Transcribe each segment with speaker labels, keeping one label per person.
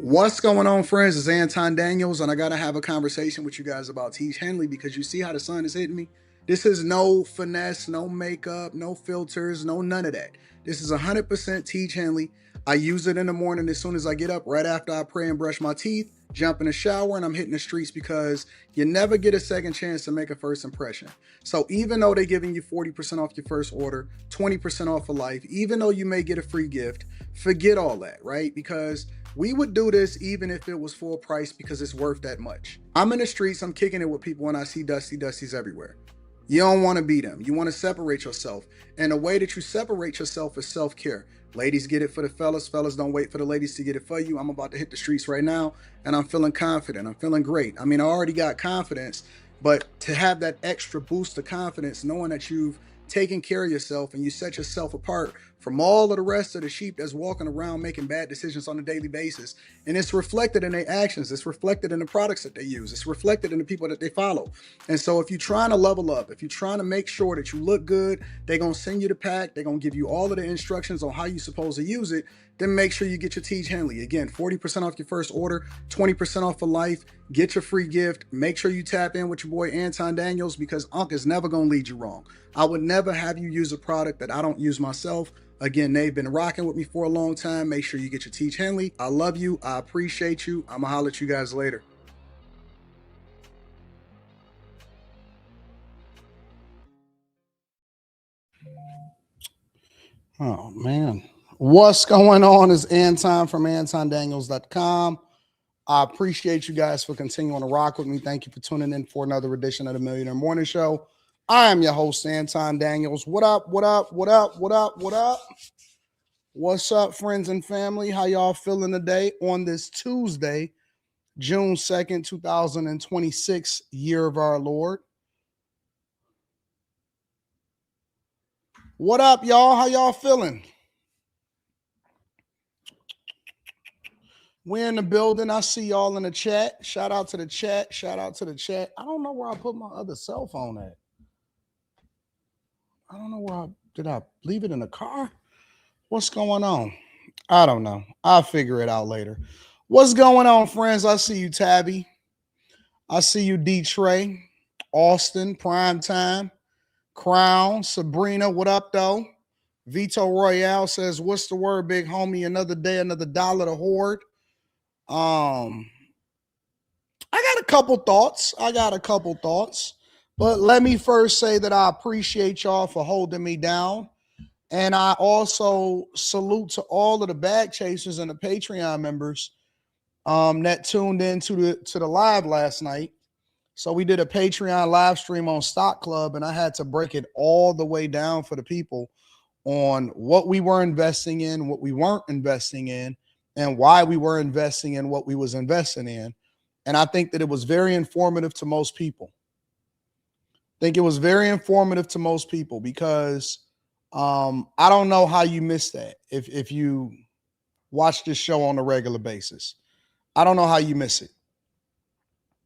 Speaker 1: What's going on, friends? It's Anton Daniels, and I got to have a conversation with you guys about Teach Henley because you see how the sun is hitting me? This is no finesse, no makeup, no filters, no none of that. This is 100% Teach Henley. I use it in the morning as soon as I get up, right after I pray and brush my teeth, jump in the shower, and I'm hitting the streets because you never get a second chance to make a first impression. So even though they're giving you 40% off your first order, 20% off for life, even though you may get a free gift, forget all that, right? Because we would do this even if it was full price because it's worth that much. I'm in the streets, I'm kicking it with people, and I see Dusties everywhere. You don't want to be them. You want to separate yourself. And the way that you separate yourself is self care. Ladies get it for the fellas. Fellas don't wait for the ladies to get it for you. I'm about to hit the streets right now, and I'm feeling confident. I'm feeling great. I mean, I already got confidence, but to have that extra boost of confidence, knowing that you've taken care of yourself and you set yourself apart from all of the rest of the sheep that's walking around making bad decisions on a daily basis. And it's reflected in their actions. It's reflected in the products that they use. It's reflected in the people that they follow. And so if you're trying to level up, if you're trying to make sure that you look good, they're going to send you the pack. They're going to give you all of the instructions on how you're supposed to use it. Then make sure you get your Teach Henley. Again, 40% off your first order, 20% off for life. Get your free gift. Make sure you tap in with your boy Anton Daniels because Unc is never going to lead you wrong. I would never have you use a product that I don't use myself. Again, they've been rocking with me for a long time. Make sure you get your Teach Henley. I love you. I appreciate you. I'm going to holler at you guys later. Oh, man. What's going on is Anton from AntonDaniels.com. I appreciate you guys for continuing to rock with me. Thank you for tuning in for another edition of the Millionaire Morning Show. I am your host, Anton Daniels. What up, what up, what up, what up, what up? What's up, friends and family? How y'all feeling today on this Tuesday, June 2nd, 2026, year of our Lord? What up, y'all? How y'all feeling? We're in the building. I see y'all in the chat. Shout out to the chat. Shout out to the chat. I don't know where I put my other cell phone at. I don't know where did I leave it in the car? What's going on? I don't know. I'll figure it out later. What's going on, friends? I see you, Tabby. I see you, D. Trey, Austin, Prime Time, Crown, Sabrina. What up, though? Vito Royale says, "What's the word, big homie? Another day, another dollar to hoard." I got a couple thoughts. But let me first say that I appreciate y'all for holding me down. And I also salute to all of the bag chasers and the Patreon members that tuned in to the live last night. So we did a Patreon live stream on Stock Club, and I had to break it all the way down for the people on what we were investing in, what we weren't investing in, and why we were investing in what we was investing in. And I think that it was very informative to most people. Because I don't know how you missed that if you watch this show on a regular basis. I don't know how you miss it.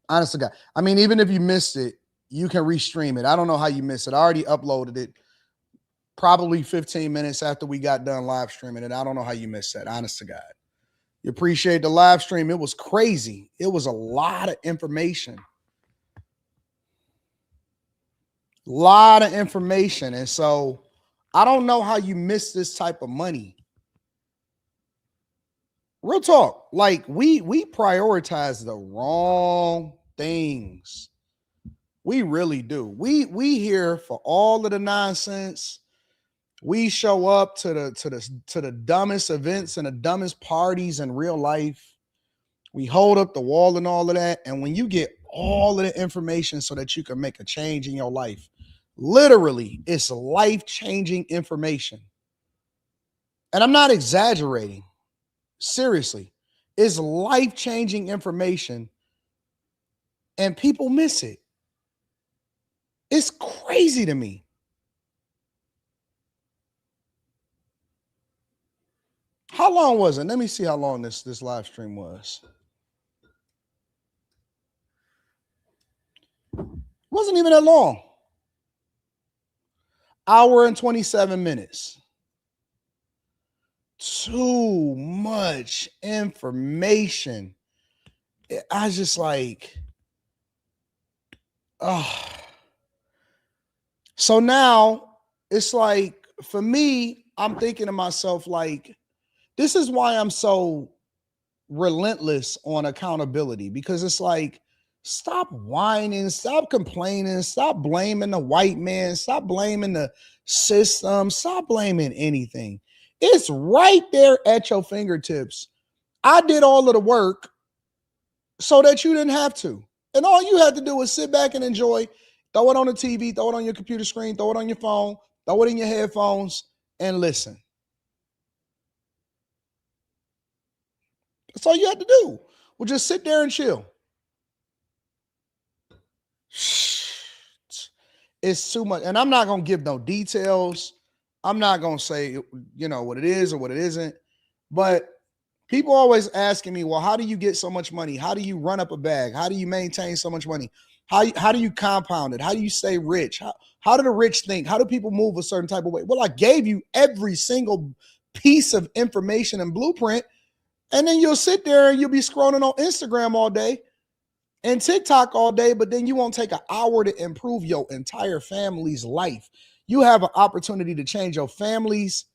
Speaker 1: Honest to God. I mean, even if you missed it, you can restream it. I don't know how you missed it. I already uploaded it probably 15 minutes after we got done live streaming it. I don't know how you missed that. Honest to God. You appreciate the live stream. It was crazy. It was a lot of information. And so I don't know how you miss this type of money. Real talk. Like we prioritize the wrong things. We really do. We here for all of the nonsense. We show up to the dumbest events and the dumbest parties in real life. We hold up the wall and all of that. And when you get all of the information so that you can make a change in your life, literally, it's life-changing information. And I'm not exaggerating. Seriously, it's life-changing information and people miss it. It's crazy to me. How long was it? Let me see how long this live stream was. It wasn't even that long. Hour and 27 minutes. too much information. I was just like, oh. So now it's like, for me, I'm thinking to myself, like, this is why I'm so relentless on accountability, because it's like, stop whining, stop complaining, stop blaming the white man, stop blaming the system, stop blaming anything. It's right there at your fingertips. I did all of the work so that you didn't have to. And all you had to do was sit back and enjoy, throw it on the TV, throw it on your computer screen, throw it on your phone, throw it in your headphones, and listen. That's all you had to do. Well, just sit there and chill. It's too much. And I'm not going to give no details. I'm not going to say, what it is or what it isn't. But people always asking me, well, how do you get so much money? How do you run up a bag? How do you maintain so much money? How do you compound it? How do you stay rich? How do the rich think? How do people move a certain type of way? Well, I gave you every single piece of information and blueprint. And then you'll sit there and you'll be scrolling on Instagram all day and TikTok all day, but then you won't take an hour to improve your entire family's life. You have an opportunity to change your family's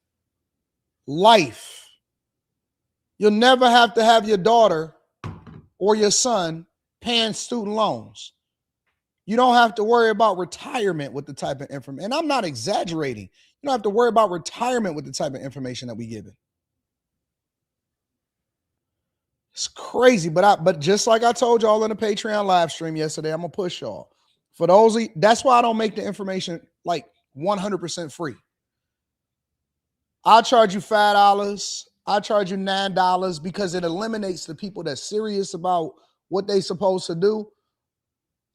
Speaker 1: life. You'll never have to have your daughter or your son paying student loans. You don't have to worry about retirement with the type of information. And I'm not exaggerating. You don't have to worry about retirement with the type of information that we give it. It's crazy, but just like I told y'all in the Patreon live stream yesterday, I'm gonna push y'all. For those, that's why I don't make the information like 100% free. I'll charge you $5. I'll charge you $9 because it eliminates the people that's serious about what they supposed to do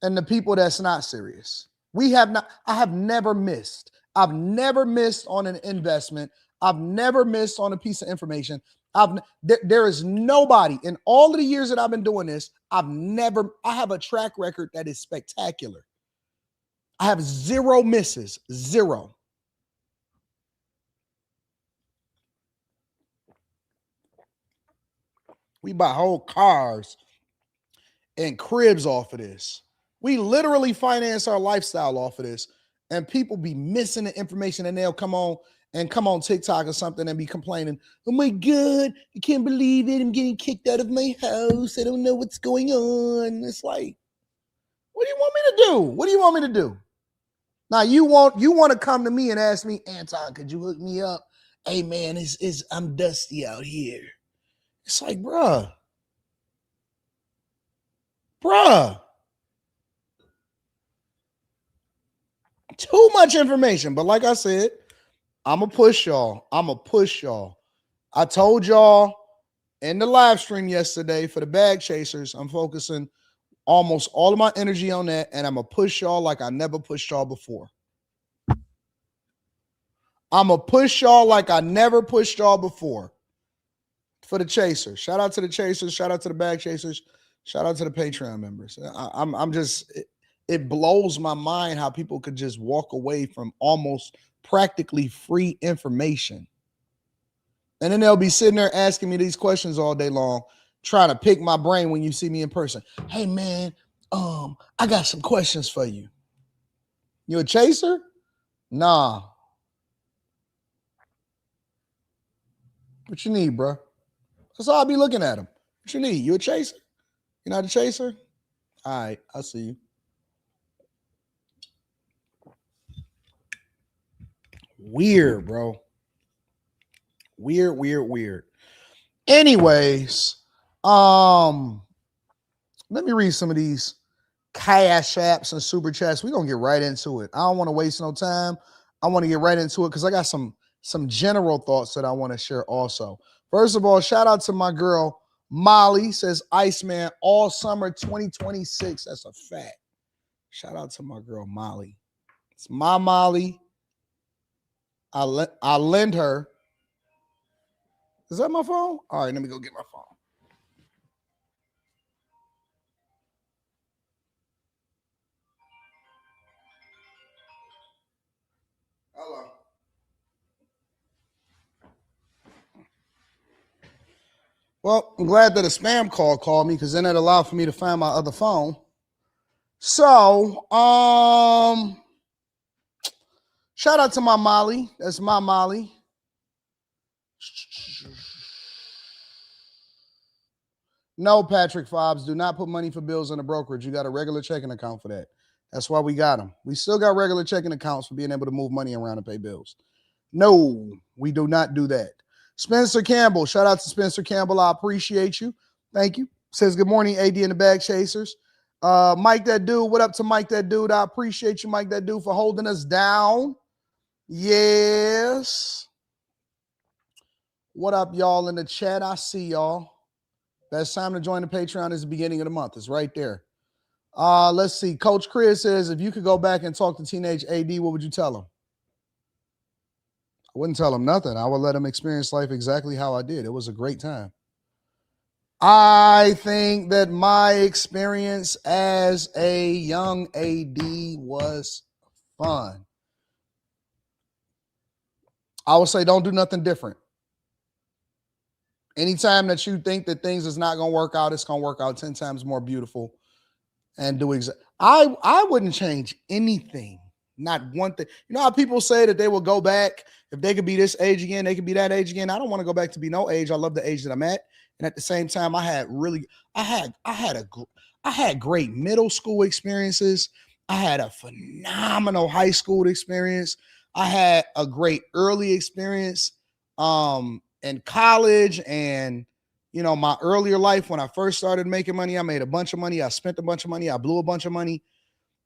Speaker 1: and the people that's not serious. I have never missed. I've never missed on an investment. I've never missed on a piece of information. There is nobody in all of the years that I've been doing this. I have a track record that is spectacular. I have zero misses, zero. We buy whole cars and cribs off of this. We literally finance our lifestyle off of this. And people be missing the information and they'll come on TikTok or something and be complaining, oh my God, I can't believe it. I'm getting kicked out of my house. I don't know what's going on. It's like, what do you want me to do? What do you want me to do? Now you want to come to me and ask me, Anton, could you hook me up? Hey man, I'm dusty out here. It's like, bruh. Too much information. But like I said, I'm going to push y'all. I told y'all in the live stream yesterday for the bag chasers, I'm focusing almost all of my energy on that. And I'm going to push y'all like I never pushed y'all before. I'm going to push y'all like I never pushed y'all before for the chasers. Shout out to the chasers. Shout out to the bag chasers. Shout out to the Patreon members. I'm just, it blows my mind how people could just walk away from almost practically free information. And then they'll be sitting there asking me these questions all day long, trying to pick my brain when you see me in person. Hey man, I got some questions for you. You a chaser? Nah. What you need, bro? That's all I'll be looking at them. What you need? You a chaser? You're not a chaser? All right, I see you. Weird, bro. Weird. Anyways, let me read some of these cash apps and super chats. We're gonna get right into it. I don't want to waste no time. I want to get right into it because I got some general thoughts that I want to share also. First of all, shout out to my girl Molly, says Iceman all summer 2026. That's a fact. Shout out to my girl Molly. It's my Molly. I lend her. Is that my phone? All right, let me go get my phone. Hello. Well, I'm glad that a spam call called me because then it allowed for me to find my other phone. So, shout out to my Molly. That's my Molly. No, Patrick Fobbs, do not put money for bills in a brokerage. You got a regular checking account for that. That's why we got them. We still got regular checking accounts for being able to move money around and pay bills. No, we do not do that. Spencer Campbell, shout out to Spencer Campbell. I appreciate you. Thank you. Says good morning, AD and the Bag Chasers. Mike that dude, what up to Mike that dude? I appreciate you, Mike that dude, for holding us down. Yes. What up, y'all in the chat? I see y'all. Best time to join the Patreon is the beginning of the month. It's right there. Let's see. Coach Chris says, if you could go back and talk to teenage AD, what would you tell him? I wouldn't tell him nothing. I would let him experience life exactly how I did. It was a great time. I think that my experience as a young AD was fun. I would say don't do nothing different. Anytime that you think that things is not going to work out, it's going to work out 10 times more beautiful. And do I wouldn't change anything. Not one thing. You know how people say that they will go back if they could be this age again, they could be that age again. I don't want to go back to be no age. I love the age that I'm at. And at the same time, I had great middle school experiences. I had a phenomenal high school experience. I had a great early experience in college, and you know, my earlier life when I first started making money. I made a bunch of money. I spent a bunch of money. I blew a bunch of money.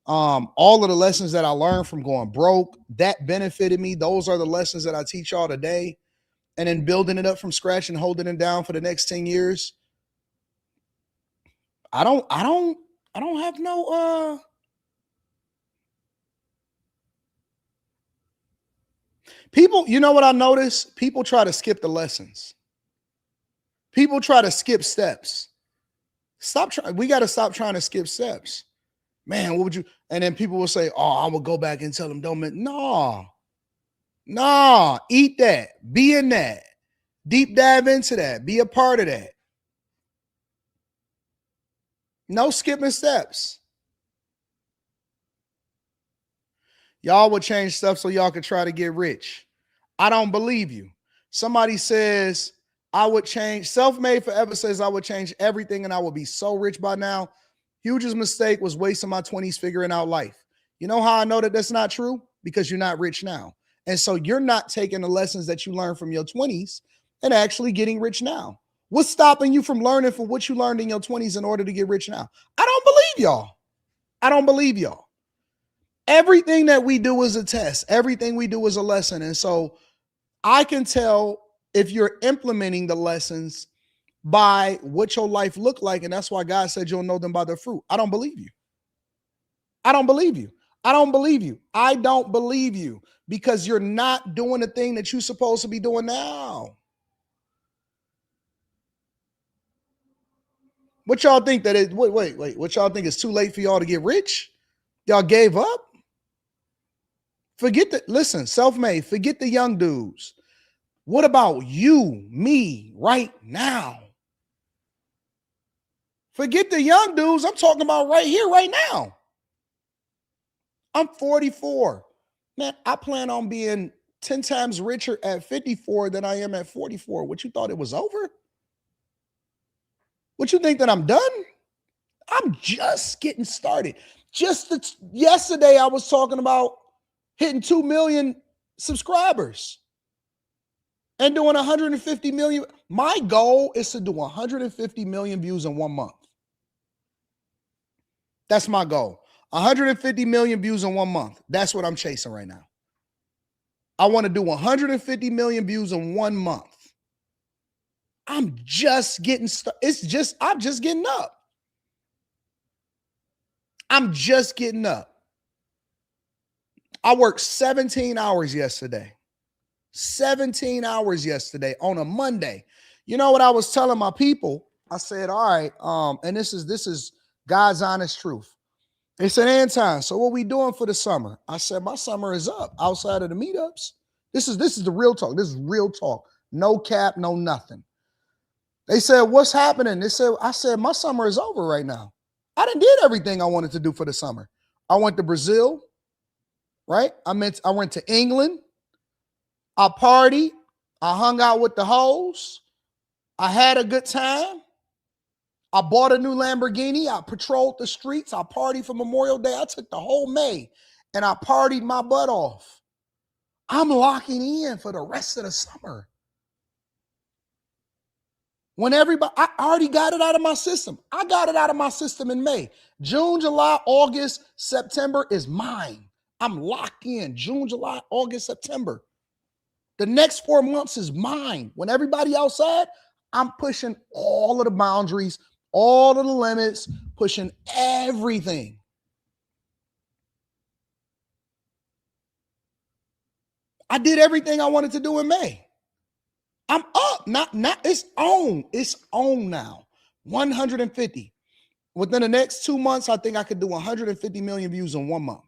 Speaker 1: All of the lessons that I learned from going broke, that benefited me. Those are the lessons that I teach y'all today. And then building it up from scratch and holding it down for the next 10 years. I don't have no people, you know what I noticed? People try to skip the lessons. People try to skip steps. We got to stop trying to skip steps. Man, what would you? And then people will say, oh, I will go back and tell them, no, eat that, be in that, deep dive into that, be a part of that. No skipping steps. Y'all would change stuff so y'all could try to get rich. I don't believe you. Somebody says, I would change, Self-Made Forever says I would change everything and I would be so rich by now. Hugest mistake was wasting my 20s figuring out life. You know how I know that that's not true? Because you're not rich now. And so you're not taking the lessons that you learned from your 20s and actually getting rich now. What's stopping you from learning from what you learned in your 20s in order to get rich now? I don't believe y'all. I don't believe y'all. Everything that we do is a test. Everything we do is a lesson. And so I can tell if you're implementing the lessons by what your life looked like. And that's why God said you'll know them by their fruit. I don't believe you. I don't believe you. I don't believe you. I don't believe you because you're not doing the thing that you're supposed to be doing now. What y'all think that is? Wait. What y'all think is too late for y'all to get rich? Y'all gave up? Listen, self-made, forget the young dudes. What about you, me, right now? Forget the young dudes. I'm talking about right here, right now. I'm 44. Man, I plan on being 10 times richer at 54 than I am at 44. What, you thought it was over? What, you think that I'm done? I'm just getting started. Yesterday, I was talking about hitting 2 million subscribers and doing 150 million. My goal is to do 150 million views in 1 month. That's my goal. 150 million views in 1 month. That's what I'm chasing right now. I want to do 150 million views in 1 month. I'm just getting started. I'm just getting up. I'm just getting up. I worked 17 hours yesterday. 17 hours yesterday on a Monday. You know what I was telling my people? I said, all right, and this is God's honest truth. They said, Anton, so what we doing for the summer? I said, my summer is up outside of the meetups. This is the real talk. This is real talk. No cap, no nothing. They said, what's happening? I said, my summer is over right now. I done did everything I wanted to do for the summer. I went to Brazil, right? I went to England. I partied. I hung out with the hoes. I had a good time. I bought a new Lamborghini. I patrolled the streets. I partied for Memorial Day. I took the whole May and I partied my butt off. I'm locking in for the rest of the summer. When I already got it out of my system. I got it out of my system in May. June, July, August, September is mine. I'm locked in. June, July, August, September. The next 4 months is mine. When everybody outside, I'm pushing all of the boundaries, all of the limits, pushing everything. I did everything I wanted to do in May. I'm up. Not it's on. It's on now. 150. Within the next 2 months, I think I could do 150 million views in 1 month.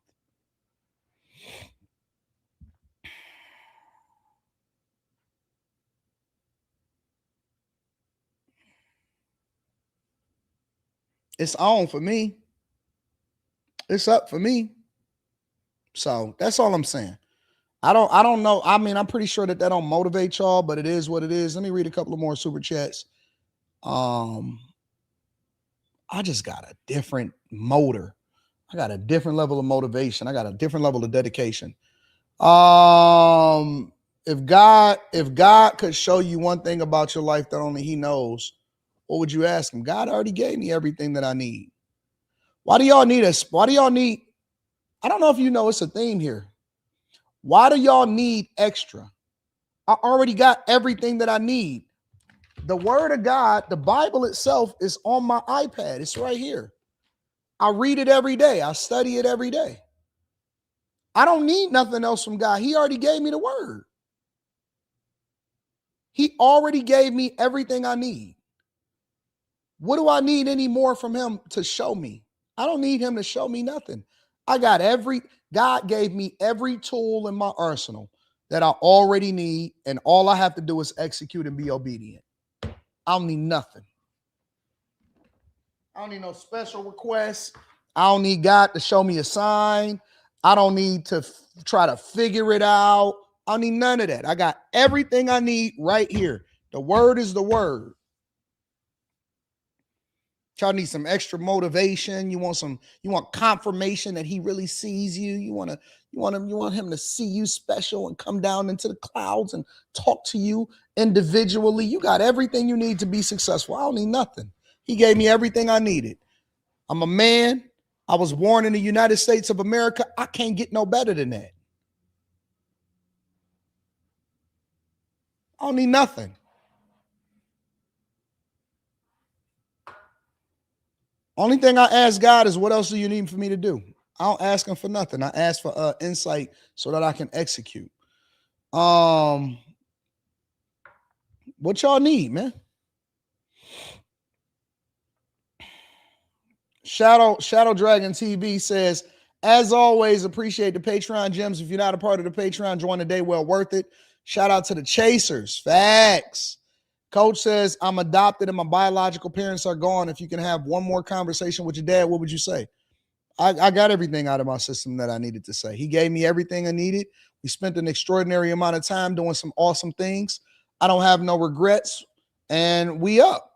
Speaker 1: It's on for me. It's up for me. So that's all I'm saying. I don't know. I mean, I'm pretty sure that don't motivate y'all, but it is what it is. Let me read a couple of more super chats. I just got a different motor. I got a different level of motivation. I got a different level of dedication. If God could show you one thing about your life that only he knows, what would you ask him? God already gave me everything that I need. Why do y'all need us? Why do y'all need? I don't know if you know it's a theme here. Why do y'all need extra? I already got everything that I need. The word of God, the Bible itself is on my iPad. It's right here. I read it every day. I study it every day. I don't need nothing else from God. He already gave me the word. He already gave me everything I need. What do I need any more from him to show me? I don't need him to show me nothing. God gave me every tool in my arsenal that I already need, and all I have to do is execute and be obedient. I don't need nothing. I don't need no special requests. I don't need God to show me a sign. I don't need to try to figure it out. I don't need none of that. I got everything I need right here. The word is the word. Y'all need some extra motivation. You want confirmation that he really sees you. You want him to see you special and come down into the clouds and talk to you individually. You got everything you need to be successful. I don't need nothing. He gave me everything I needed. I'm a man. I was born in the United States of America. I can't get no better than that. I don't need nothing. Only thing I ask God is, what else do you need for me to do? I don't ask him for nothing. I ask for insight so that I can execute. What y'all need, man? Shadow Dragon TV says, as always, appreciate the Patreon gems. If you're not a part of the Patreon, join today. Well worth it. Shout out to the Chasers. Facts. Coach says, I'm adopted and my biological parents are gone. If you can have one more conversation with your dad, what would you say? I got everything out of my system that I needed to say. He gave me everything I needed. We spent an extraordinary amount of time doing some awesome things. I don't have no regrets. And we up.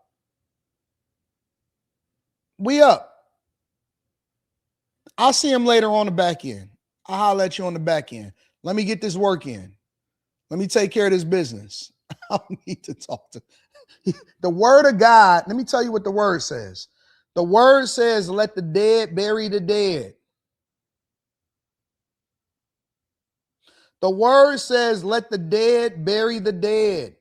Speaker 1: We up. I'll see him later on the back end. I'll holler at you on the back end. Let me get this work in. Let me take care of this business. I don't need to talk to the word of God. Let me tell you what the word says. The word says, let the dead bury the dead. The word says, let the dead bury the dead.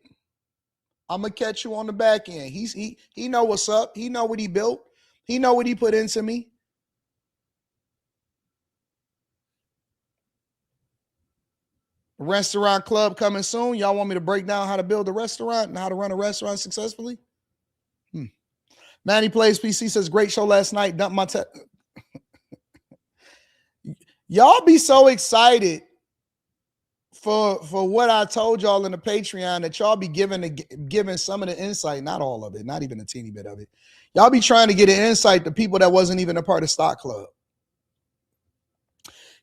Speaker 1: I'm going to catch you on the back end. He know what's up. He know what he built. He know what he put into me. Restaurant club coming soon. Y'all want me to break down how to build a restaurant and how to run a restaurant successfully? Manny Plays PC says, great show last night. Dump my Y'all be so excited for what I told y'all in the Patreon, that y'all be giving some of the insight, not all of it, not even a teeny bit of it. Y'all be trying to get an insight to people that wasn't even a part of Stock Club.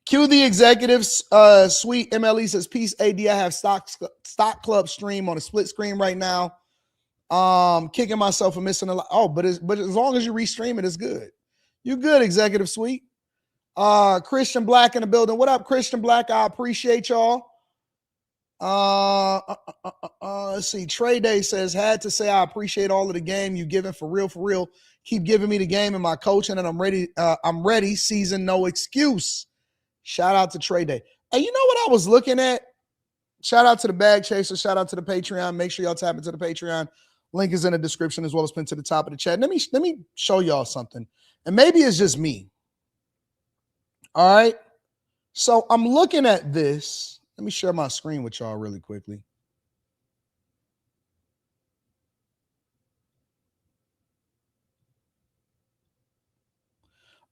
Speaker 1: Cue the executives. Sweet MLE says, peace AD, I have Stock Club stream on a split screen right now. Kicking myself for missing a lot. Oh, but as long as you restream it, it's good. You good, Executive Sweet. Christian Black in the building. What up, Christian Black? I appreciate y'all. Let's see. Trey Day says, had to say I appreciate all of the game you giving, for real, for real. Keep giving me the game and my coaching, and I'm ready. I'm ready. Season, no excuse. Shout out to Trey Day. And you know what I was looking at? Shout out to the Bag Chaser. Shout out to the Patreon. Make sure y'all tap into the Patreon. Link is in the description as well as pinned to the top of the chat. Let me show y'all something. And maybe it's just me. All right. So I'm looking at this. Let me share my screen with y'all really quickly.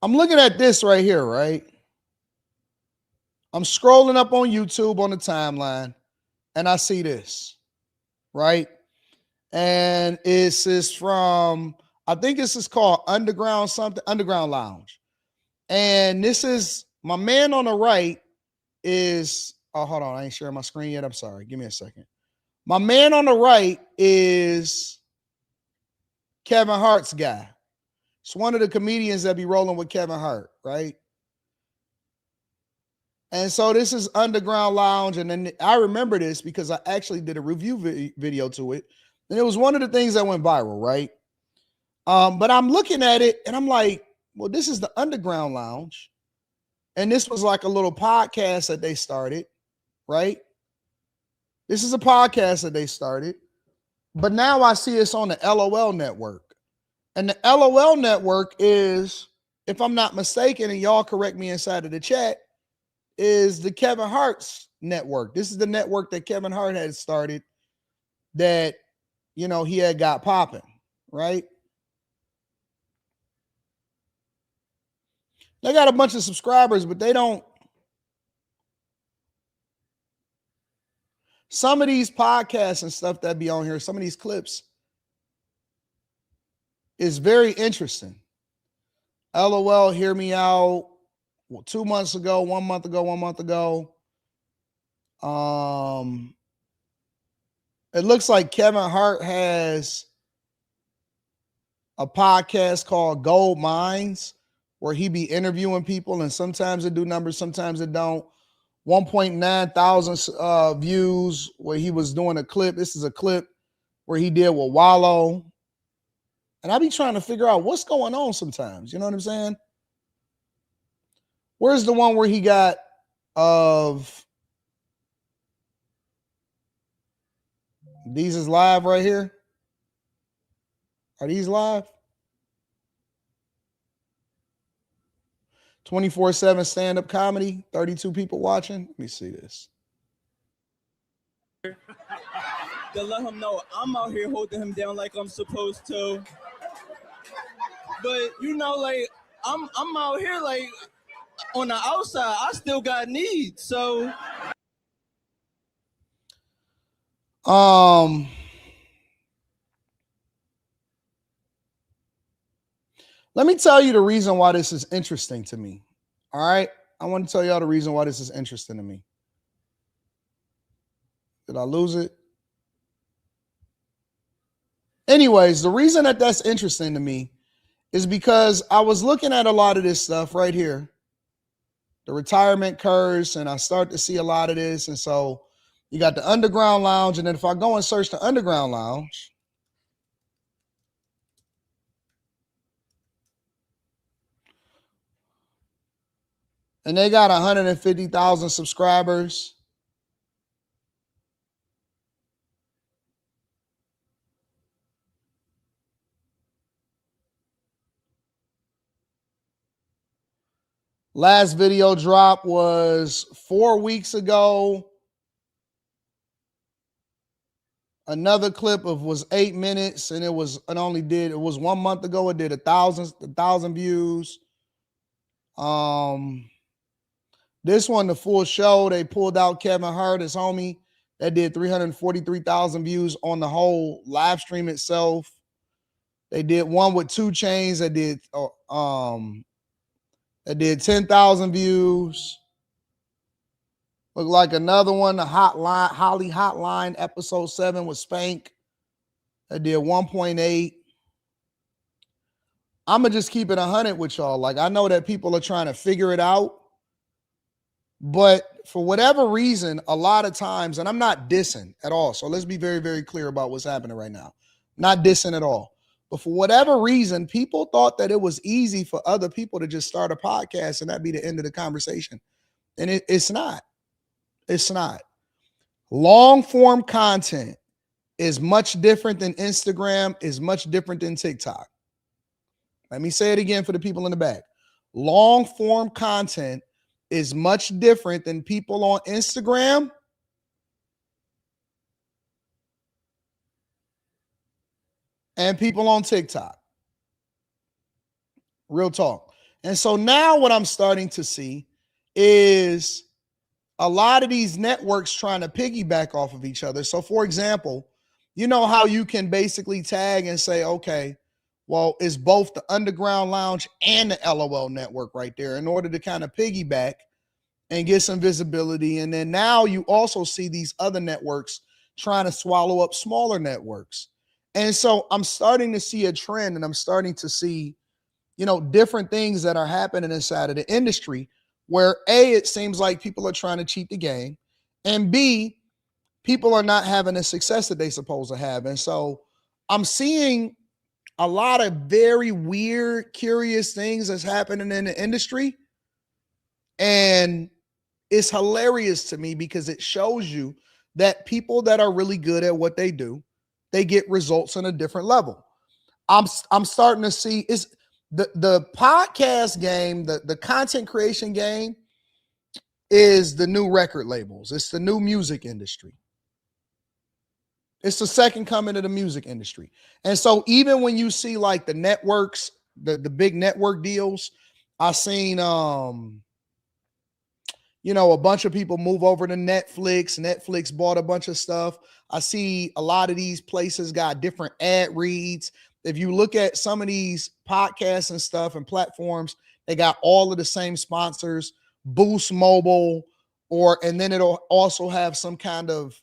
Speaker 1: I'm looking at this right here, right? I'm scrolling up on YouTube on the timeline, and I see this, right? And this is from, I think this is called Underground Lounge. And this is, my man on the right is, oh, hold on, I ain't sharing my screen yet. I'm sorry. Give me a second. My man on the right is Kevin Hart's guy. It's one of the comedians that be rolling with Kevin Hart, right? And so this is Underground Lounge. And then I remember this because I actually did a review video to it. And it was one of the things that went viral, right? But I'm looking at it and I'm like, well, this is the Underground Lounge. And this was like a little podcast that they started, right? This is a podcast that they started. But now I see it's on the LOL network. And the LOL network is, if I'm not mistaken, and y'all correct me inside of the chat, is the Kevin Hart's network. This is the network that Kevin Hart had started that, you know, he had got popping, right? They got a bunch of subscribers, but they don't. Some of these podcasts and stuff that be on here, some of these clips is very interesting. LOL, hear me out. 2 months ago, 1 month ago, 1 month ago. It looks like Kevin Hart has a podcast called Gold Mines, where he be interviewing people, and sometimes it do numbers, sometimes it don't. 1.9 thousand views where he was doing a clip. This is a clip where he did with Wallow. And I be trying to figure out what's going on sometimes. You know what I'm saying? Where's the one where he got of these is live right here? Are these live? 24/7 stand-up comedy, 32 people watching. Let me see this.
Speaker 2: To let him know I'm out here holding him down like I'm supposed to. But you know, like I'm out here like on the outside, I still got needs. So
Speaker 1: let me tell you the reason why this is interesting to me. All right. I want to tell y'all the reason why this is interesting to me. Did I lose it? Anyways, the reason that that's interesting to me is because I was looking at a lot of this stuff right here, the retirement curse, and I start to see a lot of this. And so you got the Underground Lounge. And then if I go and search the Underground Lounge, and they got 150,000 subscribers. Last video drop was 4 weeks ago. Another clip was 8 minutes, and it was 1 month ago. It did 1,000 views. This one, the full show, they pulled out Kevin Hart, his homie, that did 343,000 views on the whole live stream itself. They did one with 2 Chainz that did 10,000 views. Look like another one, the Holly Hotline episode 7 with Spank. That did 1.8. I'm going to just keep it 100 with y'all. Like, I know that people are trying to figure it out, but for whatever reason, a lot of times, and I'm not dissing at all. So let's be very, very clear about what's happening right now. Not dissing at all. But for whatever reason, people thought that it was easy for other people to just start a podcast and that be the end of the conversation. And it's not. It's not. Long form content is much different than Instagram, is much different than TikTok. Let me say it again for the people in the back. Long form content is much different than people on Instagram and people on TikTok. Real talk. And so now what I'm starting to see is a lot of these networks trying to piggyback off of each other. So for example, you know how you can basically tag and say, okay, well, it's both the Underground Lounge and the LOL network right there in order to kind of piggyback and get some visibility. And then now you also see these other networks trying to swallow up smaller networks. And so I'm starting to see a trend, and I'm starting to see, different things that are happening inside of the industry where A, it seems like people are trying to cheat the game, and B, people are not having the success that they're supposed to have. And so I'm seeing a lot of very weird, curious things that's happening in the industry. And it's hilarious to me because it shows you that people that are really good at what they do, they get results on a different level. I'm starting to see is the podcast game, the content creation game is the new record labels. It's the new music industry. It's the second coming of the music industry. And so even when you see like the networks, the big network deals, I've seen a bunch of people move over to Netflix. Netflix bought a bunch of stuff. I see a lot of these places got different ad reads. If you look at some of these podcasts and stuff and platforms, they got all of the same sponsors, Boost Mobile, and then it'll also have some kind of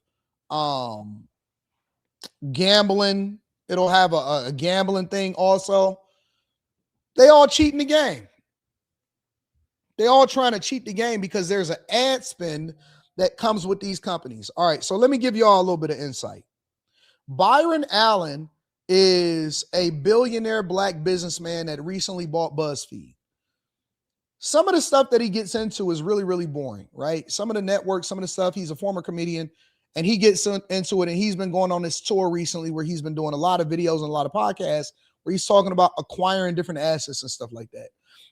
Speaker 1: gambling. It'll have a gambling thing also. They all cheating the game. They all trying to cheat the game because there's an ad spend that comes with these companies. All right, so let me give you all a little bit of insight. Byron Allen is a billionaire black businessman that recently bought BuzzFeed. Some of the stuff that he gets into is really, really boring, right? Some of the networks, some of the stuff, he's a former comedian, and he gets into it, and he's been going on this tour recently where he's been doing a lot of videos and a lot of podcasts where he's talking about acquiring different assets and stuff like that.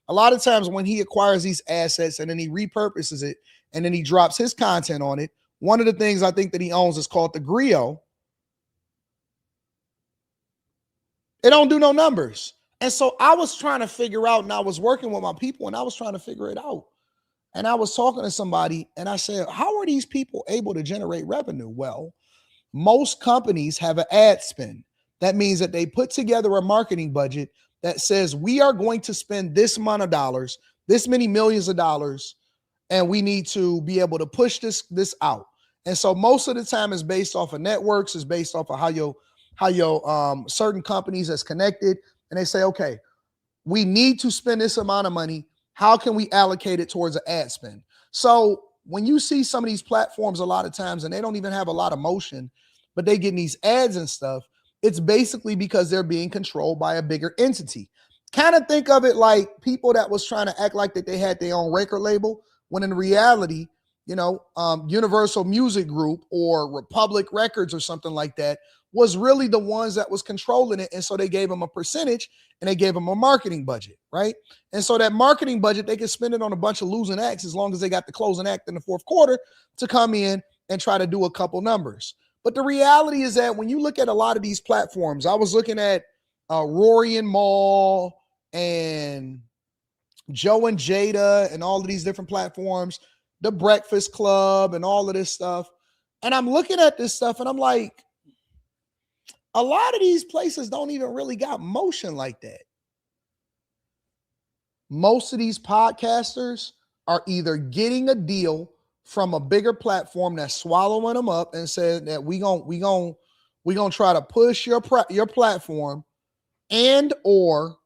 Speaker 1: A lot of times when he acquires these assets and then he repurposes it and then he drops his content on it, one of the things I think that he owns is called the Griot. It don't do no numbers. And so I was trying to figure out, and I was working with my people, and I was trying to figure it out. And I was talking to somebody, and I said, how are these people able to generate revenue? Well, most companies have an ad spend. That means that they put together a marketing budget that says we are going to spend this amount of dollars, this many millions of dollars, and we need to be able to push this out. And so most of the time it's based off of networks, it's based off of how your certain companies that's connected, and they say, okay, we need to spend this amount of money. How can we allocate it towards an ad spend? So when you see some of these platforms a lot of times, and they don't even have a lot of motion, but they get these ads and stuff, it's basically because they're being controlled by a bigger entity. Kind of think of it like people that was trying to act like that they had their own record label, when in reality, Universal Music Group or Republic Records or something like that was really the ones that was controlling it. And so they gave them a percentage and they gave them a marketing budget, right? And so that marketing budget, they could spend it on a bunch of losing acts as long as they got the closing act in the fourth quarter to come in and try to do a couple numbers. But the reality is that when you look at a lot of these platforms, I was looking at Rory and Mal and Joe and Jada and all of these different platforms. the Breakfast Club and all of this stuff. And I'm looking at this stuff and I'm like, a lot of these places don't even really got motion like that. Most of these podcasters are either getting a deal from a bigger platform that's swallowing them up and said that we gonna try to push your platform, and or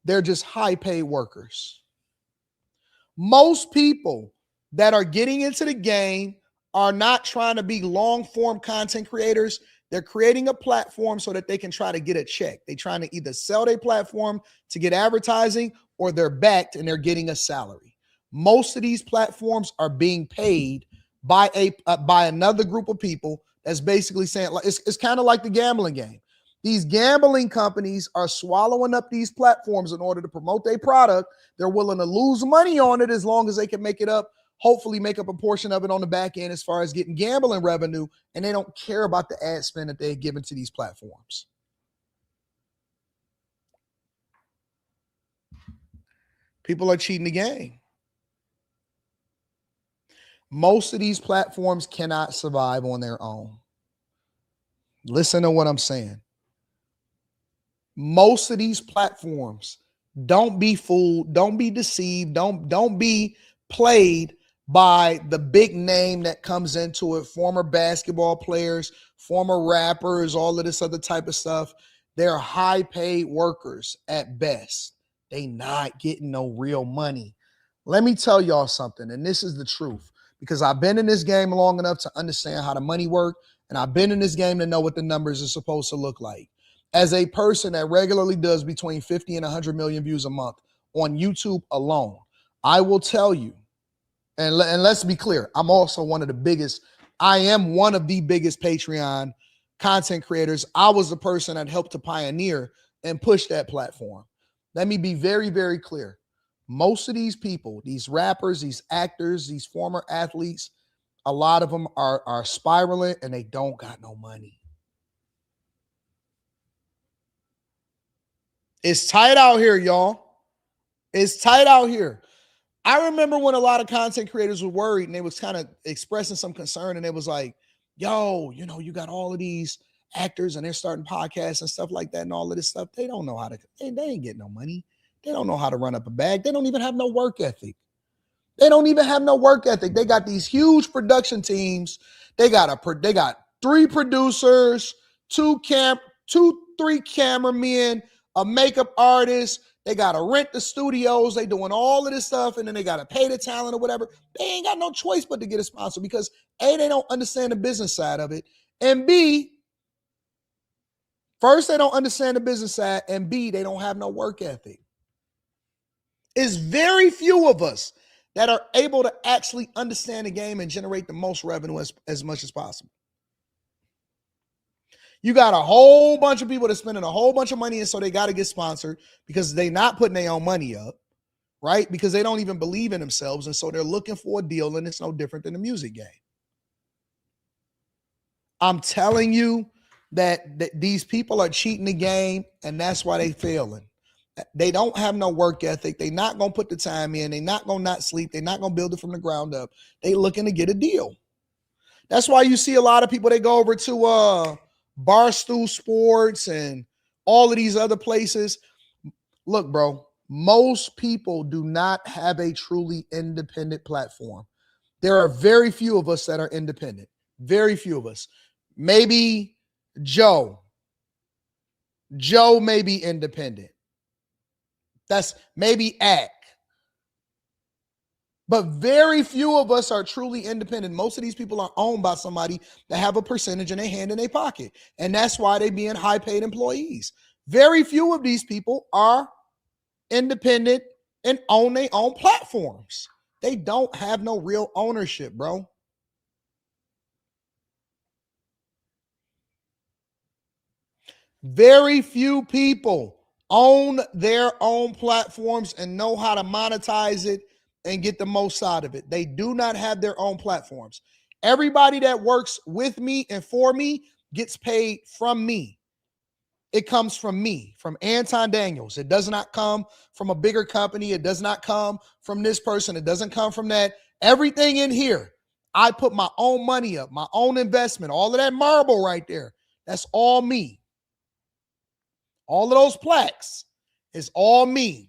Speaker 1: they're just high paid workers. Most people that are getting into the game are not trying to be long form content creators. They're creating a platform so that they can try to get a check. They're trying to either sell their platform to get advertising, or they're backed and they're getting a salary. Most of these platforms are being paid by another group of people that's basically saying, like, it's kind of like the gambling game. These gambling companies are swallowing up these platforms in order to promote their product. They're willing to lose money on it as long as they can make it up, hopefully make up a portion of it on the back end as far as getting gambling revenue, and they don't care about the ad spend that they're giving to these platforms. People are cheating the game. Most of these platforms cannot survive on their own. Listen to what I'm saying. Most of these platforms, don't be fooled, don't be deceived, don't be played by the big name that comes into it. Former basketball players, former rappers, all of this other type of stuff. They're high paid workers at best. They not getting no real money. Let me tell y'all something, and this is the truth, because I've been in this game long enough to understand how the money works, and I've been in this game to know what the numbers are supposed to look like. As a person that regularly does between 50 and 100 million views a month on YouTube alone, I will tell you, and let's be clear, I am one of the biggest Patreon content creators. I was the person that helped to pioneer and push that platform. Let me be very, very clear. Most of these people, these rappers, these actors, these former athletes, a lot of them are spiraling and they don't got no money. It's tight out here, y'all. It's tight out here. I remember when a lot of content creators were worried and they was kind of expressing some concern, and it was like, yo, you got all of these actors and they're starting podcasts and stuff like that and all of this stuff. They don't know how to, they ain't getting no money. They don't know how to run up a bag. They don't even have no work ethic. They got these huge production teams. They got 3 producers, 3 cameramen, a makeup artist. They got to rent the studios. They doing all of this stuff, and then they got to pay the talent or whatever. They ain't got no choice but to get a sponsor because A, they don't understand the business side of it, and B, first, they don't understand the business side, and B, they don't have no work ethic. It's very few of us that are able to actually understand the game and generate the most revenue as much as possible. You got a whole bunch of people that's spending a whole bunch of money, and so they got to get sponsored because they not putting their own money up, right? Because they don't even believe in themselves, and so they're looking for a deal, and it's no different than the music game. I'm telling you that these people are cheating the game, and that's why they failing. They don't have no work ethic. They're not going to put the time in. They're not going to not sleep. They're not going to build it from the ground up. They looking to get a deal. That's why you see a lot of people, they go over to Barstool Sports and all of these other places. Look, bro, most people do not have a truly independent platform. There are very few of us that are independent. Very few of us. Maybe Joe. Joe may be independent. That's maybe Ack. But very few of us are truly independent. Most of these people are owned by somebody that have a percentage in their hand in their pocket. And that's why they being high paid employees. Very few of these people are independent and own their own platforms. They don't have no real ownership, bro. Very few people own their own platforms and know how to monetize it and get the most out of it. They do not have their own platforms. Everybody that works with me and for me gets paid from me. It comes from me, from Anton Daniels. It does not come from a bigger company. It does not come from this person. It doesn't come from that. Everything in here, I put my own money up, my own investment, all of that marble right there. That's all me. All of those plaques is all me.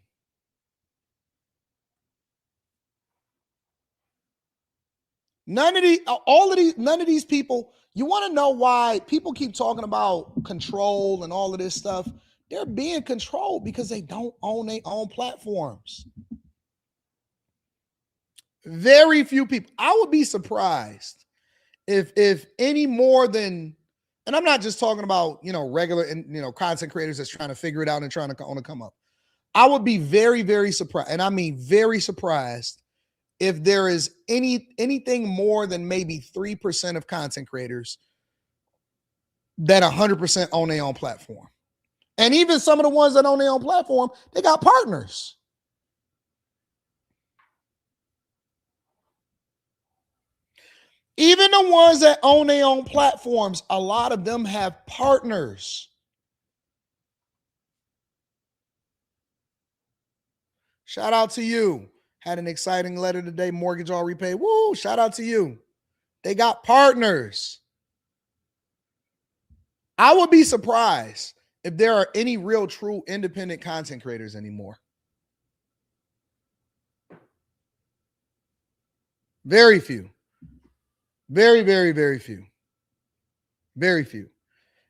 Speaker 1: None of these people, you want to know why people keep talking about control and all of this stuff? They're being controlled because they don't own their own platforms. Very few people. I would be surprised if any more than, and I'm not just talking about, regular and content creators that's trying to figure it out and trying to come up. I would be very, very surprised, and I mean very surprised, if there is anything more than maybe 3% of content creators that 100% own their own platform. And even some of the ones that own their own platform, they got partners. Even the ones that own their own platforms, a lot of them have partners. Shout out to you. Had an exciting letter today. Mortgage all repaid. Woo! Shout out to you. They got partners. I would be surprised if there are any real, true, independent content creators anymore. Very few. Very, very, very few. Very few.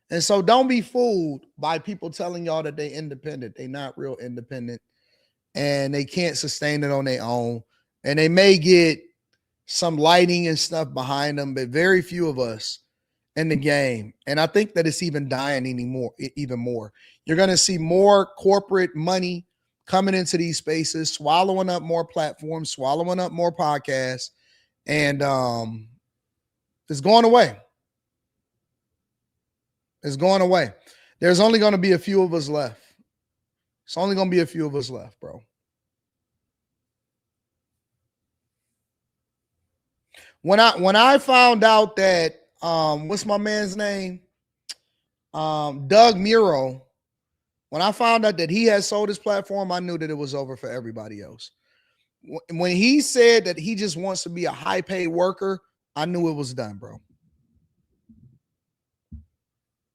Speaker 1: And so don't be fooled by people telling y'all that they independent. They not real independent. And they can't sustain it on their own. And they may get some lighting and stuff behind them, but very few of us in the game. And I think that it's even dying even more. You're going to see more corporate money coming into these spaces, swallowing up more platforms, swallowing up more podcasts, and it's going away. It's going away. There's only going to be a few of us left. It's only going to be a few of us left, bro. When I found out that what's my man's name? Doug Muro. When I found out that he had sold his platform, I knew that it was over for everybody else. When he said that he just wants to be a high-paid worker, I knew it was done, bro.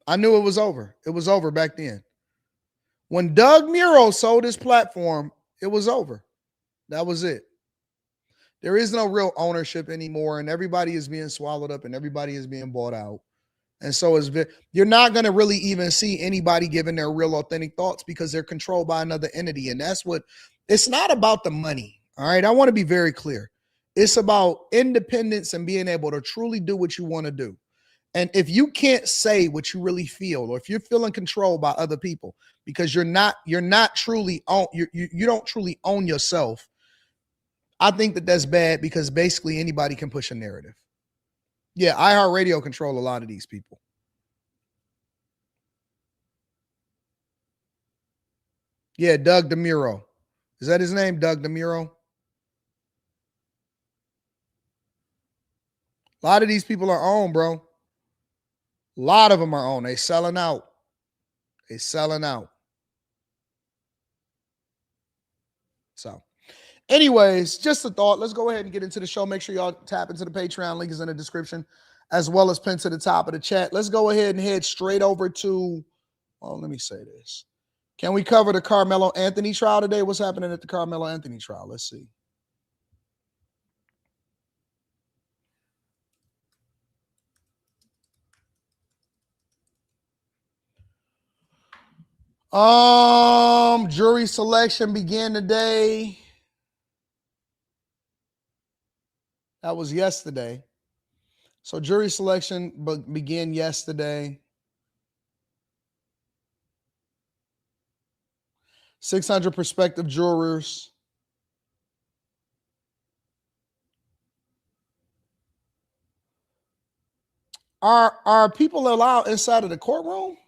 Speaker 1: I knew it was over. It was over back then. When Doug Muro sold his platform, it was over. That was it. There is no real ownership anymore, and everybody is being swallowed up and everybody is being bought out. And so you're not going to really even see anybody giving their real authentic thoughts because they're controlled by another entity. And that's what, it's not about the money. All right. I want to be very clear. It's about independence and being able to truly do what you want to do. And if you can't say what you really feel, or if you're feeling controlled by other people because you're not truly you don't truly own yourself, I think that that's bad because basically anybody can push a narrative. Yeah, iHeartRadio control a lot of these people. Yeah, Doug DeMuro. Is that his name, Doug DeMuro? A lot of these people are owned, bro. A lot of them are owned. They selling out. They selling out. So, anyways, just a thought. Let's go ahead and get into the show. Make sure y'all tap into the Patreon. Link is in the description, as well as pinned to the top of the chat. Let's go ahead and head straight over to, let me say this. Can we cover the Carmelo Anthony trial today? What's happening at the Carmelo Anthony trial? Let's see. Jury selection began today. That was yesterday. So jury selection began yesterday. 600 prospective jurors. Are people allowed inside of the courtroom?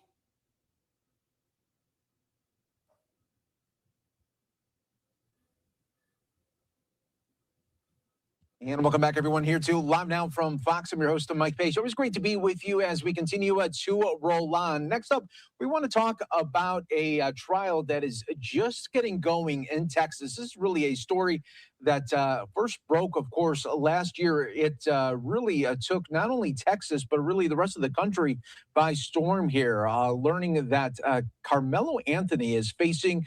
Speaker 3: And welcome back, everyone, here to Live Now from Fox. I'm your host, Mike Page. Always great to be with you as we continue to roll on. Next up, we want to talk about a trial that is just getting going in Texas. This is really a story that first broke, of course, last year. It really took not only Texas, but really the rest of the country by storm here, learning that Carmelo Anthony is facing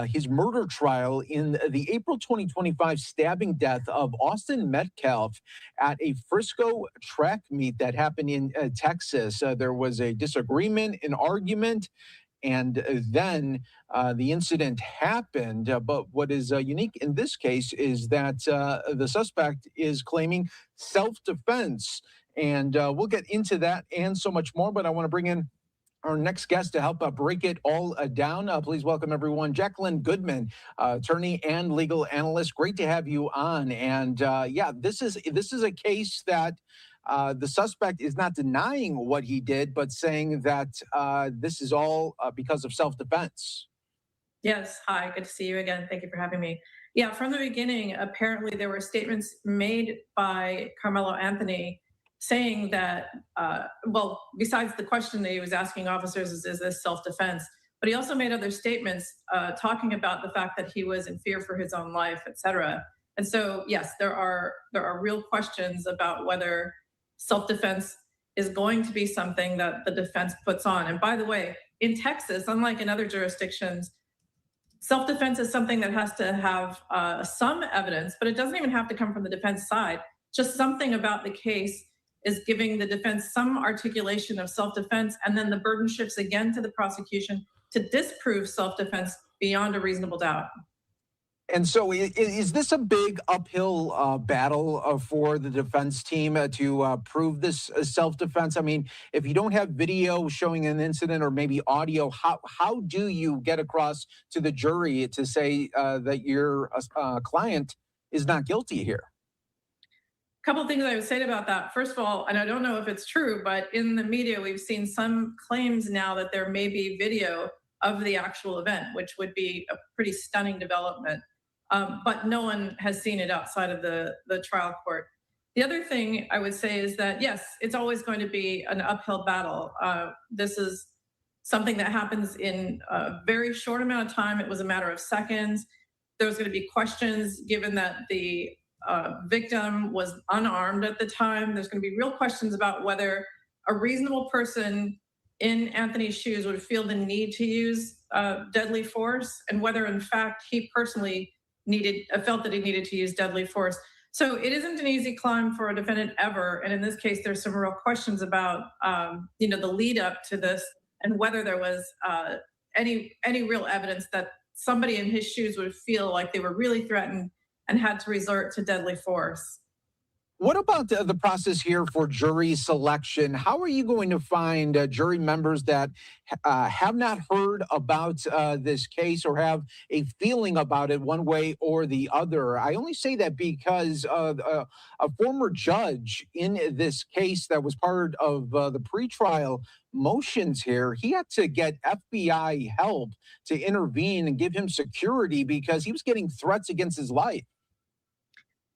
Speaker 3: his murder trial in the April 2025 stabbing death of Austin Metcalf at a Frisco track meet that happened in Texas. There was a disagreement, an argument, and then the incident happened. But what is unique in this case is that the suspect is claiming self-defense. And we'll get into that and so much more. But I want to bring in our next guest to help break it all down. Please welcome everyone, Jacqueline Goodman, attorney and legal analyst. Great to have you on. And yeah, this is a case that the suspect is not denying what he did, but saying that this is all because of self-defense.
Speaker 4: Yes. Hi. Good to see you again. Thank you for having me. Yeah. From the beginning, apparently there were statements made by Carmelo Anthony saying that, well, besides the question that he was asking officers, is this self-defense? But he also made other statements talking about the fact that he was in fear for his own life, et cetera. And so, yes, there are real questions about whether self-defense is going to be something that the defense puts on. And by the way, in Texas, unlike in other jurisdictions, self-defense is something that has to have some evidence, but it doesn't even have to come from the defense side. Just something about the case is giving the defense some articulation of self-defense, and then the burden shifts again to the prosecution to disprove self-defense beyond a reasonable doubt.
Speaker 3: And so is this a big uphill battle for the defense team to prove this self-defense? I mean, if you don't have video showing an incident or maybe audio, how do you get across to the jury to say that your client is not guilty here?
Speaker 4: Couple of things I would say about that. First of all, and I don't know if it's true, but in the media, we've seen some claims now that there may be video of the actual event, which would be a pretty stunning development. But no one has seen it outside of the trial court. The other thing I would say is that, yes, it's always going to be an uphill battle. This is something that happens in a very short amount of time. It was a matter of seconds. There was going to be questions given that the victim was unarmed at the time. There's going to be real questions about whether a reasonable person in Anthony's shoes would feel the need to use deadly force, and whether in fact he personally felt that he needed to use deadly force. So it isn't an easy climb for a defendant ever. And in this case, there's some real questions about the lead up to this and whether there was any real evidence that somebody in his shoes would feel like they were really threatened and had to resort to deadly force.
Speaker 3: What about the process here for jury selection? How are you going to find jury members that have not heard about this case or have a feeling about it one way or the other? I only say that because a former judge in this case that was part of the pretrial motions here, he had to get FBI help to intervene and give him security because he was getting threats against his life.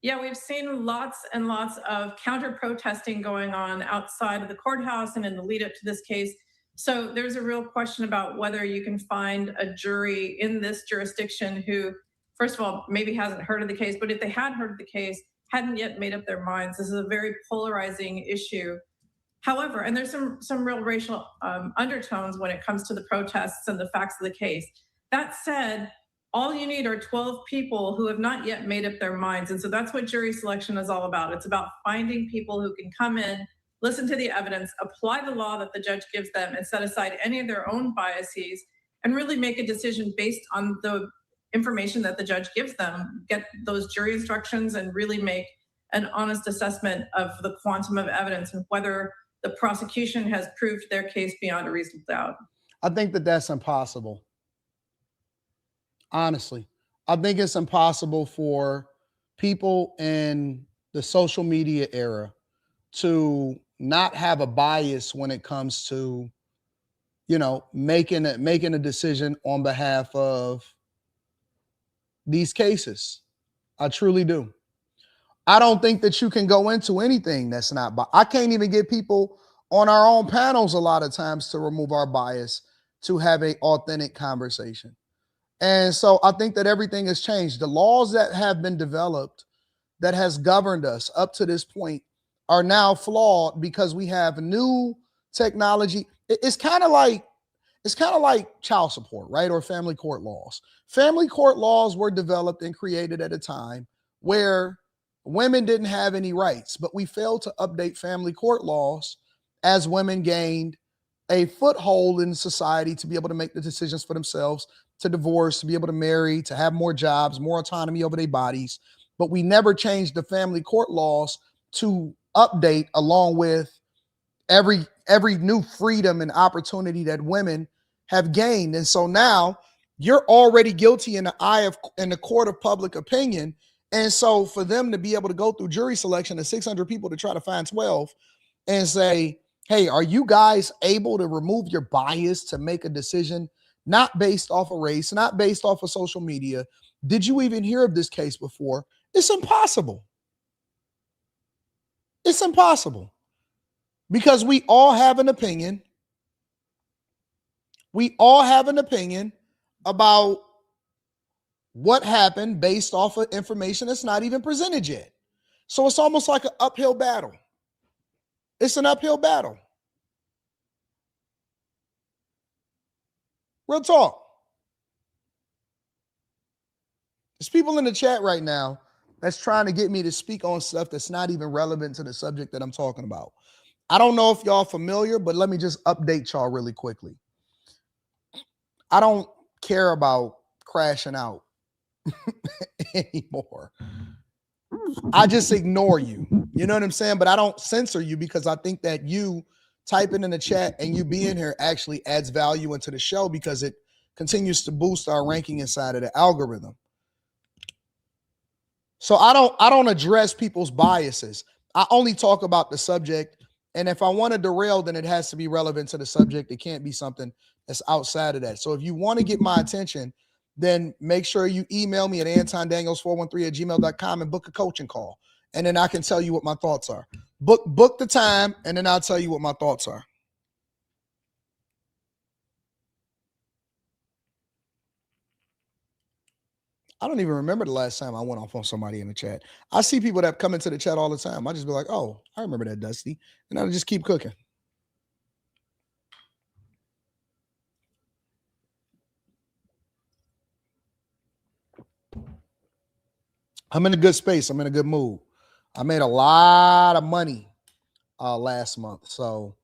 Speaker 4: Yeah, we've seen lots and lots of counter-protesting going on outside of the courthouse and in the lead up to this case. So there's a real question about whether you can find a jury in this jurisdiction who, first of all, maybe hasn't heard of the case, but if they had heard of the case, hadn't yet made up their minds. This is a very polarizing issue. However, and there's some real racial undertones when it comes to the protests and the facts of the case. That said, all you need are 12 people who have not yet made up their minds. And so that's what jury selection is all about. It's about finding people who can come in, listen to the evidence, apply the law that the judge gives them, and set aside any of their own biases, and really make a decision based on the information that the judge gives them, get those jury instructions, and really make an honest assessment of the quantum of evidence and whether the prosecution has proved their case beyond a reasonable doubt.
Speaker 1: I think that that's impossible. Honestly, I think it's impossible for people in the social media era to not have a bias when it comes to, making a decision on behalf of these cases. I truly do. I don't think that you can go into anything that's not biased. I can't even get people on our own panels a lot of times to remove our bias to have an authentic conversation. And so I think that everything has changed. The laws that have been developed that has governed us up to this point are now flawed because we have new technology. It's kind of like child support, right? Or family court laws. Family court laws were developed and created at a time where women didn't have any rights, but we failed to update family court laws as women gained a foothold in society to be able to make the decisions for themselves, to divorce, to be able to marry, to have more jobs, more autonomy over their bodies. But we never changed the family court laws to update along with every new freedom and opportunity that women have gained. And so now you're already guilty in the court of public opinion. And so for them to be able to go through jury selection of 600 people to try to find 12 and say, hey, are you guys able to remove your bias to make a decision not based off of race, not based off of social media? Did you even hear of this case before? It's impossible. It's impossible. Because we all have an opinion. We all have an opinion about what happened based off of information that's not even presented yet. So it's almost like an uphill battle. It's an uphill battle. Real talk. There's people in the chat right now that's trying to get me to speak on stuff that's not even relevant to the subject that I'm talking about. I don't know if y'all familiar, but let me just update y'all really quickly. I don't care about crashing out anymore. I just ignore you. You know what I'm saying? But I don't censor you because I think that you typing in the chat and you being here actually adds value into the show because it continues to boost our ranking inside of the algorithm. So I don't address people's biases. I only talk about the subject. And if I want to derail, then it has to be relevant to the subject. It can't be something that's outside of that. So if you want to get my attention, then make sure you email me at antondaniels413@gmail.com and book a coaching call. And then I can tell you what my thoughts are. Book the time, and then I'll tell you what my thoughts are. I don't even remember the last time I went off on somebody in the chat. I see people that come into the chat all the time. I just be like, oh, I remember that, Dusty. And I'll just keep cooking. I'm in a good space. I'm in a good mood. I made a lot of money last month. So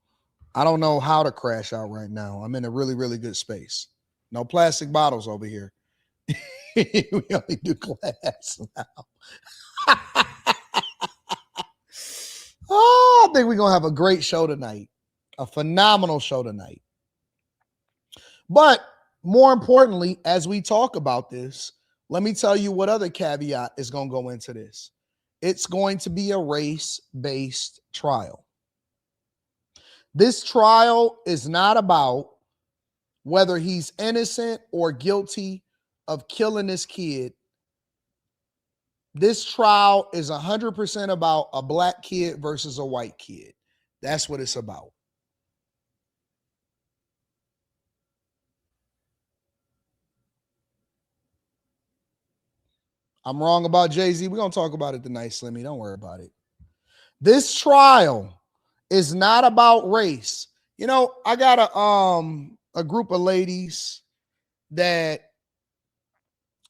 Speaker 1: I don't know how to crash out right now. I'm in a really, really good space. No plastic bottles over here. We only do glass now. Oh, I think we're going to have a great show tonight. A phenomenal show tonight. But more importantly, as we talk about this, let me tell you what other caveat is going to go into this. It's going to be a race-based trial. This trial is not about whether he's innocent or guilty of killing this kid. This trial is 100% about a black kid versus a white kid. That's what it's about. I'm wrong about Jay-Z. We're going to talk about it tonight, Slimmy. Don't worry about it. This trial is not about race. You know, I got a group of ladies that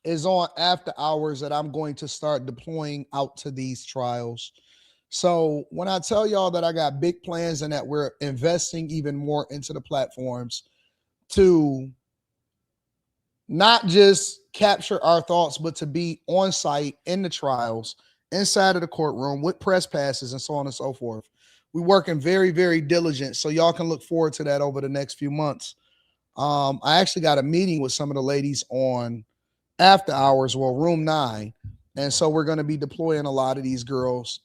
Speaker 1: is on after hours that I'm going to start deploying out to these trials. So when I tell y'all that I got big plans and that we're investing even more into the platforms to not just capture our thoughts, but to be on site in the trials, inside of the courtroom with press passes and so on and so forth. We're working very, very diligent. So y'all can look forward to that over the next few months. I actually got a meeting with some of the ladies on after hours, well, room 9. And so we're going to be deploying a lot of these girls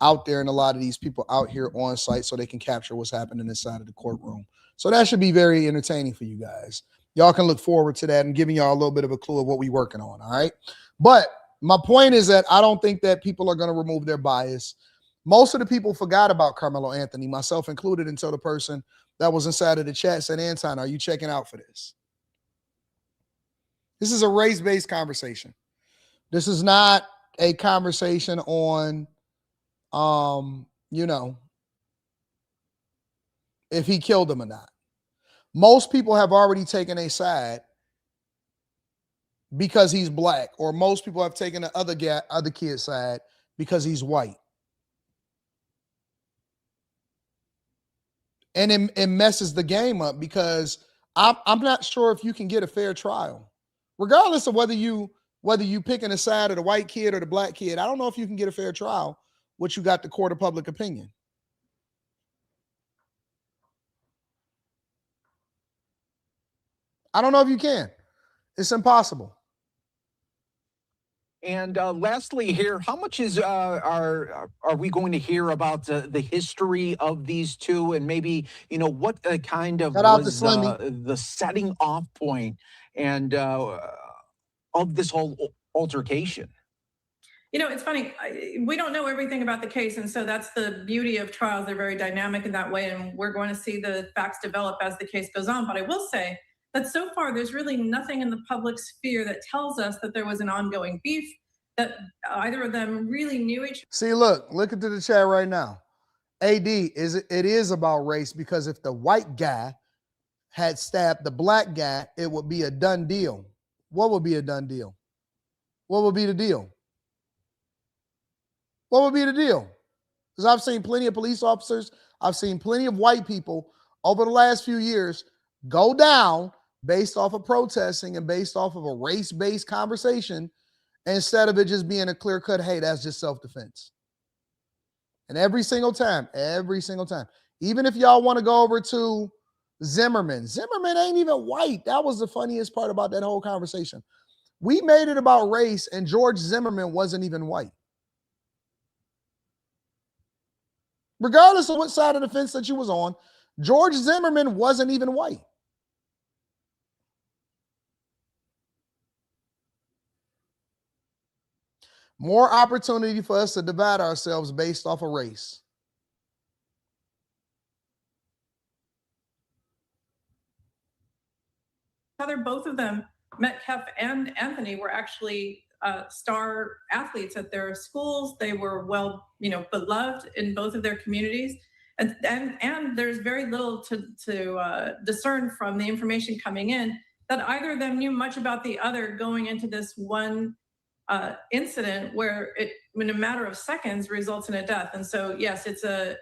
Speaker 1: out there and a lot of these people out here on site so they can capture what's happening inside of the courtroom. So that should be very entertaining for you guys. Y'all can look forward to that and giving y'all a little bit of a clue of what we're working on. All right. But My point is that I don't think that people are going to remove their bias. Most of the people forgot about Carmelo Anthony, myself included, until the person that was inside of the chat said, Anton, are you checking out for this? This is a race-based conversation. This is not a conversation on, you know, if he killed him or not. Most people have already taken a side because he's black, or most people have taken the other kid's side because he's white. And it messes the game up because I'm not sure if you can get a fair trial. Regardless of whether you picking a side of the white kid or the black kid, I don't know if you can get a fair trial once you got the court of public opinion. I don't know if you can. It's impossible.
Speaker 3: And lastly here, how much is are we going to hear about the history of these two, and maybe, you know, what kind of was the setting off point and of this whole altercation?
Speaker 4: You know, it's funny. We don't know everything about the case, and so that's the beauty of trials. They're very dynamic in that way, and we're going to see the facts develop as the case goes on. But I will say that so far, there's really nothing in the public sphere that tells us that there was an ongoing beef, that either of them really knew each other.
Speaker 1: See, look into the chat right now. AD, it is about race, because if the white guy had stabbed the black guy, it would be a done deal. What would be a done deal? What would be the deal? What would be the deal? Because I've seen plenty of police officers, I've seen plenty of white people over the last few years go down based off of protesting and based off of a race-based conversation, instead of it just being a clear-cut, hey, that's just self-defense. And every single time, even if y'all want to go over to Zimmerman ain't even white. That was the funniest part about that whole conversation. We made it about race, and George Zimmerman wasn't even white. Regardless of what side of the fence that you was on, George Zimmerman wasn't even white. More opportunity for us to divide ourselves based off of race.
Speaker 4: Both of them, Metcalf and Anthony, were actually star athletes at their schools. They were well, beloved in both of their communities. And there's very little to discern from the information coming in that either of them knew much about the other going into this one incident where it, in a matter of seconds, results in a death. And so, yes, it's a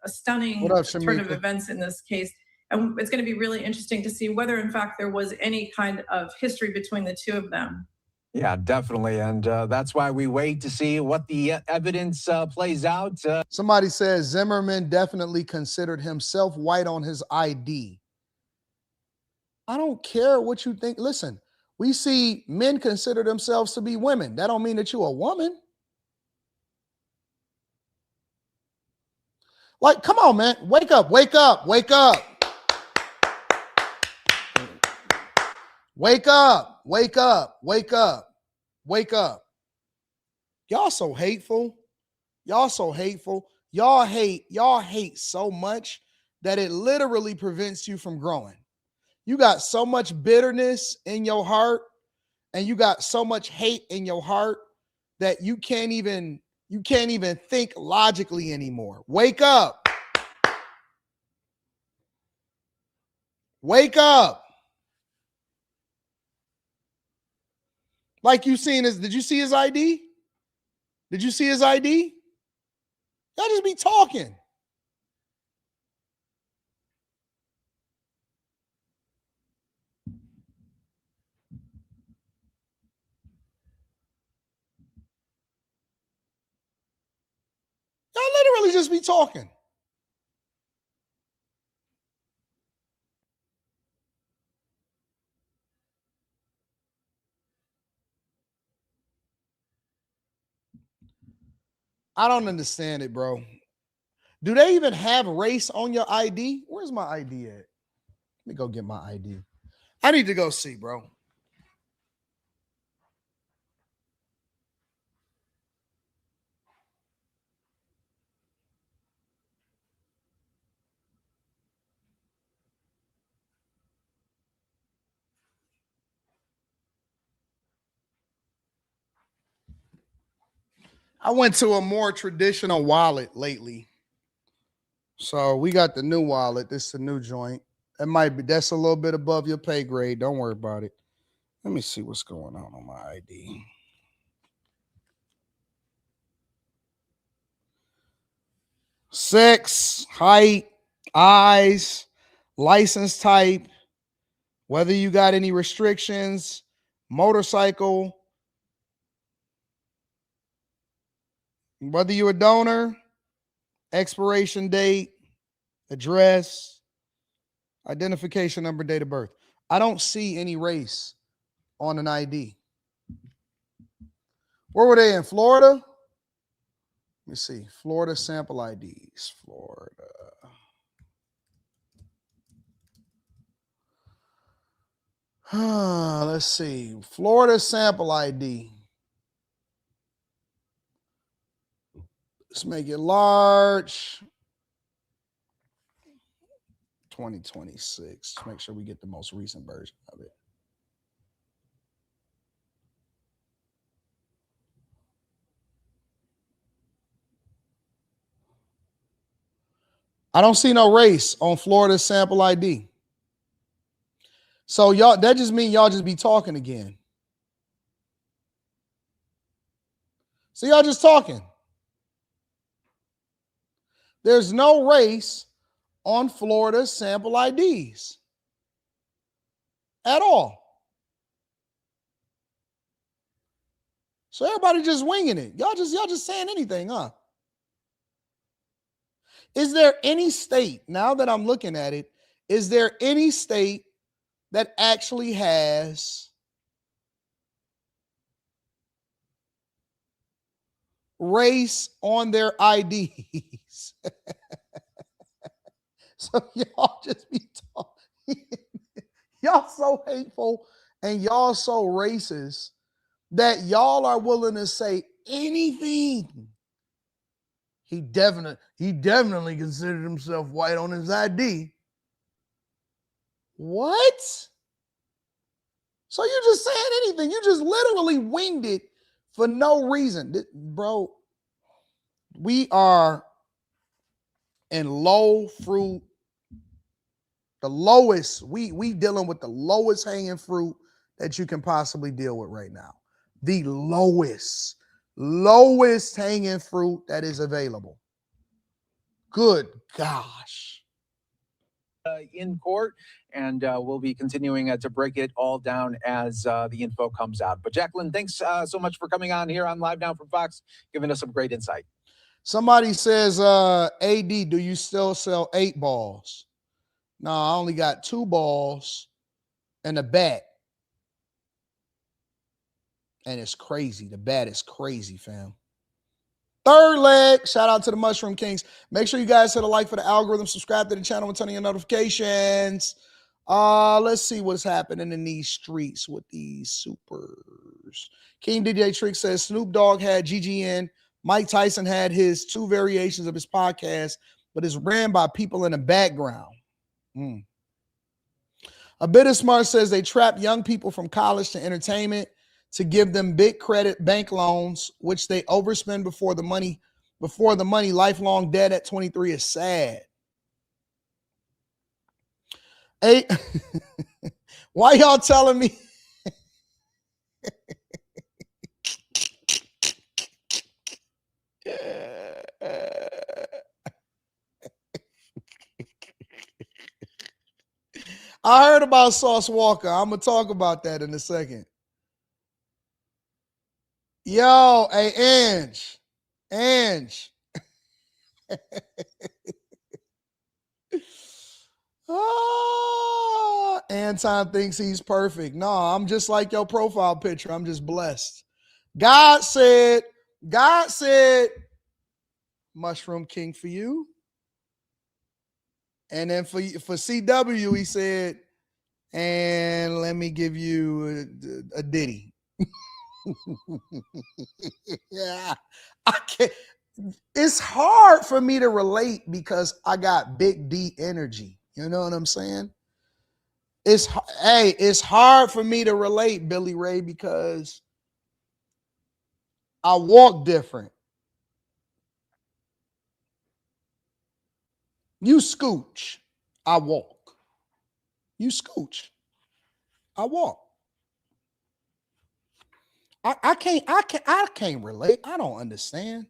Speaker 4: stunning turn of events in this case. And it's going to be really interesting to see whether, in fact, there was any kind of history between the two of them.
Speaker 3: Yeah, definitely. And that's why we wait to see what the evidence plays out.
Speaker 1: Somebody says Zimmerman definitely considered himself white on his ID. I don't care what you think. Listen, we see men consider themselves to be women. That don't mean that you're a woman. Like, come on, man. Wake up, wake up, wake up. Wake up, wake up, wake up, wake up. Y'all so hateful. Y'all so hateful. Y'all hate so much that it literally prevents you from growing. You got so much bitterness in your heart, and you got so much hate in your heart that you can't even think logically anymore. Wake up. Wake up. Like you seen his, did you see his ID? Did you see his ID? Y'all just be talking. Y'all literally just be talking. I don't understand it, bro. Do they even have race on your ID? Where's my ID at? Let me go get my ID. I need to go see, bro. I went to a more traditional wallet lately. So we got the new wallet. This is the new joint. That's a little bit above your pay grade. Don't worry about it. Let me see what's going on my ID. Sex, height, eyes, license type, whether you got any restrictions, motorcycle, whether you're a donor, expiration date, address, identification number, date of birth. I don't see any race on an ID. Where were they in Florida? Let me see. Florida sample IDs. Florida. Let's see. Florida sample ID. Let's make it large. 2026. Make sure we get the most recent version of it. I don't see no race on Florida sample ID. So y'all, that just means y'all just be talking again. So y'all just talking. There's no race on Florida sample IDs at all. So everybody just winging it. Y'all just saying anything, huh? Is there any state, now that I'm looking at it, is there any state that actually has race on their IDs? So y'all just be talking. Y'all so hateful and y'all so racist that y'all are willing to say anything. He definitely considered himself white on his ID. What? So you just saying anything. You just literally winged it for no reason. Bro, we are in low fruit. The lowest, we dealing with the lowest hanging fruit that you can possibly deal with right now. The lowest hanging fruit that is available. Good gosh.
Speaker 3: In court, and we'll be continuing to break it all down as the info comes out. But Jacqueline, thanks so much for coming on here on Live Now from Fox, giving us some great insight.
Speaker 1: Somebody says, AD, do you still sell 8 balls? No, I only got 2 balls and a bat. And it's crazy. The bat is crazy, fam. Third leg. Shout out to the Mushroom Kings. Make sure you guys hit a like for the algorithm. Subscribe to the channel and turn on your notifications. Let's see what's happening in these streets with these supers. King DJ Trick says Snoop Dogg had GGN. Mike Tyson had his 2 variations of his podcast, but it's ran by people in the background. A bit of smart says they trap young people from college to entertainment to give them big credit bank loans, which they overspend before the money. Lifelong debt at 23 is sad. Hey, why y'all telling me? I heard about Sauce Walker. I'm going to talk about that in a second. Yo, hey, Ange. Anton thinks he's perfect. No, I'm just like your profile picture. I'm just blessed. God said, Mushroom King for you. And then for CW, he said, and let me give you a ditty. Yeah, I can't. It's hard for me to relate because I got big D energy. You know what I'm saying? It's hard for me to relate, Billy Ray, because I walk different. You scooch, I walk. You scooch, I walk. I can't relate. I don't understand.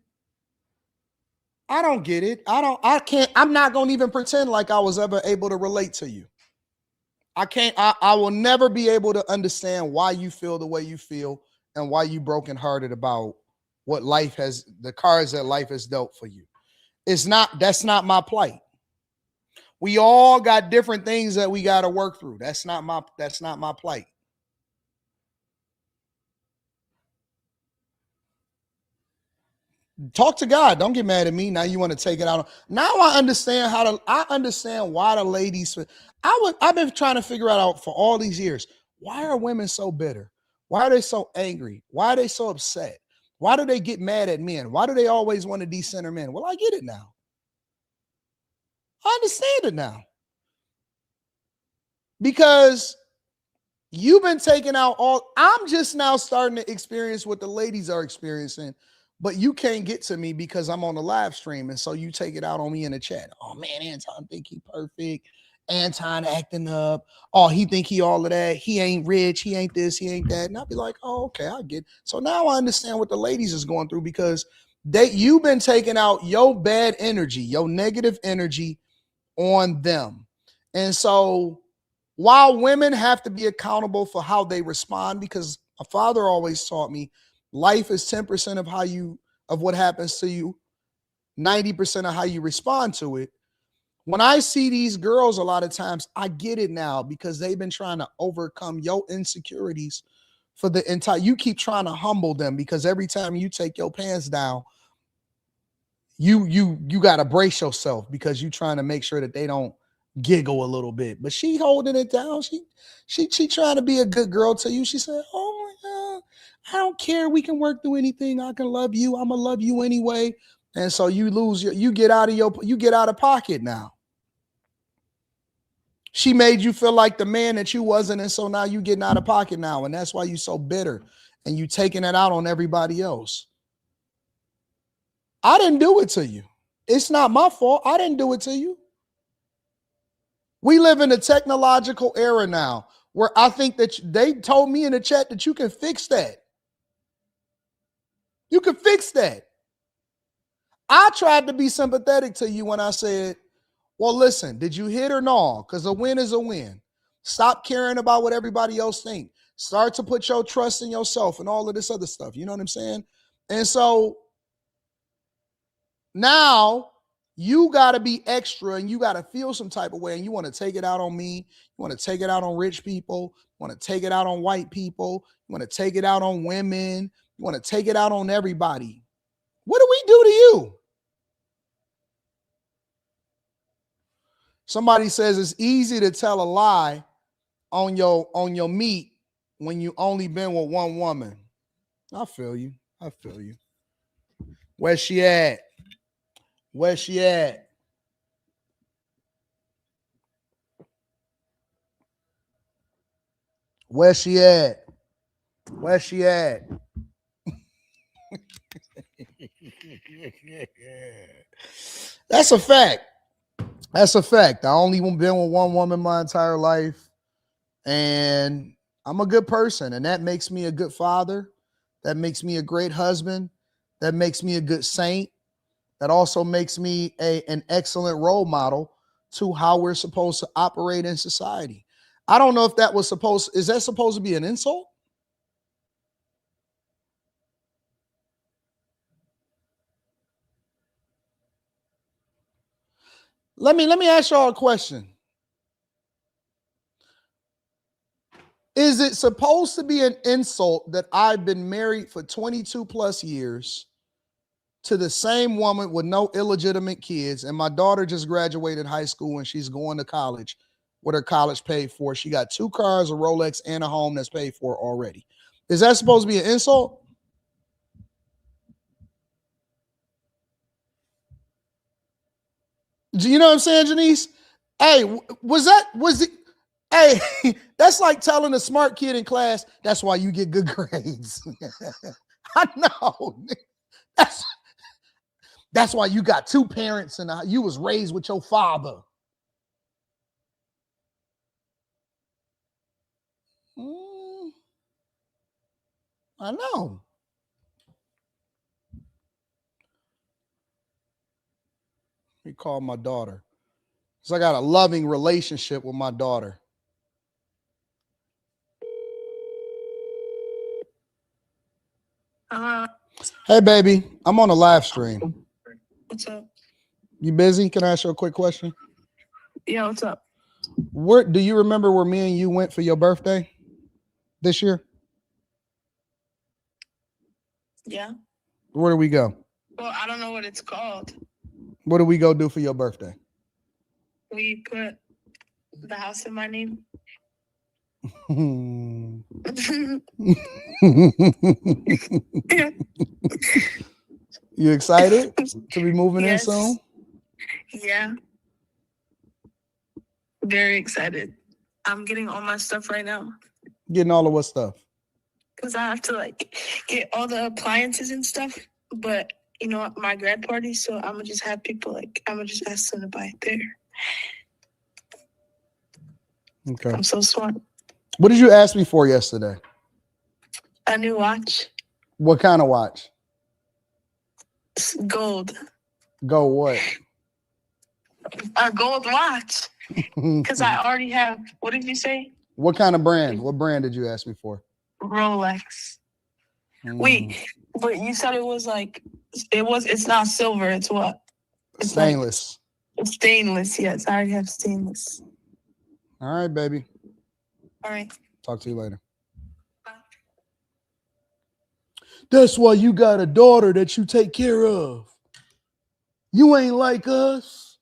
Speaker 1: I don't get it. I'm not gonna even pretend like I was ever able to relate to you. I will never be able to understand why you feel the way you feel and why you brokenhearted about the cards that life has dealt for you. That's not my plight. We all got different things that we got to work through. That's not my plight. Talk to God. Don't get mad at me. Now you want to take it out. Now I understand why the ladies. I've been trying to figure out for all these years, why are women so bitter? Why are they so angry? Why are they so upset? Why do they get mad at men? Why do they always want to decenter men? Well, I get it now. I understand it now. Because you've been taking out I'm just now starting to experience what the ladies are experiencing, but you can't get to me because I'm on the live stream. And so you take it out on me in the chat. Oh man, Anton think he perfect. Anton acting up. Oh, he think he all of that. He ain't rich. He ain't this. He ain't that. And I'll be like, oh, okay, I get it. So now I understand what the ladies is going through because you've been taking out your bad energy, your negative energy on them. And so while women have to be accountable for how they respond, because my father always taught me life is 10% of what happens to you, 90% of how you respond to it. When I see these girls, a lot of times I get it now because they've been trying to overcome your insecurities for the entire. You keep trying to humble them because every time you take your pants down, you got to brace yourself because you're trying to make sure that they don't giggle a little bit. But she holding it down. She trying to be a good girl to you. She said, "Oh my God, I don't care. We can work through anything. I can love you. I'm gonna love you anyway." And so you get out of pocket now. She made you feel like the man that you wasn't, and so now you getting out of pocket now, and that's why you so bitter and you taking it out on everybody else. I didn't do it to you. It's not my fault. I didn't do it to you. We live in a technological era now where I think that they told me in the chat that you can fix that. You can fix that. I tried to be sympathetic to you when I said, well, listen, did you hit or no? Because a win is a win. Stop caring about what everybody else thinks. Start to put your trust in yourself and all of this other stuff. You know what I'm saying? And so now you got to be extra and you got to feel some type of way. And you want to take it out on me. You want to take it out on rich people. You want to take it out on white people. You want to take it out on women. You want to take it out on everybody. What do we do to you? Somebody says it's easy to tell a lie on your meat when you only been with one woman. I feel you. I feel you. Where's she at? Where's she at? Where's she at? Where's she at? That's a fact. That's a fact. I only been with one woman my entire life, and I'm a good person, and that makes me a good father. That makes me a great husband. That makes me a good saint. That also makes me an excellent role model to how we're supposed to operate in society. I don't know if that was is that supposed to be an insult? Let me ask y'all a question. Is it supposed to be an insult that I've been married for 22 plus years to the same woman with no illegitimate kids, and my daughter just graduated high school and she's going to college with her college paid for? She got 2 cars, a Rolex, and a home that's paid for already. Is that supposed to be an insult? Do you know what I'm saying, Janice? Hey, was it? Hey, that's like telling a smart kid in class, that's why you get good grades. I know. That's why you got two parents and you was raised with your father. I know. Let me call my daughter. So I got a loving relationship with my daughter. Hey, baby, I'm on a live stream.
Speaker 5: What's up?
Speaker 1: You busy? Can I ask you a quick question?
Speaker 5: Yeah, what's up?
Speaker 1: Where do you remember where me and you went for your birthday this year?
Speaker 5: Yeah.
Speaker 1: Where do we go?
Speaker 5: Well, I don't know what it's called.
Speaker 1: What do we go do for your birthday?
Speaker 5: We put the house in my name.
Speaker 1: You excited to be moving
Speaker 5: Yes.
Speaker 1: in soon?
Speaker 5: Yeah. Very excited. I'm getting all my stuff right now.
Speaker 1: Getting all of what stuff?
Speaker 5: Because I have to like get all the appliances and stuff. But you know, my grad party, so I'm gonna just have people I'm gonna just ask them to buy it there.
Speaker 1: Okay.
Speaker 5: I'm so smart.
Speaker 1: What did you ask me for yesterday?
Speaker 5: A new watch.
Speaker 1: What kind of watch?
Speaker 5: It's gold.
Speaker 1: Go what?
Speaker 5: A gold watch. Because I already have, what did you say?
Speaker 1: What kind of brand? What brand did you ask me for?
Speaker 5: Rolex. Wait, but you said it was it's not silver, it's what? It's
Speaker 1: stainless.
Speaker 5: It's stainless, yes. I already have stainless.
Speaker 1: All right, baby.
Speaker 5: All right.
Speaker 1: Talk to you later. Bye. That's why you got a daughter that you take care of. You ain't like us.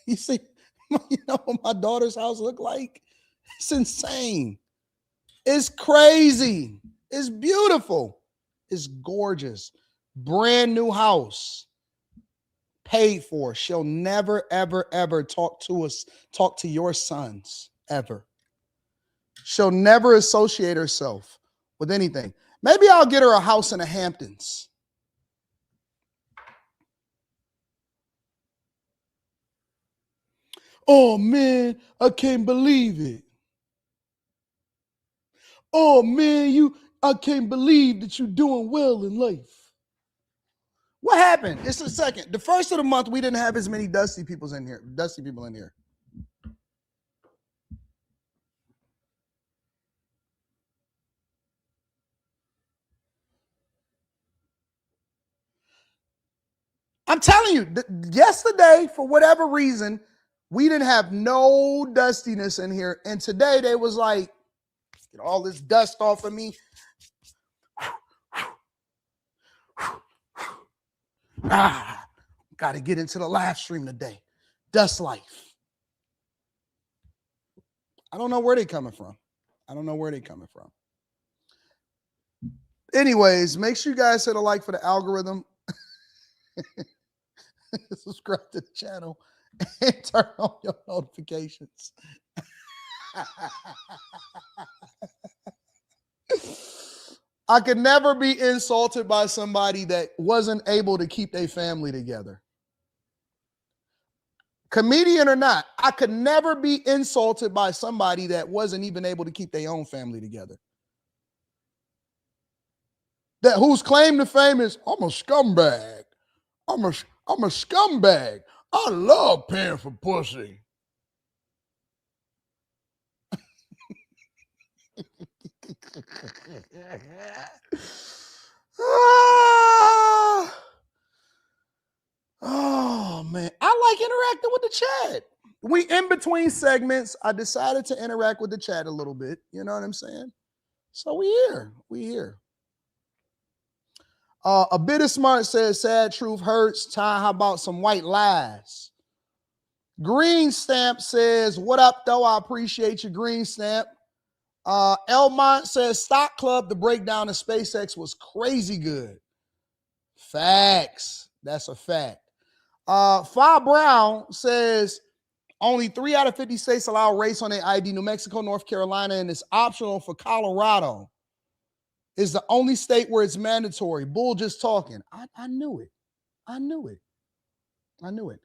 Speaker 1: You see, you know what my daughter's house look like? It's insane. It's crazy. It's beautiful. It's gorgeous. Brand new house. Paid for. She'll never, ever, ever talk to your sons, ever. She'll never associate herself with anything. Maybe I'll get her a house in the Hamptons. Oh, man, I can't believe it. Oh, man, I can't believe that you're doing well in life. What happened? It's the second. The first of the month, we didn't have as many dusty people in here. I'm telling you, yesterday, for whatever reason, we didn't have no dustiness in here. And today they was like, get all this dust off of me. Got to get into the live stream today. Dust life. I don't know where they coming from. Anyways, make sure you guys hit a like for the algorithm. Subscribe to the channel and turn on your notifications. I could never be insulted by somebody that wasn't able to keep their family together. Comedian or not, I could never be insulted by somebody that wasn't even able to keep their own family together. That whose claim to fame is, I'm a scumbag. I'm a scumbag. I love paying for pussy. Oh, man. I like interacting with the chat. We in between segments. I decided to interact with the chat a little bit. You know what I'm saying? So we here. A bit of smart says, sad truth hurts. Ty, how about some white lies? Green Stamp says, what up, though? I appreciate you, Green Stamp. Elmont says, Stock Club, the breakdown of SpaceX was crazy good. Facts. That's a fact. Fa Brown says, only 3 out of 50 states allow race on their ID. New Mexico, North Carolina, and it's optional for Colorado. is the only state where it's mandatory. Bull just talking. I knew it. I knew it. I knew it.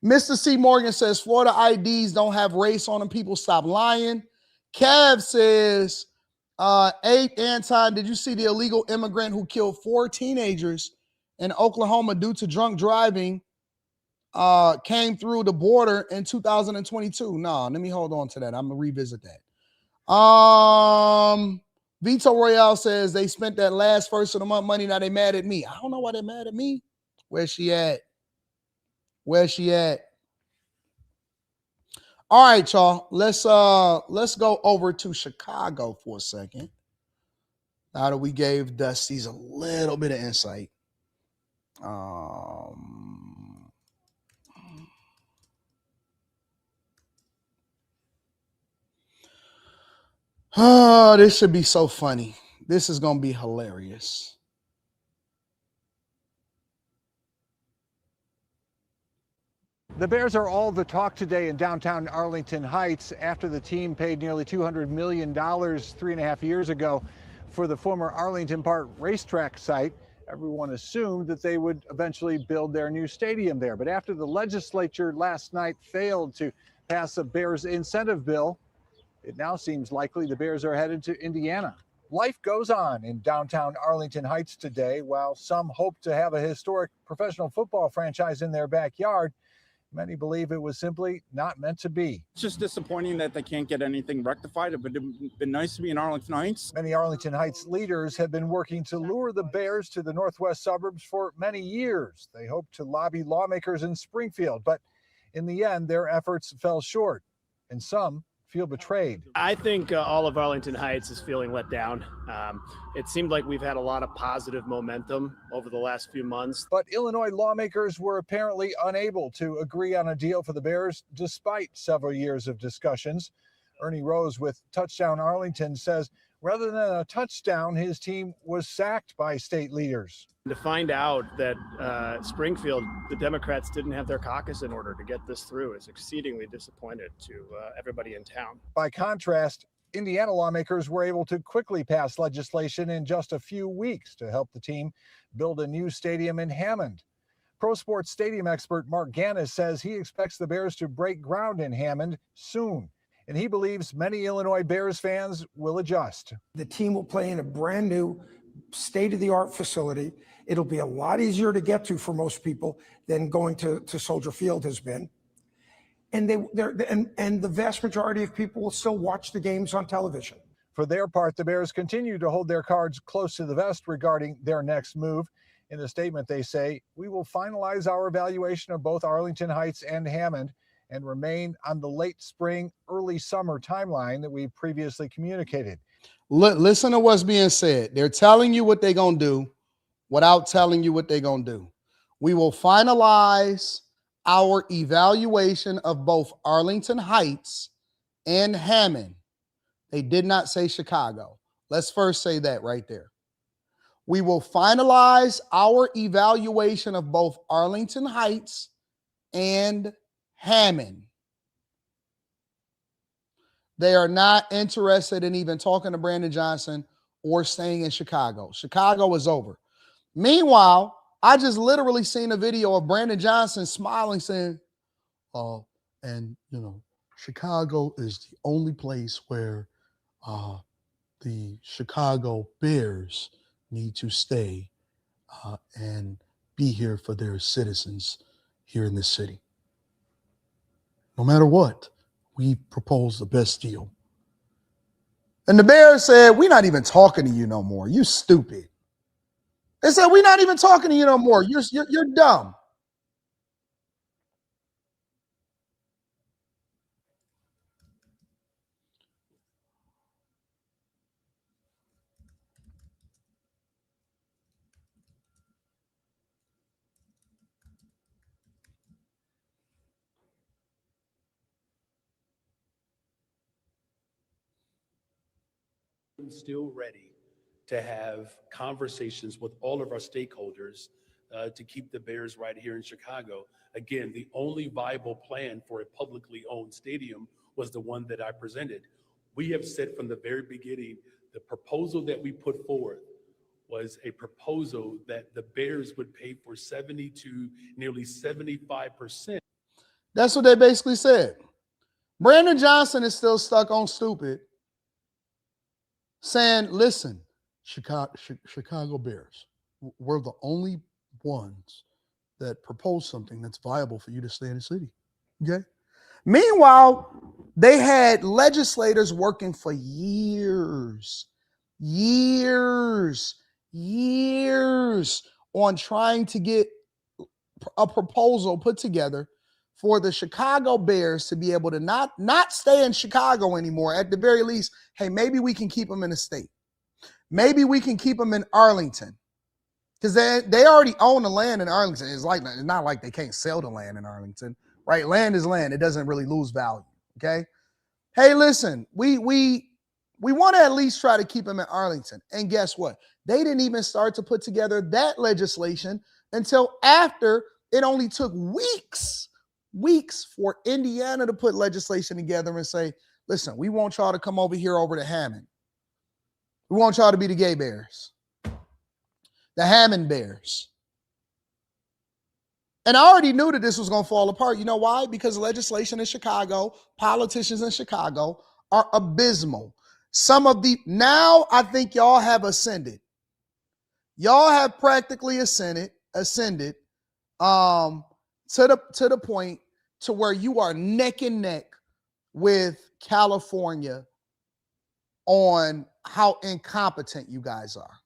Speaker 1: Mr. C. Morgan says Florida IDs don't have race on them. People stop lying. Kev says, 8, Anton, did you see the illegal immigrant who killed 4 teenagers in Oklahoma due to drunk driving came through the border in 2022? No, let me hold on to that. I'm going to revisit that. Vito Royale says they spent that last first of the month money. Now they mad at me. I don't know why they're mad at me. Where's she at? Where's she at? All right, y'all. Let's go over to Chicago for a second. Now that we gave Dusty's a little bit of insight. Oh, this should be so funny. This is gonna be hilarious.
Speaker 6: The Bears are all the talk today in downtown Arlington Heights after the team paid nearly $200 million 3.5 years ago for the former Arlington Park racetrack site. Everyone assumed that they would eventually build their new stadium there. But after the legislature last night failed to pass a Bears incentive bill, it now seems likely the Bears are headed to Indiana. Life goes on in downtown Arlington Heights today. While some hope to have a historic professional football franchise in their backyard, many believe it was simply not meant to be.
Speaker 7: It's just disappointing that they can't get anything rectified. It would have been nice to be in Arlington Heights.
Speaker 6: Many Arlington Heights leaders have been working to lure the Bears to the northwest suburbs for many years. They hope to lobby lawmakers in Springfield, but in the end, their efforts fell short, and some feel betrayed.
Speaker 8: I think all of Arlington Heights is feeling let down. It seemed like we've had a lot of positive momentum over the last few months.
Speaker 6: But Illinois lawmakers were apparently unable to agree on a deal for the Bears despite several years of discussions. Ernie Rose with Touchdown Arlington says rather than a touchdown, his team was sacked by state leaders.
Speaker 8: To find out that Springfield, the Democrats didn't have their caucus in order to get this through is exceedingly disappointed to everybody in town.
Speaker 6: By contrast, Indiana lawmakers were able to quickly pass legislation in just a few weeks to help the team build a new stadium in Hammond. Pro Sports Stadium expert Mark Gannis says he expects the Bears to break ground in Hammond soon, and he believes many Illinois Bears fans will adjust.
Speaker 9: The team will play in a brand new state-of-the-art facility. It'll be a lot easier to get to for most people than going to Soldier Field has been. And the vast majority of people will still watch the games on television.
Speaker 6: For their part, the Bears continue to hold their cards close to the vest regarding their next move. In a statement, they say, "We will finalize our evaluation of both Arlington Heights and Hammond and remain on the late spring, early summer timeline that we previously communicated."
Speaker 1: Listen to what's being said. They're telling you what they're going to do without telling you what they're going to do. We will finalize our evaluation of both Arlington Heights and Hammond. They did not say Chicago. Let's first say that right there. We will finalize our evaluation of both Arlington Heights and Hammond. They are not interested in even talking to Brandon Johnson or staying in Chicago. Chicago is over. Meanwhile, I just literally seen a video of Brandon Johnson smiling, saying, Chicago is the only place where the Chicago Bears need to stay and be here for their citizens here in this city. No matter what, we propose the best deal. And the Bears said, we're not even talking to you no more. You stupid. They said, we're not even talking to you no more. You're dumb.
Speaker 10: Still ready to have conversations with all of our stakeholders to keep the Bears right here in Chicago. Again, the only viable plan for a publicly owned stadium was the one that I presented. We have said from the very beginning, the proposal that we put forward was a proposal that the Bears would pay for 70 to nearly 75%.
Speaker 1: That's what they basically said. Brandon Johnson is still stuck on stupid, saying, listen, Chicago Bears, we're the only ones that propose something that's viable for you to stay in the city. Okay? Meanwhile, they had legislators working for years on trying to get a proposal put together for the Chicago Bears to be able to not stay in Chicago anymore. At the very least, hey, maybe we can keep them in the state. Maybe we can keep them in Arlington. Because they already own the land in Arlington. It's not like they can't sell the land in Arlington, right? Land is land. It doesn't really lose value, okay? Hey, listen, we want to at least try to keep them in Arlington. And guess what? They didn't even start to put together that legislation until after it only took weeks for Indiana to put legislation together and say, listen, we want y'all to come over here over to Hammond. We want y'all to be the gay Bears. The Hammond Bears. And I already knew that this was going to fall apart. You know why? Because legislation in Chicago, politicians in Chicago are abysmal. Now I think y'all have ascended. Y'all have practically ascended to the point to where you are neck and neck with California on how incompetent you guys are.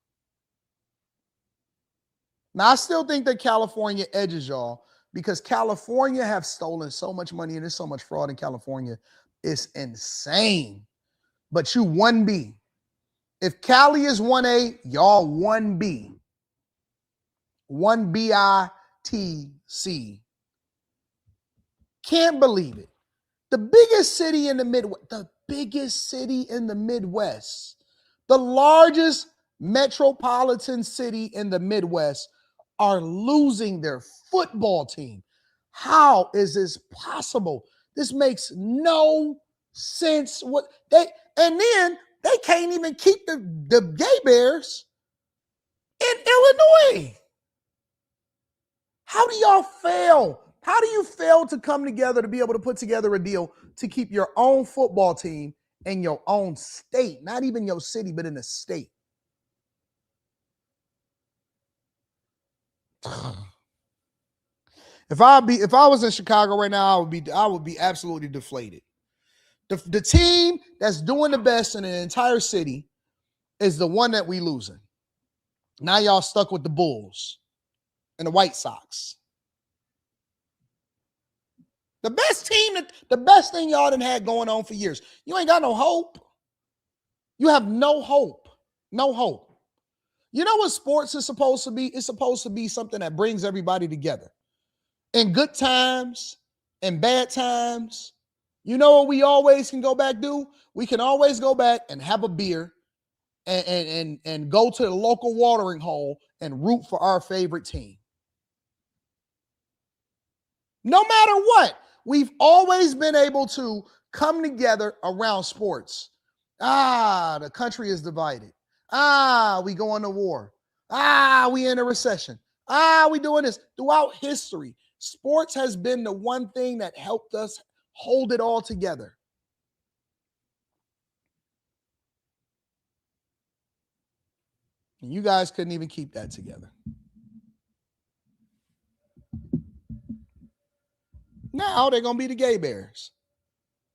Speaker 1: Now, I still think that California edges y'all because California have stolen so much money and there's so much fraud in California. It's insane. But you 1B. If Cali is 1A, y'all 1B. 1BITC. Can't believe it. The biggest city in the Midwest, the largest metropolitan city in the Midwest are losing their football team. How is this possible? This makes no sense. And then they can't even keep the gay Bears in Illinois. How do y'all fail? How do you fail to come together to be able to put together a deal to keep your own football team in your own state? Not even your city, but in the state. If I was in Chicago right now, I would be absolutely deflated. The team that's doing the best in the entire city is the one that we losing. Now y'all stuck with the Bulls and the White Sox. The best thing y'all done had going on for years. You ain't got no hope. You have no hope. No hope. You know what sports is supposed to be? It's supposed to be something that brings everybody together. In good times, in bad times, you know what we always can go back do? We can always go back and have a beer and go to the local watering hole and root for our favorite team. No matter what, we've always been able to come together around sports. The country is divided. We going to war. We in a recession. We doing this. Throughout history, sports has been the one thing that helped us hold it all together. And you guys couldn't even keep that together. Now they're going to be the gay Bears.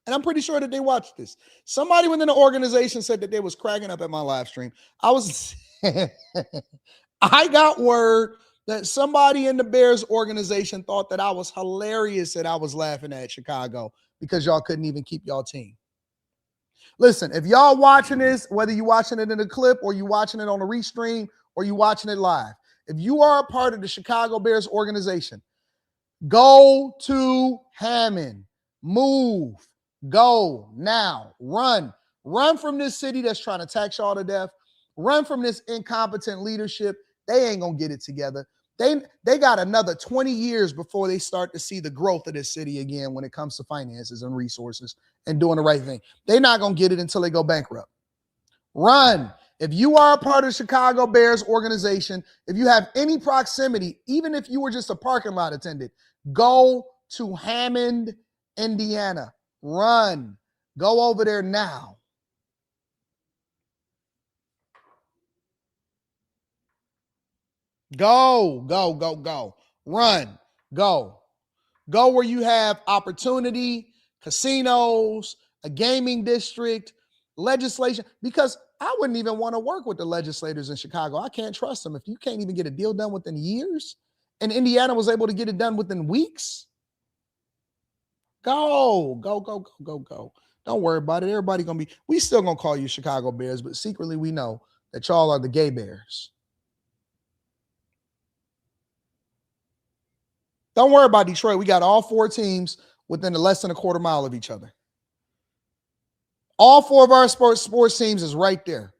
Speaker 1: And I'm pretty sure that they watched this. Somebody within the organization said that they was cracking up at my live stream. I got word that somebody in the Bears organization thought that I was hilarious that I was laughing at Chicago because y'all couldn't even keep y'all team. Listen, if y'all watching this, whether you're watching it in a clip or you're watching it on a restream or you're watching it live, if you are a part of the Chicago Bears organization, go to Hammond, move, go now, run from this city that's trying to tax y'all to death, run from this incompetent leadership. They ain't gonna get it together. They got another 20 years before they start to see the growth of this city again when it comes to finances and resources and doing the right thing. They're not gonna get it until they go bankrupt. Run. If you are a part of the Chicago Bears organization, if you have any proximity, even if you were just a parking lot attendant, go to Hammond, Indiana. Run. Go over there now. Go. Run. Go. Go where you have opportunity, casinos, a gaming district, legislation, because I wouldn't even want to work with the legislators in Chicago. I can't trust them. If you can't even get a deal done within years, and Indiana was able to get it done within weeks, go. Don't worry about it. Everybody gonna be, we still gonna call you Chicago Bears, but secretly we know that y'all are the gay Bears. Don't worry about Detroit. We got all 4 teams within less than a quarter mile of each other. All 4 of our sports teams is right there.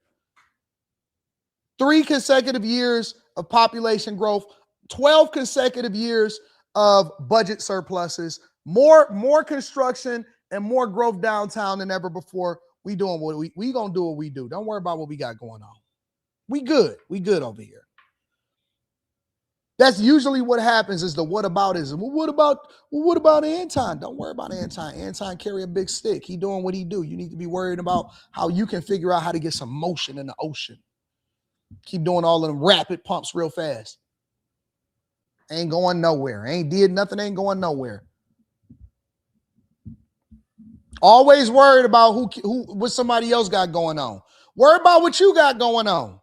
Speaker 1: 3 consecutive years of population growth, 12 consecutive years of budget surpluses, more construction and more growth downtown than ever before. We doing what we gonna do what we do. Don't worry about what we got going on. We good over here. That's usually what happens, is the whataboutism. Well, what about Anton? Don't worry about Anton. Anton carry a big stick. He doing what he do. You need to be worried about how you can figure out how to get some motion in the ocean. Keep doing all of them rapid pumps real fast. Ain't going nowhere. Ain't did nothing, ain't going nowhere. Always worried about what somebody else got going on. Worry about what you got going on.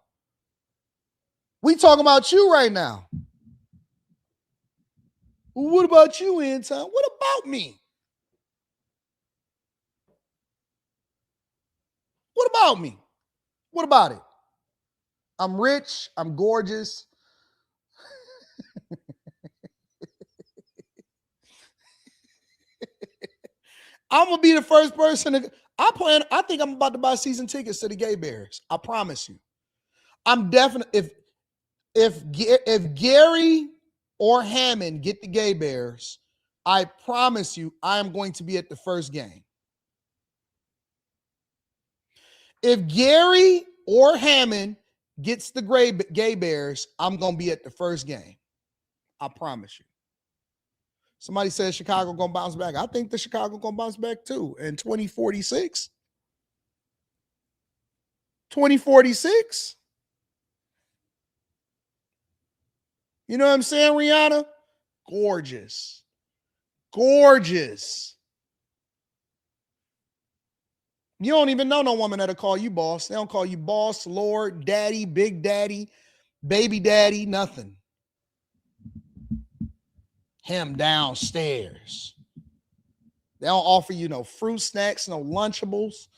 Speaker 1: We talking about you right now. Well, what about you, Anton? What about me? What about me? What about it? I'm rich. I'm gorgeous. I'm going to be the first person I think I'm about to buy season tickets to the Gay Bears. I promise you. I'm definitely, if Gary or Hammond get the Gay Bears, I promise you I am going to be at the first game. If Gary or Hammond gets the Gay Bears, I'm going to be at the first game. I promise you. Somebody says Chicago going to bounce back. I think the Chicago going to bounce back too in 2046. 2046. You know what I'm saying, Rihanna? Gorgeous. Gorgeous. You don't even know no woman that'll call you boss. They don't call you boss, lord, daddy, big daddy, baby daddy, nothing. Him downstairs. They don't offer you no fruit snacks, no Lunchables.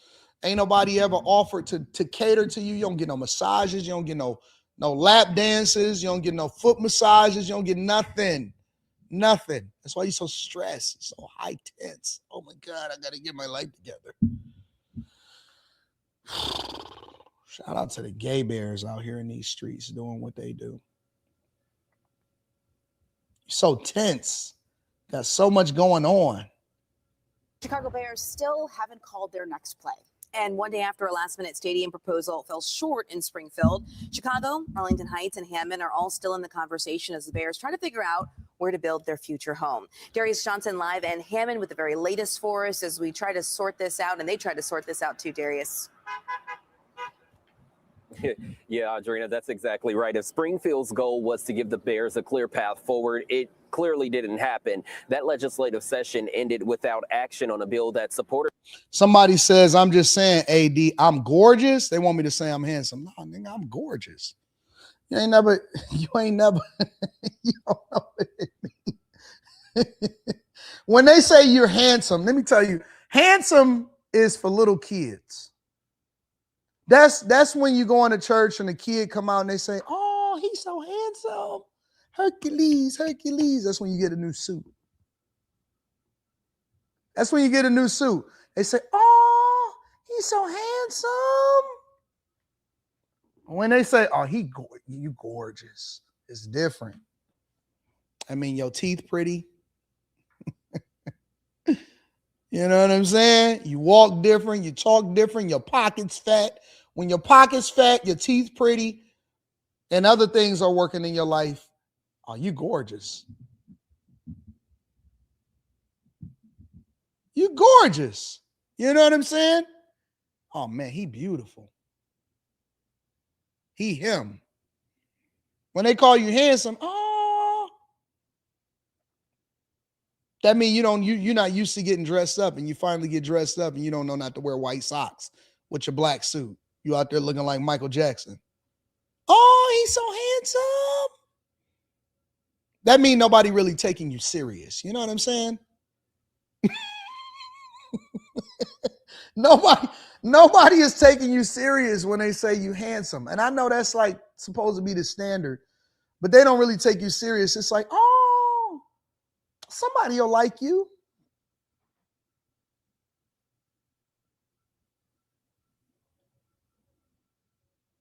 Speaker 1: Ain't nobody ever offered to cater to you. You don't get no massages. You don't get no lap dances. You don't get no foot massages. You don't get nothing. Nothing. That's why you're so stressed, so high tense. Oh my God, I got to get my life together. Shout out to the Gay Bears out here in these streets doing what they do. So tense. Got so much going on.
Speaker 11: Chicago Bears still haven't called their next play. And one day after a last-minute stadium proposal fell short in Springfield, Chicago, Arlington Heights, and Hammond are all still in the conversation as the Bears try to figure out where to build their future home. Darius Johnson live and Hammond with the very latest for us as we try to sort this out, and they try to sort this out too, Darius.
Speaker 12: Yeah, Audrina, that's exactly right. If Springfield's goal was to give the Bears a clear path forward, it clearly didn't happen. That legislative session ended without action on a bill that supported.
Speaker 1: Somebody says, I'm just saying, AD, I'm gorgeous. They want me to say I'm handsome. No, nigga, I'm gorgeous. You ain't never, you don't know what it means. When they say you're handsome, let me tell you, handsome is for little kids. That's when you go into church and the kid come out and they say, oh, he's so handsome. Hercules. That's when you get a new suit. That's when you get a new suit. They say, oh, he's so handsome. When they say, oh, you gorgeous, it's different. I mean, your teeth pretty. You know what I'm saying? You walk different, you talk different, your pocket's fat. When your pocket's fat, your teeth pretty, and other things are working in your life, oh, you gorgeous. You gorgeous. You know what I'm saying? Oh, man, he beautiful. He him. When they call you handsome, oh, that means you're not used to getting dressed up, and you finally get dressed up and you don't know not to wear white socks with your black suit. You out there looking like Michael Jackson. Oh, he's so handsome. That means nobody really taking you serious. You know what I'm saying? Nobody is taking you serious when they say you handsome. And I know that's like supposed to be the standard, but they don't really take you serious. It's like, oh, somebody will like you.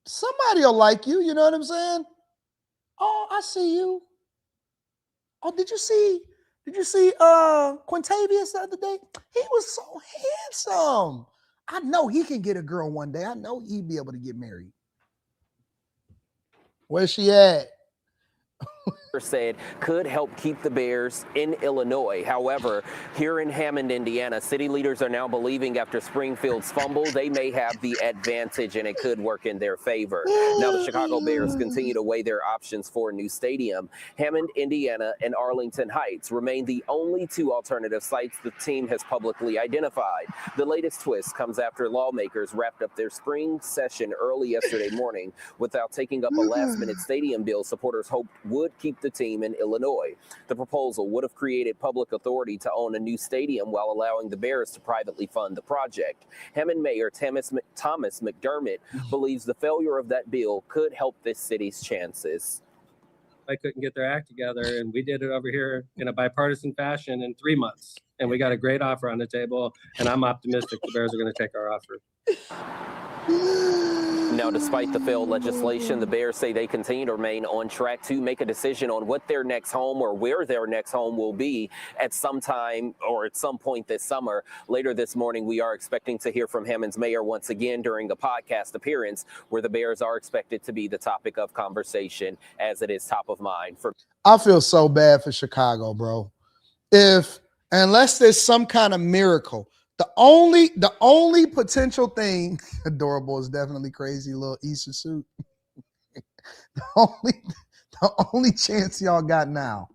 Speaker 1: Somebody will like you. You know what I'm saying? Oh, I see you. Oh, did you see Quintavious the other day? He was so handsome. I know he can get a girl one day. I know he'd be able to get married. Where's she at?
Speaker 12: Said could help keep the Bears in Illinois. However, here in Hammond, Indiana, city leaders are now believing after Springfield's fumble, they may have the advantage and it could work in their favor. Now the Chicago Bears continue to weigh their options for a new stadium. Hammond, Indiana, and Arlington Heights remain the only two alternative sites the team has publicly identified. The latest twist comes after lawmakers wrapped up their spring session early yesterday morning without taking up a last-minute stadium bill supporters hoped would keep the team in Illinois. The proposal would have created public authority to own a new stadium while allowing the Bears to privately fund the project. Hammond Mayor Thomas McDermott believes the failure of that bill could help this city's chances.
Speaker 13: I couldn't get their act together, and we did it over here in a bipartisan fashion in 3 months. And we got a great offer on the table, and I'm optimistic the Bears are going to take our offer.
Speaker 12: Now, despite the failed legislation, the Bears say they continue to remain on track to make a decision on what their next home or where their next home will be at some time or at some point this summer. Later this morning, we are expecting to hear from Hammond's mayor once again during a podcast appearance where the Bears are expected to be the topic of conversation as it is top of mind for.
Speaker 1: I feel so bad for Chicago, bro. Unless there's some kind of miracle, the only potential thing, adorable is definitely crazy little Easter suit. the only chance y'all got now,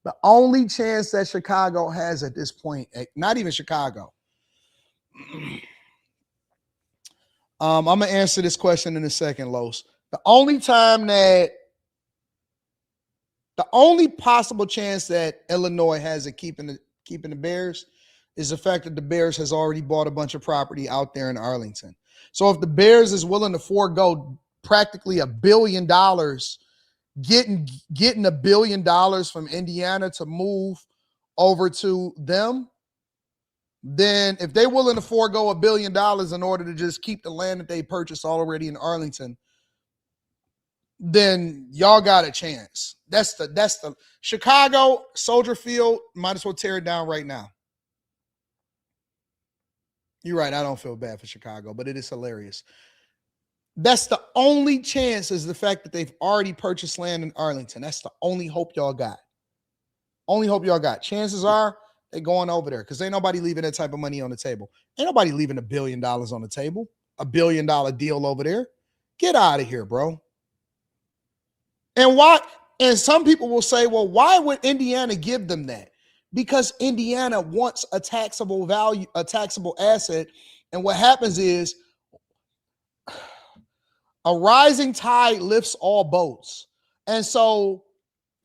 Speaker 1: the only chance that Chicago has at this point, not even Chicago. I'm gonna answer this question in a second, Los. The only possible chance that Illinois has at keeping the Bears is the fact that the Bears has already bought a bunch of property out there in Arlington. So if the Bears is willing to forego practically $1 billion, getting $1 billion from Indiana to move over to them, then if they're willing to forego $1 billion in order to just keep the land that they purchased already in Arlington, then y'all got a chance. That's the Chicago Soldier Field. Might as well tear it down right now. You're right. I don't feel bad for Chicago, but it is hilarious. That's the only chance, is the fact that they've already purchased land in Arlington. That's the only hope y'all got. Only hope y'all got. Chances are they're going over there because ain't nobody leaving that type of money on the table. Ain't nobody leaving $1 billion on the table. $1 billion deal over there. Get out of here, bro. And why? And some people will say, well, why would Indiana give them that? Because Indiana wants a taxable value, a taxable asset. And what happens is a rising tide lifts all boats. And so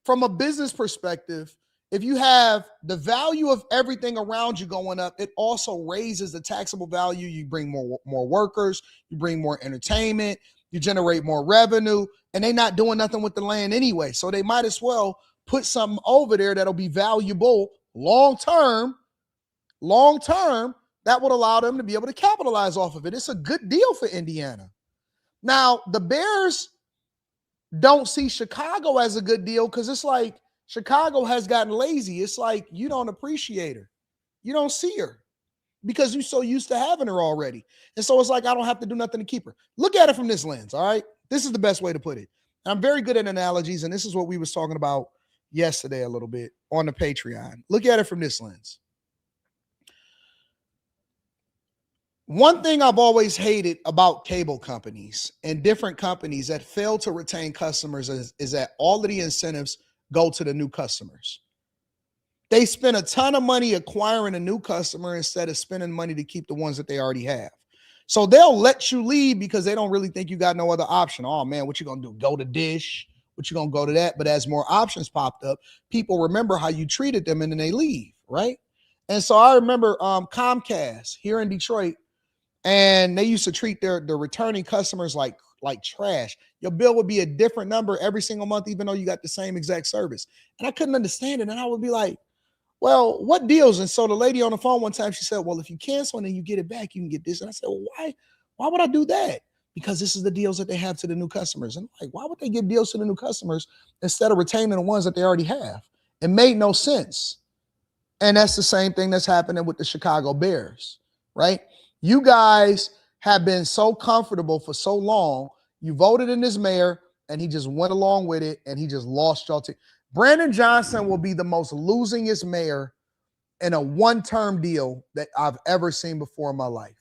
Speaker 1: from a business perspective, if you have the value of everything around you going up, it also raises the taxable value. You bring more workers, you bring more entertainment, you generate more revenue, and they're not doing nothing with the land anyway. So they might as well put something over there that'll be valuable long-term, that would allow them to be able to capitalize off of it. It's a good deal for Indiana. Now, the Bears don't see Chicago as a good deal because it's like Chicago has gotten lazy. It's like you don't appreciate her. You don't see her. because you're so used to having her already. And so it's like, I don't have to do nothing to keep her. Look at it from this lens, all right? This is the best way to put it. I'm very good at analogies, and this is what we was talking about yesterday a little bit on the Patreon. Look at it from this lens. One thing I've always hated about cable companies and different companies that fail to retain customers is that all of the incentives go to the new customers. They spend a ton of money acquiring a new customer instead of spending money to keep the ones that they already have. So they'll let you leave because they don't really think you got no other option. Oh man, what you gonna do? Go to Dish? What you gonna go to that? But as more options popped up, people remember how you treated them and then they leave, right? And so I remember Comcast here in Detroit, and they used to treat their returning customers like trash. Your bill would be a different number every single month, even though you got the same exact service. And I couldn't understand it. And I would be like, well, what deals? And so the lady on the phone one time, she said, well, if you cancel and then you get it back, you can get this. And I said, well, why would I do that? Because this is the deals that they have to the new customers. And like, why would they give deals to the new customers instead of retaining the ones that they already have? It made no sense. And that's the same thing that's happening with the Chicago Bears, right? You guys have been so comfortable for so long. You voted in this mayor and he just went along with it and he just lost y'all. Brandon Johnson will be the most losingest mayor in a one-term deal that I've ever seen before in my life.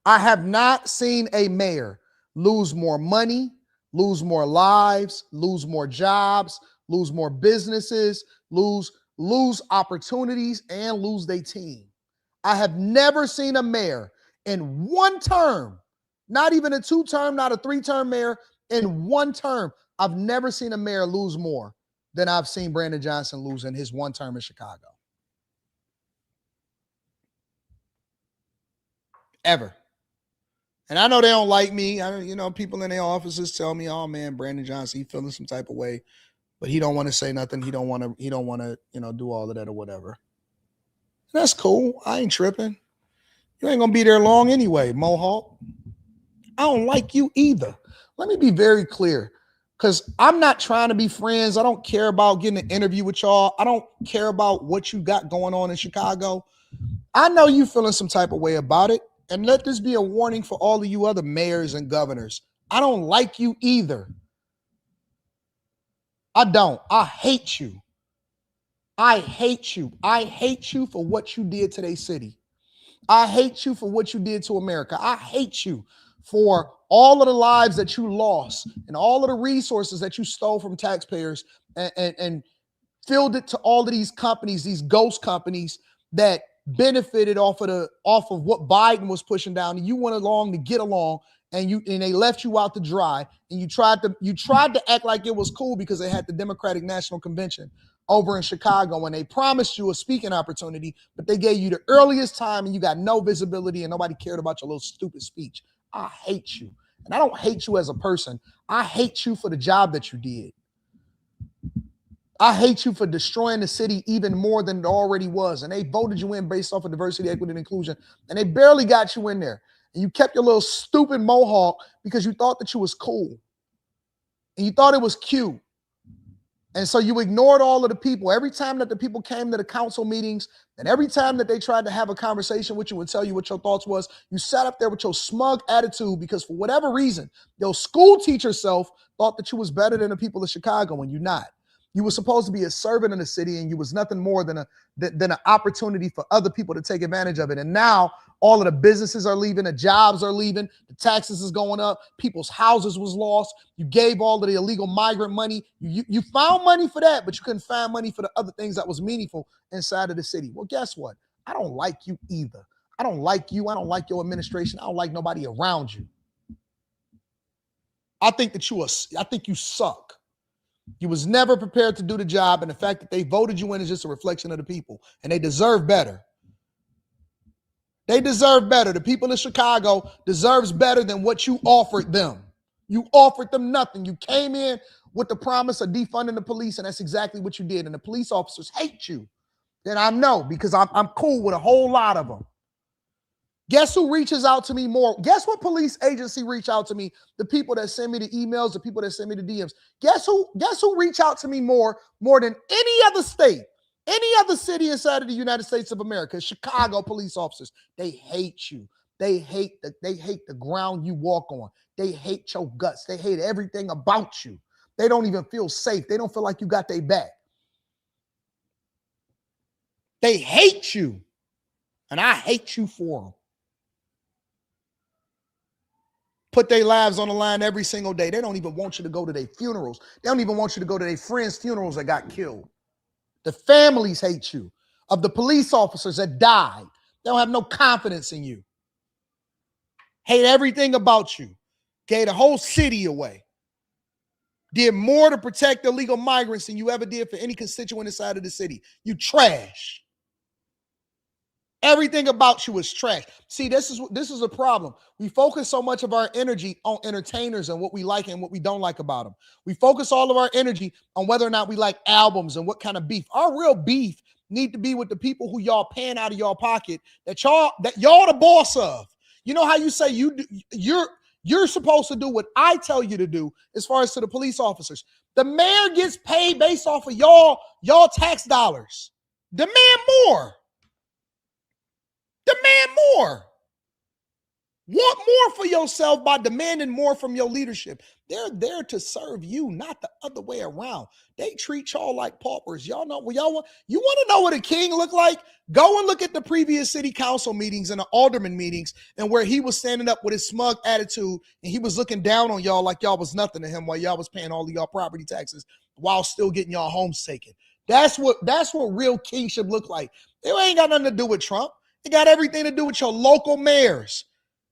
Speaker 1: I have not seen a mayor lose more money, lose more lives, lose more jobs, lose more businesses, lose opportunities, and lose their team. I have never seen a mayor in one term, not even a two-term, not a three-term mayor, in one term. I've never seen a mayor lose more than I've seen Brandon Johnson lose in his one term in Chicago. Ever. And I know they don't like me. People in their offices tell me, oh man, Brandon Johnson, he feeling some type of way, but he don't want to say nothing. He don't want to, do all of that or whatever. That's cool. I ain't tripping. You ain't gonna be there long anyway, Mohawk. I don't like you either. Let me be very clear, because I'm not trying to be friends. I don't care about getting an interview with y'all. I don't care about what you got going on in Chicago. I know you feeling some type of way about it. And let this be a warning for all of you other mayors and governors. I don't like you either. I don't. I hate you. I hate you. I hate you for what you did to their city. I hate you for what you did to America. I hate you for all of the lives that you lost and all of the resources that you stole from taxpayers and filled it to all of these companies, these ghost companies that benefited off of what Biden was pushing down. And you went along to get along, and they left you out to dry. And you tried to act like it was cool because they had the Democratic National Convention over in Chicago, and they promised you a speaking opportunity, but they gave you the earliest time and you got no visibility and nobody cared about your little stupid speech. I hate you. And I don't hate you as a person. I hate you for the job that you did. I hate you for destroying the city even more than it already was. And they voted you in based off of diversity, equity, and inclusion. And they barely got you in there. And you kept your little stupid mohawk because you thought that you was cool. And you thought it was cute. And so you ignored all of the people. Every time that the people came to the council meetings, and every time that they tried to have a conversation with you and tell you what your thoughts was, you sat up there with your smug attitude because for whatever reason, your school teacher self thought that you was better than the people of Chicago, and you're not. You were supposed to be a servant in the city, and you was nothing more than an opportunity for other people to take advantage of it. And now all of the businesses are leaving, the jobs are leaving, the taxes is going up, people's houses was lost. You gave all of the illegal migrant money. You found money for that, but you couldn't find money for the other things that was meaningful inside of the city. Well, guess what? I don't like you either. I don't like you. I don't like your administration. I don't like nobody around you. I think you suck. You was never prepared to do the job, and the fact that they voted you in is just a reflection of the people, and they deserve better. They deserve better. The people of Chicago deserves better than what you offered them. You offered them nothing. You came in with the promise of defunding the police, and that's exactly what you did, and the police officers hate you. And I know because I'm cool with a whole lot of them. Guess who reaches out to me more? Guess what police agency reach out to me? The people that send me the emails, the people that send me the DMs. Guess who reach out to me more than any other state? Any other city inside of the United States of America, Chicago police officers, they hate you. They hate the ground you walk on. They hate your guts. They hate everything about you. They don't even feel safe. They don't feel like you got their back. They hate you. And I hate you for them. Put their lives on the line every single day. They don't even want you to go to their funerals. They don't even want you to go to their friends' funerals that got killed. The families hate you. Of the police officers that died, they don't have no confidence in you. Hate everything about you. Gave the whole city away. Did more to protect illegal migrants than you ever did for any constituent inside of the city. You trash. Everything about you is trash. See, this is a problem. We focus so much of our energy on entertainers and what we like and what we don't like about them. We focus all of our energy on whether or not we like albums and what kind of beef. Our real beef need to be with the people who y'all paying out of y'all pocket that y'all the boss of. You know how you say you're supposed to do what I tell you to do as far as to the police officers. The mayor gets paid based off of y'all tax dollars. Demand more. Demand more. Want more for yourself by demanding more from your leadership. They're there to serve you, not the other way around. They treat y'all like paupers. Y'all know what y'all want. You want to know what a king looked like? Go and look at the previous city council meetings and the alderman meetings and where he was standing up with his smug attitude and he was looking down on y'all like y'all was nothing to him while y'all was paying all of y'all property taxes while still getting y'all homes taken. That's what real kingship look like. They ain't got nothing to do with Trump. It got everything to do with your local mayors.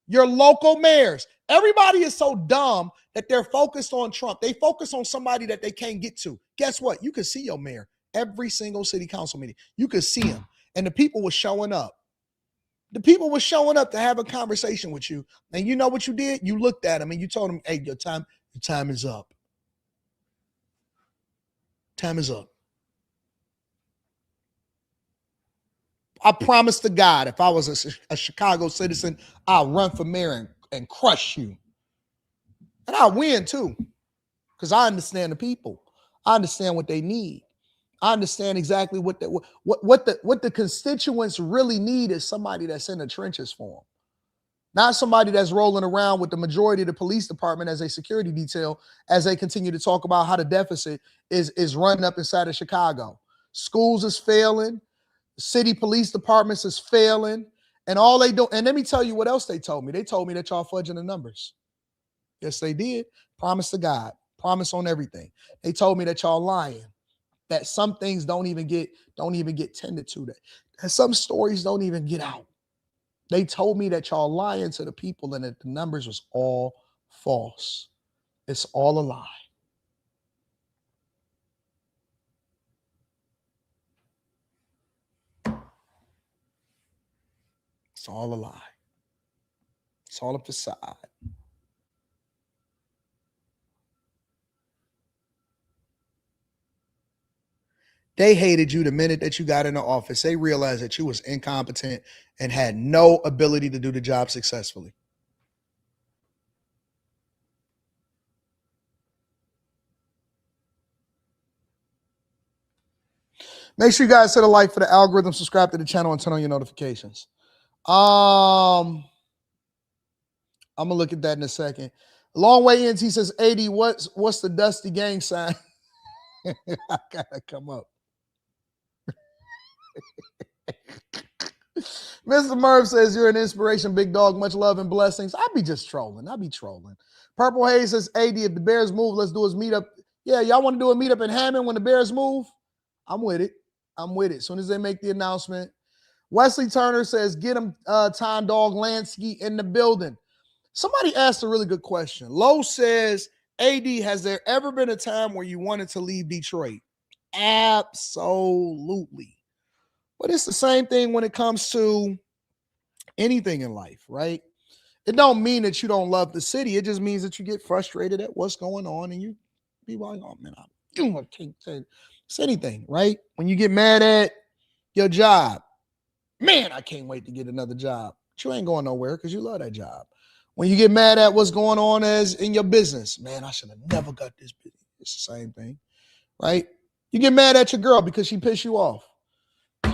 Speaker 1: Your local mayors. Everybody is so dumb that they're focused on Trump. They focus on somebody that they can't get to. Guess what? You can see your mayor every single city council meeting. You could see him. And the people were showing up. The people were showing up to have a conversation with you. And you know what you did? You looked at them and you told them, hey, your time is up. Time is up. I promise to God, if I was a Chicago citizen, I'll run for mayor and crush you. And I'll win too, because I understand the people. I understand what they need. I understand exactly what the constituents really need is somebody that's in the trenches for them. Not somebody that's rolling around with the majority of the police department as a security detail as they continue to talk about how the deficit is running up inside of Chicago. Schools is failing. City police departments is failing, and all they do. And let me tell you what else they told me. They told me that y'all fudging the numbers. Yes, they did. Promise to God. Promise on everything. They told me that y'all lying. That some things don't even get tended to. That some stories don't even get out. They told me that y'all lying to the people and that the numbers was all false. It's all a lie. It's all a lie. It's all a facade. They hated you the minute that you got in the office. They realized that you was incompetent and had no ability to do the job successfully. Make sure you guys hit a like for the algorithm, subscribe to the channel, and turn on your notifications. I'm gonna look at that in a second. Long way in, he says, 80, what's the Dusty Gang sign? I gotta come up. Mr. Merv says, you're an inspiration, big dog. Much love and blessings. I be just trolling. I be trolling. Purple Haze says, 80, if the Bears move, let's do his meetup. Yeah, y'all want to do a meetup in Hammond when the Bears move? I'm with it. I'm with it. As soon as they make the announcement. Wesley Turner says, get him Time Dog Lansky in the building. Somebody asked a really good question. Lowe says, AD, has there ever been a time where you wanted to leave Detroit? Absolutely. But it's the same thing when it comes to anything in life, right? It don't mean that you don't love the city. It just means that you get frustrated at what's going on and you be like, oh man, I can't say it's anything, right? When you get mad at your job, man, I can't wait to get another job. But you ain't going nowhere because you love that job. When you get mad at what's going on as in your business, man, I should have never got this business. It's the same thing, right? You get mad at your girl because she pissed you off.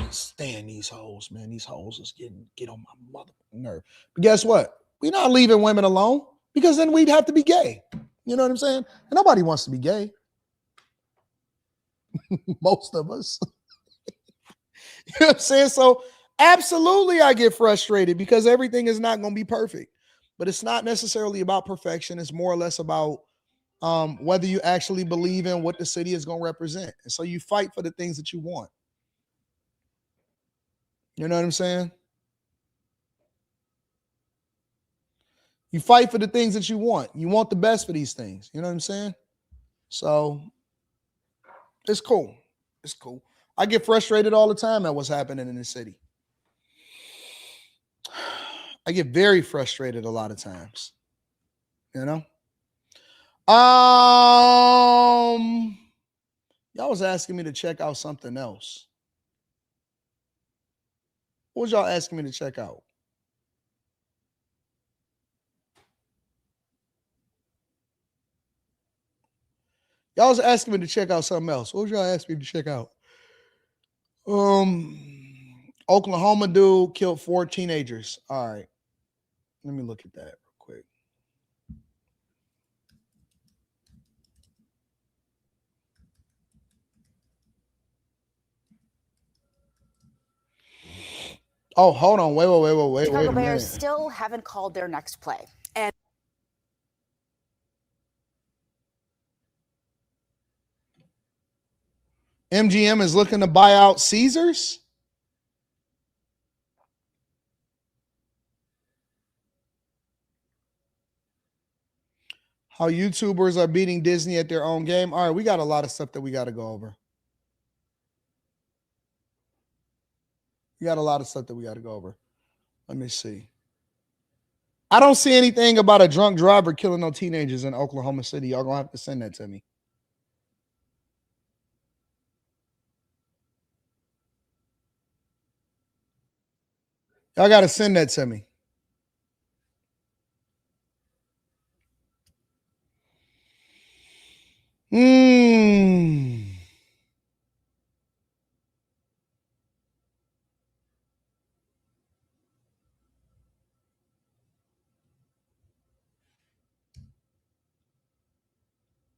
Speaker 1: can't stand these hoes, man. These hoes is get on my mother nerve. But guess what? We're not leaving women alone because then we'd have to be gay. You know what I'm saying? And nobody wants to be gay. Most of us. You know what I'm saying? So absolutely I get frustrated because everything is not going to be perfect. But it's not necessarily about perfection. It's more or less about whether you actually believe in what the city is going to represent. And so you fight for the things that you want. You know what I'm saying? You fight for the things that you want. You want the best for these things. You know what I'm saying? So it's cool. It's cool. I get frustrated all the time at what's happening in the city. I get very frustrated a lot of times. You know? Y'all was asking me to check out something else. What was y'all asking me to check out? Y'all was asking me to check out something else. What was y'all asking me to check out? Oklahoma dude killed 4 teenagers. All right. Let me look at that real quick. Oh, hold on. Wait
Speaker 11: Chicago
Speaker 1: a
Speaker 11: Bears
Speaker 1: minute.
Speaker 11: still haven't called their next play. And
Speaker 1: MGM is looking to buy out Caesars? How YouTubers are beating Disney at their own game. All right, we got a lot of stuff that we got to go over. Let me see. I don't see anything about a drunk driver killing no teenagers in Oklahoma City. Y'all gonna have to send that to me. Y'all got to send that to me.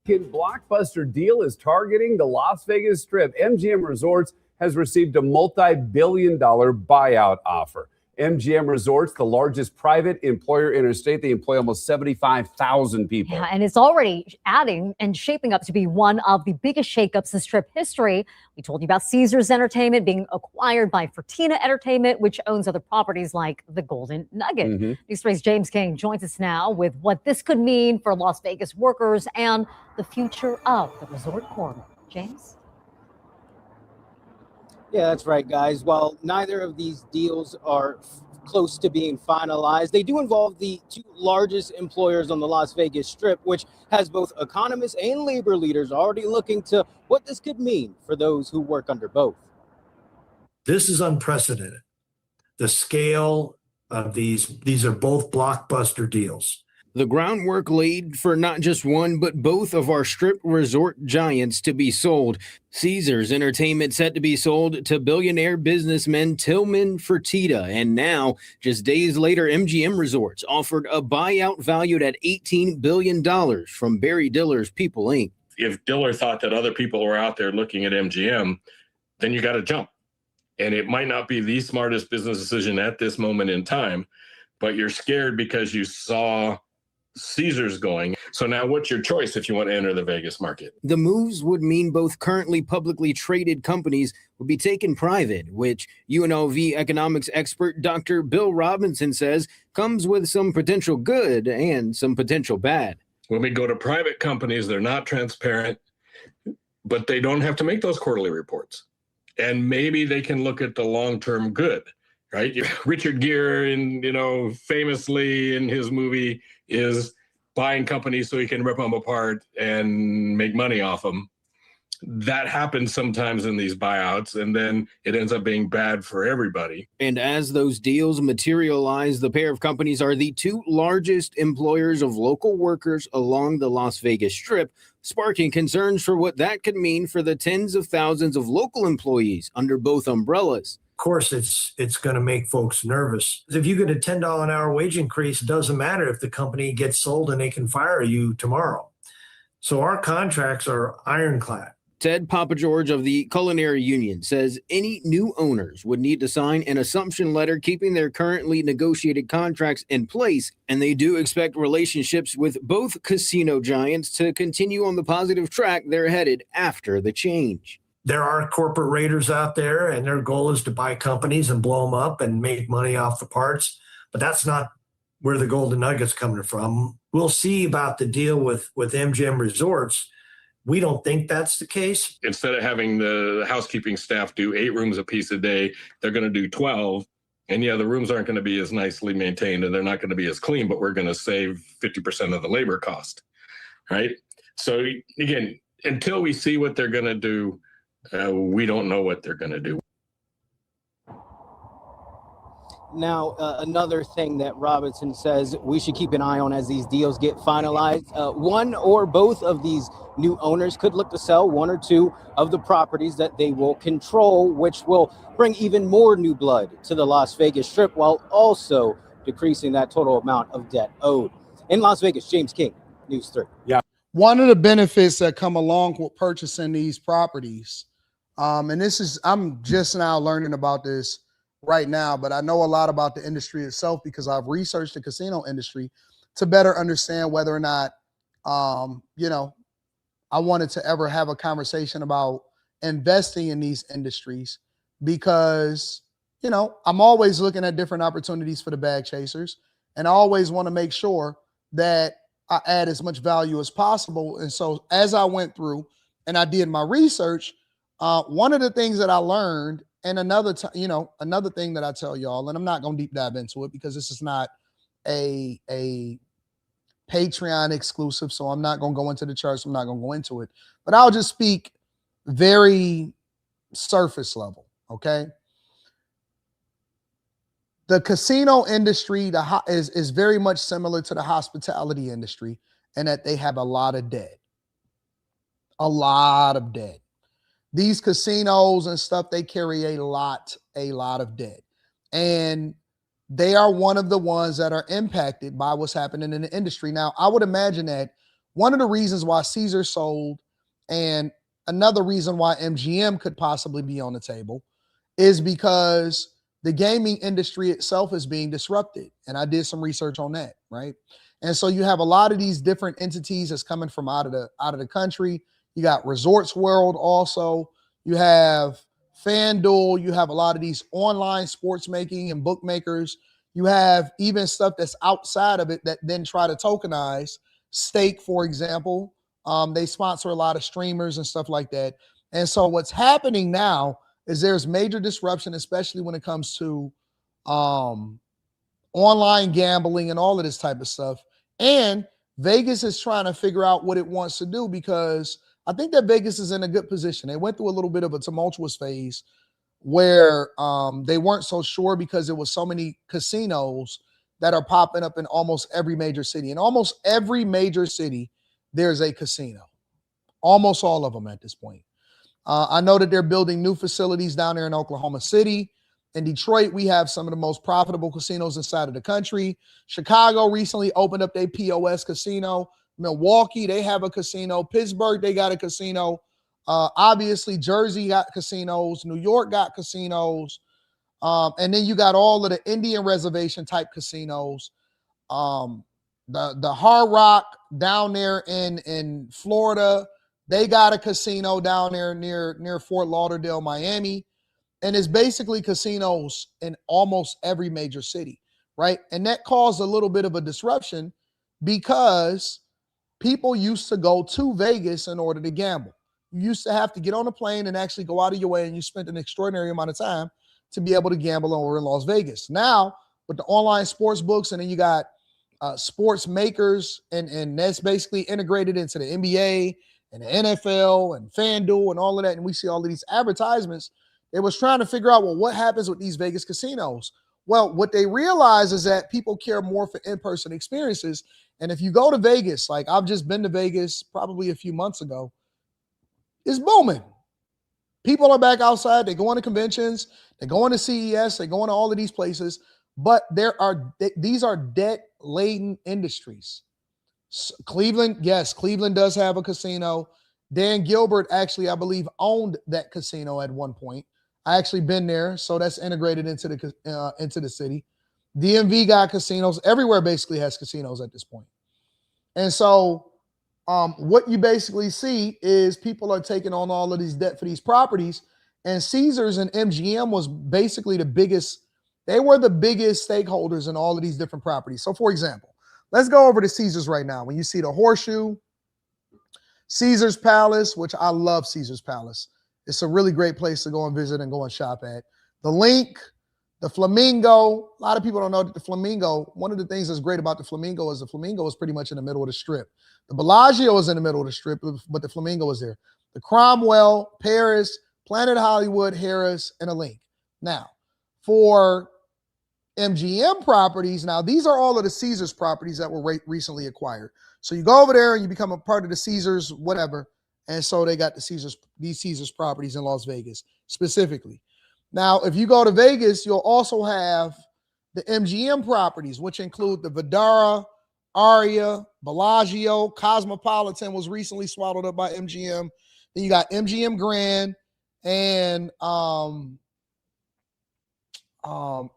Speaker 14: Blockbuster deal is targeting the Las Vegas Strip. MGM Resorts has received a multi-billion-dollar buyout offer. MGM Resorts, the largest private employer interstate, they employ almost 75,000 people.
Speaker 15: Yeah, and it's already adding and shaping up to be one of the biggest shakeups in Strip history. We told you about Caesars Entertainment being acquired by Fertitta Entertainment, which owns other properties like the Golden Nugget. News 3's James King joins us now with what this could mean for Las Vegas workers and the future of the resort corridor. James?
Speaker 2: Yeah, that's right, guys. While neither of these deals are close to being finalized, they do involve the 2 largest employers on the Las Vegas Strip, which has both economists and labor leaders already looking to what this could mean for those who work under both.
Speaker 16: This is unprecedented. The scale of these are both blockbuster deals.
Speaker 17: The groundwork laid for not just one, but both of our Strip resort giants to be sold. Caesars Entertainment set to be sold to billionaire businessman Tillman Fertitta. And now, just days later, MGM Resorts offered a buyout valued at $18 billion from Barry Diller's People Inc.
Speaker 18: If Diller thought that other people were out there looking at MGM, then you got to jump. And it might not be the smartest business decision at this moment in time, but you're scared because you saw Caesars going. So now what's your choice if you want to enter the Vegas market?
Speaker 17: The moves would mean both currently publicly traded companies would be taken private, which UNLV economics expert Dr. Bill Robinson says comes with some potential good and some potential bad.
Speaker 18: When we go to private companies, they're not transparent, but they don't have to make those quarterly reports. And maybe they can look at the long-term good, right? Richard Gere, famously in his movie, is buying companies so he can rip them apart and make money off them. That happens sometimes in these buyouts, and then it ends up being bad for everybody.
Speaker 17: And as those deals materialize, the pair of companies are the 2 largest employers of local workers along the Las Vegas Strip, sparking concerns for what that could mean for the tens of thousands of local employees under both umbrellas.
Speaker 16: course it's going to make folks nervous. If you get a $10 an hour wage increase, it doesn't matter if the company gets sold and they can fire you tomorrow. So our contracts are ironclad.
Speaker 17: Ted Papageorge of the Culinary Union says any new owners would need to sign an assumption letter keeping their currently negotiated contracts in place, and they do expect relationships with both casino giants to continue on the positive track they're headed after the change.
Speaker 16: There are corporate raiders out there, and their goal is to buy companies and blow them up and make money off the parts, but that's not where the golden nugget's coming from. We'll see about the deal with MGM Resorts. We don't think that's the case.
Speaker 18: Instead of having the housekeeping staff do 8 rooms a piece a day, they're going to do 12. And yeah, the rooms aren't going to be as nicely maintained and they're not going to be as clean, but we're going to save 50% of the labor cost, right? So again, until we see what they're going to do, we don't know what they're going to do.
Speaker 2: Now, another thing that Robinson says we should keep an eye on as these deals get finalized. One or both of these new owners could look to sell 1 or 2 of the properties that they will control, which will bring even more new blood to the Las Vegas Strip while also decreasing that total amount of debt owed. In Las Vegas, James King, News 3.
Speaker 14: Yeah.
Speaker 1: One of the benefits that come along with purchasing these properties, and this is, I'm just now learning about this right now, but I know a lot about the industry itself because I've researched the casino industry to better understand whether or not, I wanted to ever have a conversation about investing in these industries because, I'm always looking at different opportunities for the bag chasers, and I always want to make sure that I add as much value as possible. And so as I went through and I did my research, one of the things that I learned, and another thing that I tell y'all, and I'm not going to deep dive into it because this is not a Patreon exclusive, so I'm not going to go into the charts. I'm not going to go into it, but I'll just speak very surface level, okay? The casino industry is very much similar to the hospitality industry in that they have a lot of debt. A lot of debt. These casinos and stuff, they carry a lot of debt. And they are one of the ones that are impacted by what's happening in the industry. Now, I would imagine that one of the reasons why Caesar sold and another reason why MGM could possibly be on the table is because the gaming industry itself is being disrupted. And I did some research on that, right? And so you have a lot of these different entities that's coming from out of the country. You got Resorts World also. You have FanDuel. You have a lot of these online sports making and bookmakers. You have even stuff that's outside of it that then try to tokenize. Stake, for example. They sponsor a lot of streamers and stuff like that. And so what's happening now is there's major disruption, especially when it comes to online gambling and all of this type of stuff. And Vegas is trying to figure out what it wants to do because I think that Vegas is in a good position. They went through a little bit of a tumultuous phase where they weren't so sure because there was so many casinos that are popping up in almost every major city. In almost every major city, there's a casino. Almost all of them at this point. I know that they're building new facilities down there in Oklahoma City. In Detroit, we have some of the most profitable casinos inside of the country. Chicago recently opened up their POS casino. Milwaukee, they have a casino. Pittsburgh, they got a casino. Obviously, Jersey got casinos. New York got casinos. And then you got all of the Indian reservation type casinos. The Hard Rock down there in Florida, they got a casino down there near Fort Lauderdale, Miami. And it's basically casinos in almost every major city, right? And that caused a little bit of a disruption because people used to go to Vegas in order to gamble. You used to have to get on a plane and actually go out of your way, and you spent an extraordinary amount of time to be able to gamble over in Las Vegas. Now, with the online sports books, and then you got sports makers, and that's basically integrated into the NBA and the NFL and FanDuel and all of that, and we see all of these advertisements. They was trying to figure out, well, what happens with these Vegas casinos? Well, what they realize is that people care more for in-person experiences. And if you go to Vegas, like I've just been to Vegas probably a few months ago, it's booming. People are back outside. They're going to conventions. They're going to CES. They're going to all of these places. But these are debt-laden industries. Cleveland, yes, Cleveland does have a casino. Dan Gilbert actually, I believe, owned that casino at one point. I actually been there, so that's integrated into the city. DMV got casinos. Everywhere basically has casinos at this point. And so what you basically see is people are taking on all of these debt for these properties. And Caesars and MGM was basically the biggest. They were the biggest stakeholders in all of these different properties. So, for example, let's go over to Caesars right now. When you see the Horseshoe, Caesars Palace, which I love Caesars Palace. It's a really great place to go and visit and go and shop at. The Link, the Flamingo. A lot of people don't know that the Flamingo, one of the things that's great about the Flamingo is pretty much in the middle of the strip. The Bellagio is in the middle of the strip, but the Flamingo is there. The Cromwell, Paris, Planet Hollywood, Harris, and a Link. Now, for MGM properties, now these are all of the Caesars properties that were recently acquired. So you go over there and you become a part of the Caesars, whatever. And so they got these Caesars properties in Las Vegas specifically. Now, if you go to Vegas, you'll also have the MGM properties, which include the Vdara, Aria, Bellagio, Cosmopolitan was recently swallowed up by MGM. Then you got MGM Grand and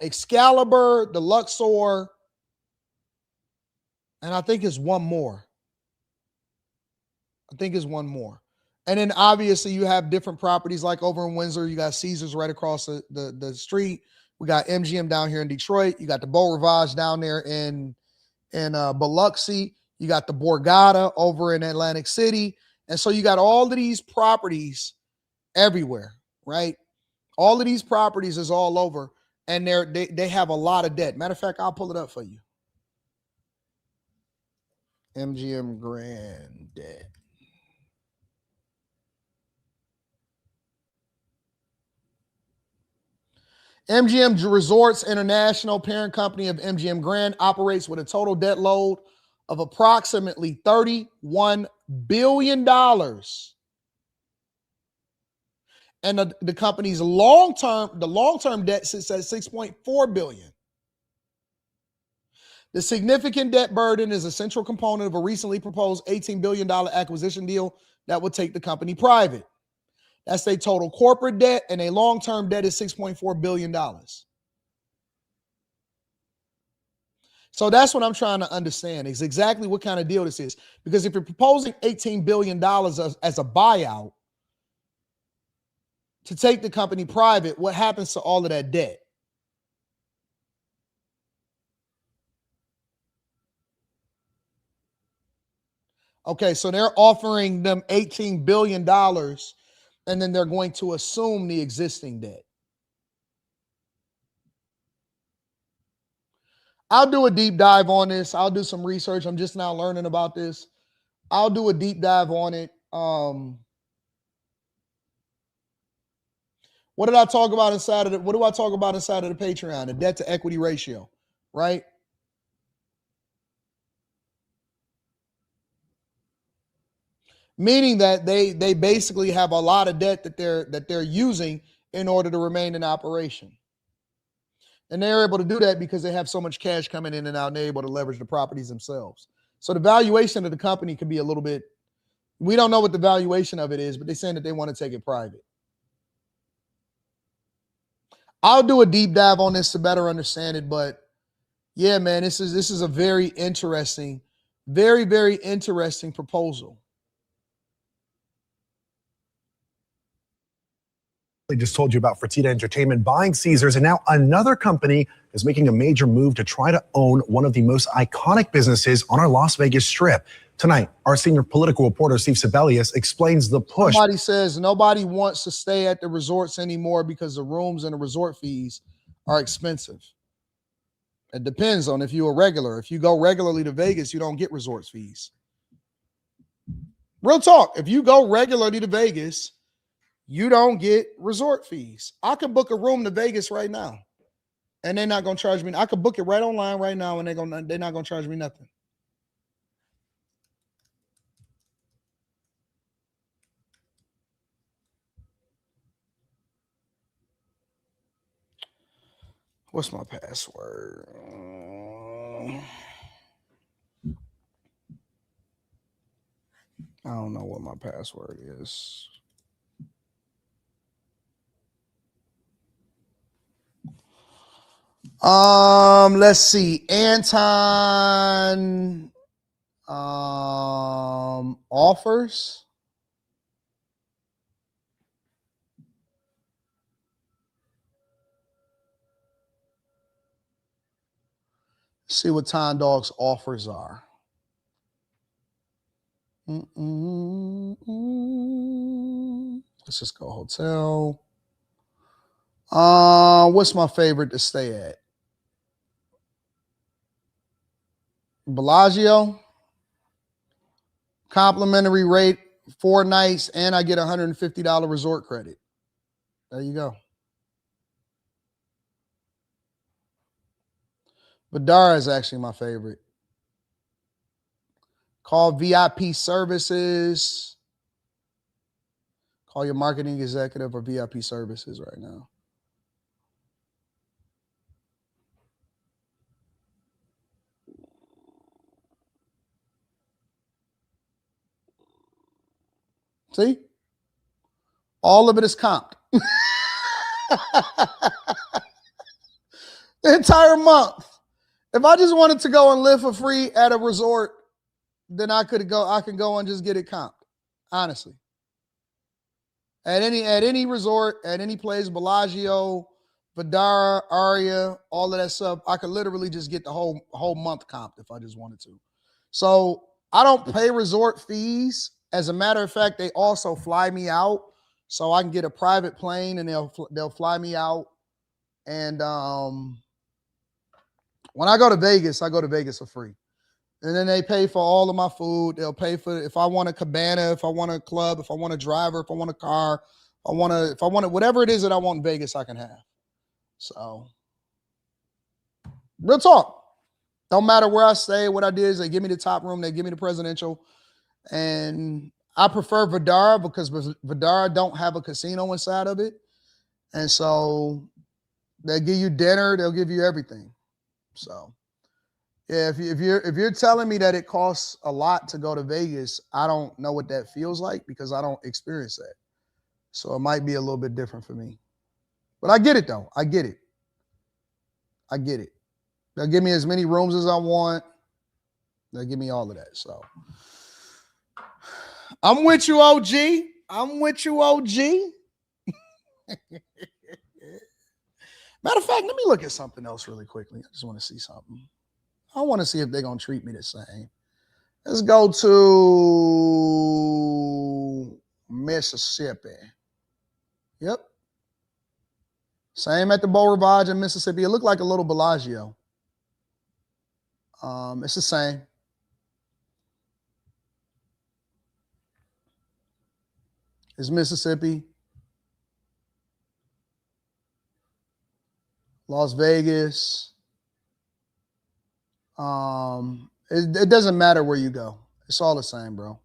Speaker 1: Excalibur, the Luxor, and I think it's one more. And then obviously you have different properties like over in Windsor. You got Caesars right across the street. We got MGM down here in Detroit. You got the Beau Rivage down there in Biloxi. You got the Borgata over in Atlantic City. And so you got all of these properties everywhere, right? All of these properties is all over, and they have a lot of debt. Matter of fact, I'll pull it up for you. MGM Grand debt. MGM Resorts International, parent company of MGM Grand, operates with a total debt load of approximately $31 billion. And the company's long-term debt sits at $6.4 billion. The significant debt burden is a central component of a recently proposed $18 billion acquisition deal that would take the company private. That's their total corporate debt, and a long-term debt is $6.4 billion. So that's what I'm trying to understand, is exactly what kind of deal this is. Because if you're proposing $18 billion as a buyout to take the company private, what happens to all of that debt? Okay, so they're offering them $18 billion, and then they're going to assume the existing debt. I'll do a deep dive on this. I'll do some research. I'm just now learning about this. I'll do a deep dive on it. What did I talk about inside of the, what do I talk about inside of the Patreon? The debt to equity ratio, right? Meaning that they basically have a lot of debt that they're using in order to remain in operation. And they're able to do that because they have so much cash coming in and out, and they're able to leverage the properties themselves. So the valuation of the company can be a little bit, we don't know what the valuation of it is, but they're saying that they want to take it private. I'll do a deep dive on this to better understand it, but yeah, man, this is a very interesting, very, very interesting proposal.
Speaker 19: I just told you about Fertitta Entertainment buying Caesars, and now another company is making a major move to try to own one of the most iconic businesses on our Las Vegas Strip. Tonight, our senior political reporter, Steve Sebelius, explains the push.
Speaker 1: Somebody says nobody wants to stay at the resorts anymore because the rooms and the resort fees are expensive. It depends on if you're a regular. If you go regularly to Vegas, you don't get resort fees. Real talk. If you go regularly to Vegas, you don't get resort fees. I could book a room to Vegas right now, and they're not going to charge me. I could book it right online right now, and they're not going to charge me nothing. What's my password? I don't know what my password is. Let's see. Anton offers. See what Time Dog's offers are. Let's just go hotel. What's my favorite to stay at? Bellagio. Complimentary rate, 4 nights, and I get $150 resort credit. There you go. Badara is actually my favorite. Call VIP services. Call your marketing executive or VIP services right now. See? All of it is comped. The entire month. If I just wanted to go and live for free at a resort, then I can go and just get it comped. Honestly. At any resort, at any place, Bellagio, Vidara, Aria, all of that stuff, I could literally just get the whole month comped if I just wanted to. So I don't pay resort fees. As a matter of fact, they also fly me out, so I can get a private plane and they'll fly me out. And when I go to Vegas for free. And then they pay for all of my food. They'll pay for if I want a cabana, if I want a club, if I want a driver, if I want a car, if I want whatever it is that I want in Vegas, I can have. So, real talk. Don't matter where I stay, what I did is they give me the top room, they give me the presidential. And I prefer Vidara because Vidara don't have a casino inside of it. And so they give you dinner, they'll give you everything. So yeah, if you're telling me that it costs a lot to go to Vegas, I don't know what that feels like because I don't experience that. So it might be a little bit different for me. But I get it though. I get it. They'll give me as many rooms as I want. They'll give me all of that. So I'm with you, OG. Matter of fact, let me look at something else really quickly. I just want to see something. I want to see if they're going to treat me the same. Let's go to Mississippi. Yep. Same at the Beau Rivage in Mississippi. It looked like a little Bellagio. It's the same. It's Mississippi. Las Vegas. It doesn't matter where you go. It's all the same, bro.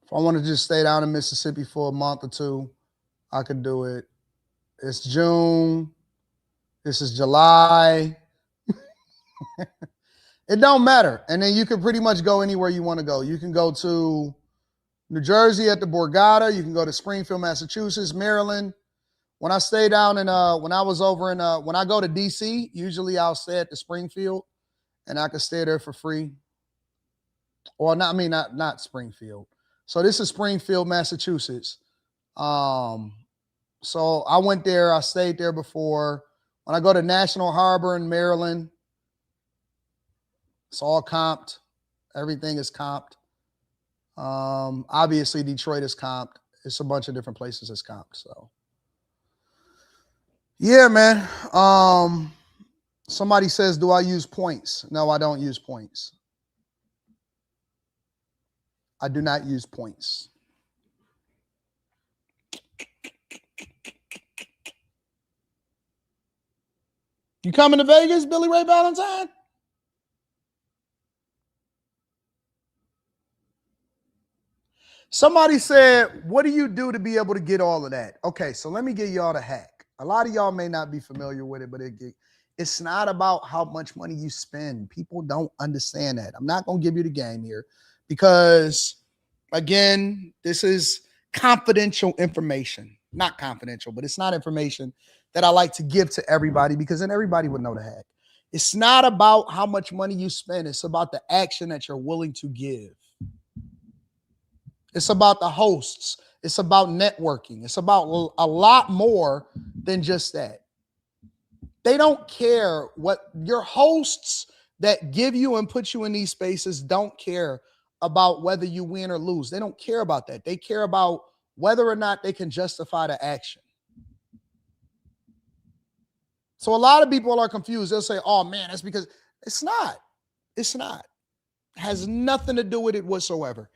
Speaker 1: If I want to just stay down in Mississippi for a month or two, I could do it. It's June. This is July. It don't matter. And then you can pretty much go anywhere you want to go. You can go to New Jersey at the Borgata. You can go to Springfield, Massachusetts, Maryland. When I stay down in when I was over in when I go to DC, usually I'll stay at the Springfield and I could stay there for free. Or not Springfield. So this is Springfield, Massachusetts. So I went there, I stayed there before. When I go to National Harbor in Maryland, it's all comped. Everything is comped. Obviously Detroit is comped. It's a bunch of different places that's comped. So yeah, man. Somebody says, do I use points? No, I don't use points. I do not use points. You coming to Vegas, Billy Ray Valentine? Somebody said, what do you do to be able to get all of that? Okay, so let me give y'all the hack. A lot of y'all may not be familiar with it, but it's not about how much money you spend. People don't understand that. I'm not going to give you the game here because, again, this is confidential information. Not confidential, but it's not information that I like to give to everybody because then everybody would know the hack. It's not about how much money you spend. It's about the action that you're willing to give. It's about the hosts. It's about networking. It's about a lot more than just that. They don't care what your hosts that give you and put you in these spaces don't care about whether you win or lose. They don't care about that. They care about whether or not they can justify the action. So a lot of people are confused. They'll say, oh man, that's because it's not. It's not. It has nothing to do with it whatsoever.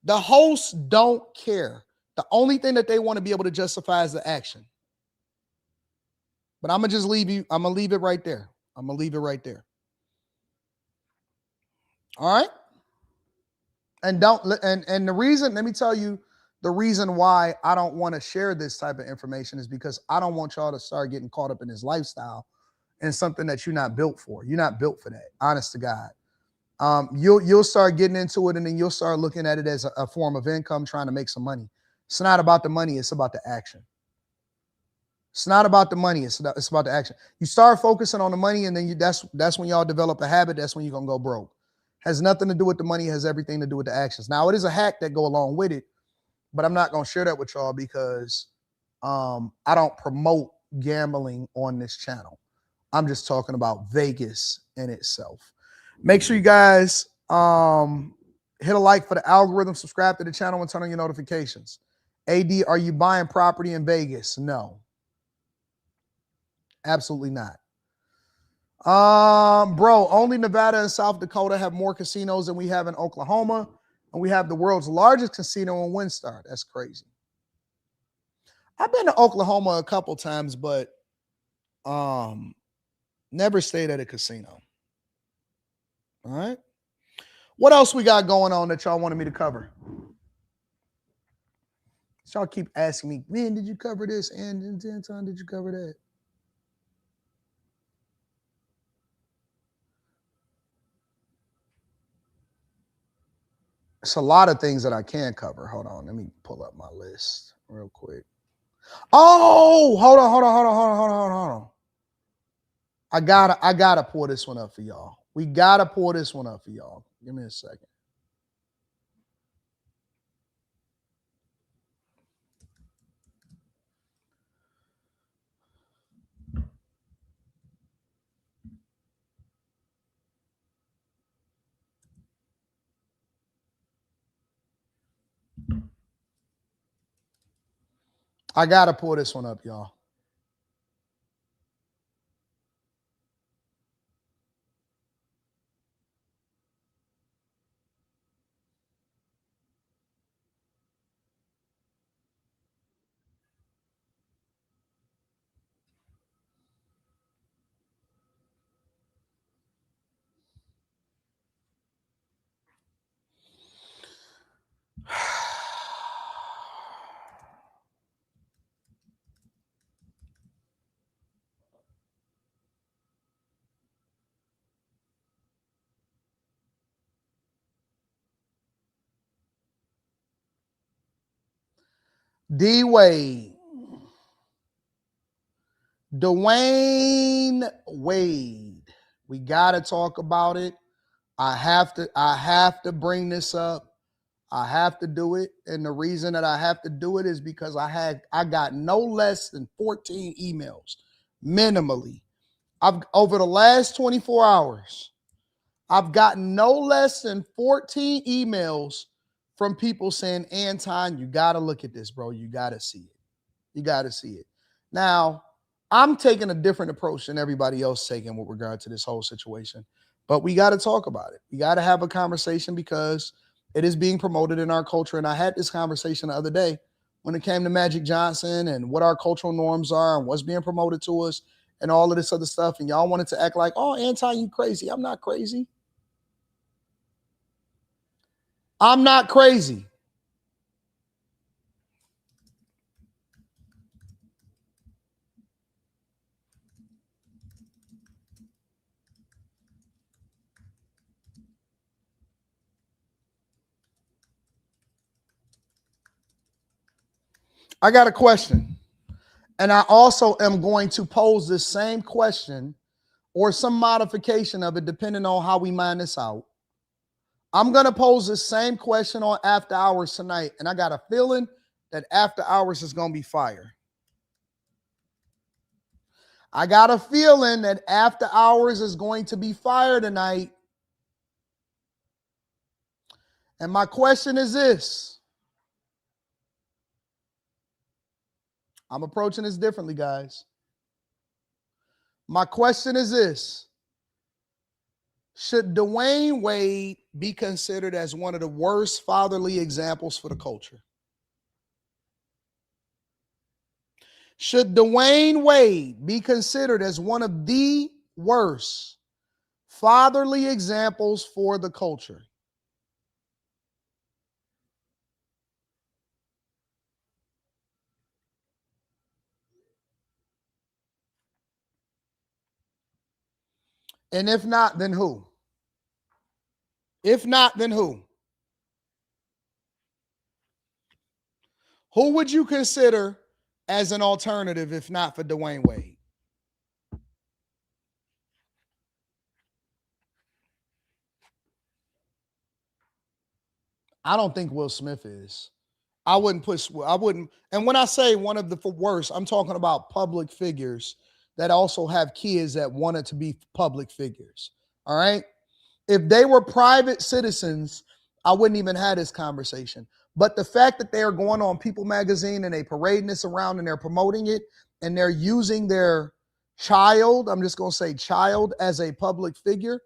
Speaker 1: The hosts don't care. The only thing that they want to be able to justify is the action. But I'm going to just leave you. I'm going to leave it right there. I'm going to leave it right there. All right. And the reason, let me tell you, the reason why I don't want to share this type of information is because I don't want y'all to start getting caught up in this lifestyle and something that you're not built for. You're not built for that. Honest to God. You'll start getting into it and then you'll start looking at it as a form of income, trying to make some money. It's not about the money. It's about the action. It's not about the money. It's about the action. You start focusing on the money and then that's when y'all develop a habit. That's when you're going to go broke. Has nothing to do with the money. Has everything to do with the actions. Now, it is a hack that go along with it, but I'm not going to share that with y'all because I don't promote gambling on this channel. I'm just talking about Vegas in itself. Make sure you guys hit a like for the algorithm, subscribe to the channel, and turn on your notifications. AD, are you buying property in Vegas? No. Absolutely not. Bro, only Nevada and South Dakota have more casinos than we have in Oklahoma, and we have the world's largest casino in WinStar. That's crazy. I've been to Oklahoma a couple times, but never stayed at a casino. All right. What else we got going on that y'all wanted me to cover? Y'all keep asking me, man, did you cover this? And Anton, did you cover that? It's a lot of things that I can cover. Hold on. Let me pull up my list real quick. Oh, hold on. I gotta pull this one up for y'all. We gotta pull this one up for y'all. Give me a second. I gotta pull this one up, y'all. D-Wade. Dwayne Wade. We gotta talk about it. I have to bring this up. I have to do it. And the reason that I have to do it is because I got no less than 14 emails minimally. Over the last 24 hours, I've gotten no less than 14 emails from people saying, Anton, you got to look at this, bro. You got to see it. You got to see it. Now, I'm taking a different approach than everybody else taking with regard to this whole situation, but we got to talk about it. We got to have a conversation because it is being promoted in our culture. And I had this conversation the other day when it came to Magic Johnson and what our cultural norms are and what's being promoted to us and all of this other stuff. And y'all wanted to act like, oh, Anton, you crazy. I'm not crazy. I'm not crazy. I got a question. And I also am going to pose this same question or some modification of it, depending on how we mine this out. I'm going to pose the same question on After Hours tonight. And I got a feeling that After Hours is going to be fire. I got a feeling that After Hours is going to be fire tonight. And my question is this. I'm approaching this differently, guys. My question is this. Should Dwayne Wade be considered as one of the worst fatherly examples for the culture? Should Dwayne Wade be considered as one of the worst fatherly examples for the culture? And if not, then who? If not, then who? Who would you consider as an alternative if not for Dwayne Wade? I don't think Will Smith is. I wouldn't. And when I say one of the worst, I'm talking about public figures that also have kids that wanted to be public figures. All right. If they were private citizens, I wouldn't even have this conversation. But the fact that they are going on People magazine and they parading this around and they're promoting it and they're using their child, I'm just going to say child, as a public figure,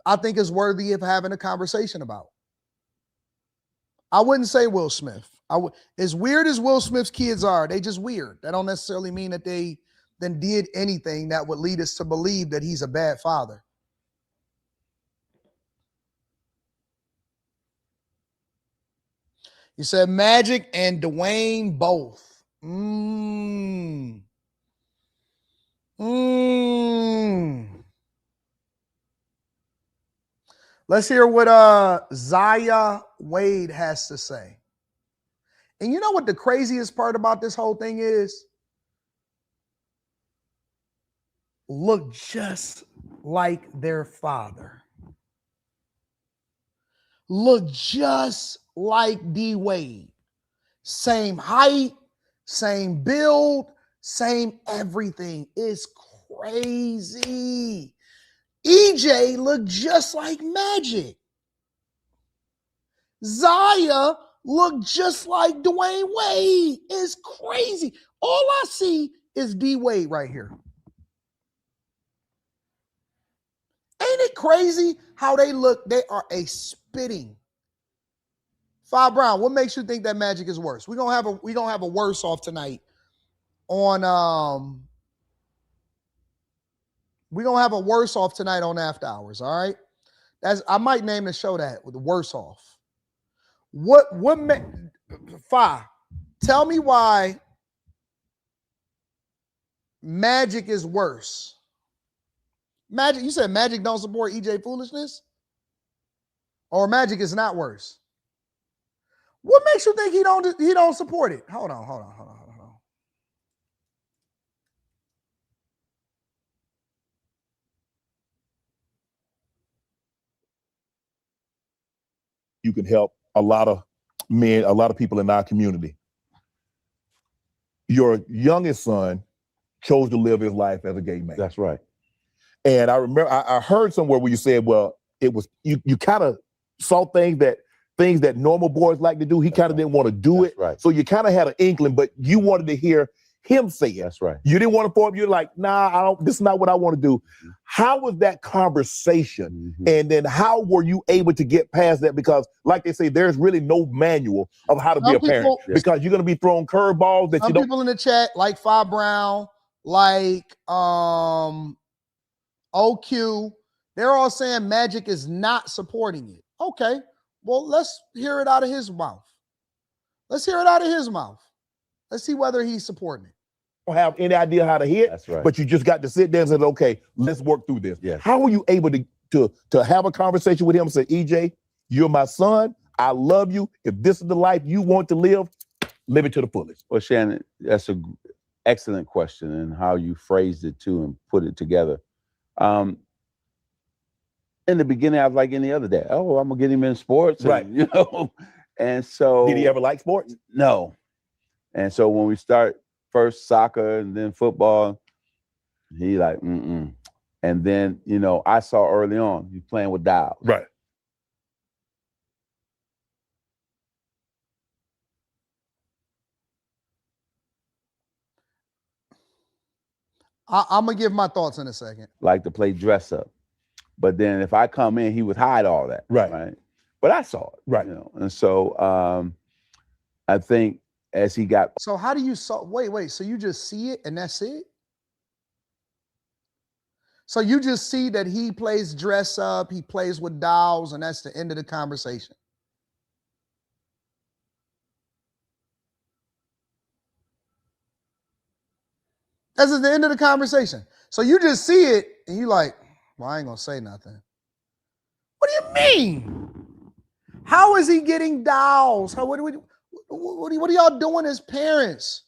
Speaker 1: I think is worthy of having a conversation about. I wouldn't say Will Smith. As weird as Will Smith's kids are, they just weird. That don't necessarily mean that they then did anything that would lead us to believe that he's a bad father. You said Magic and Dwayne both. Let's hear what Zaya Wade has to say. And you know what the craziest part about this whole thing is? Look just like their father. Look just like D Wade. Same height, same build, same everything. It's crazy. EJ looked just like Magic. Zaya looked just like Dwayne Wade. It's crazy. All I see is D Wade right here. Ain't it crazy how they look? They are a spitting. Fi Brown, what makes you think that Magic is worse? We're gonna have a worse off tonight on we're gonna have a worse off tonight on After Hours. All right. I might name the show that with the worse off. Fi, tell me why Magic is worse. Magic, you said Magic don't support EJ foolishness? Or Magic is not worse? What makes you think he don't support it? Hold on.
Speaker 20: You can help a lot of men, a lot of people in our community. Your youngest son chose to live his life as a gay man.
Speaker 21: That's right.
Speaker 20: And I remember I heard somewhere where you said, well, it was you kind of saw things that normal boys like to do. He kind of didn't want to do it.
Speaker 21: Right.
Speaker 20: So you kind of had an inkling, but you wanted to hear him say it.
Speaker 21: That's right.
Speaker 20: You didn't want to form. You're like, nah, this is not what I want to do. Mm-hmm. How was that conversation? Mm-hmm. And then how were you able to get past that? Because like they say, there's really no manual of how to be a parent because you're going to be throwing curveballs that you don't.
Speaker 1: Some people in the chat, like Fi Brown, like OQ, they're all saying Magic is not supporting it. Okay, well, let's hear it out of his mouth. Let's see whether he's supporting it.
Speaker 20: Don't have any idea how to hit,
Speaker 21: that's right.
Speaker 20: But you just got to sit there and say, okay, let's work through this.
Speaker 21: Yes.
Speaker 20: How were you able to have a conversation with him and say, EJ, you're my son. I love you. If this is the life you want to live, live it to the fullest?
Speaker 21: Well, Shannon, that's a excellent question, and how you phrased it too and put it together. In the beginning, I was like any other dad. Oh, I'm gonna get him in sports, and,
Speaker 20: Right.
Speaker 21: you know. And so,
Speaker 20: Did he ever like sports?
Speaker 21: No. And so when we start first soccer and then football, he like, mm-mm. And then, you know, I saw early on he's playing with dials.
Speaker 20: Right.
Speaker 1: I'm gonna give my thoughts in a second.
Speaker 21: Like to play dress up. But then if I come in, he would hide all that. Right. But I saw it.
Speaker 20: Right.
Speaker 21: You know, and so I think as he got
Speaker 1: So how do you wait, so you just see it and that's it? So you just see that he plays dress up, he plays with dolls, and that's the end of the conversation. That's at the end of the conversation. So you just see it and you like, well, I ain't gonna say nothing. What do you mean? How is he getting dolls? What are y'all doing as parents?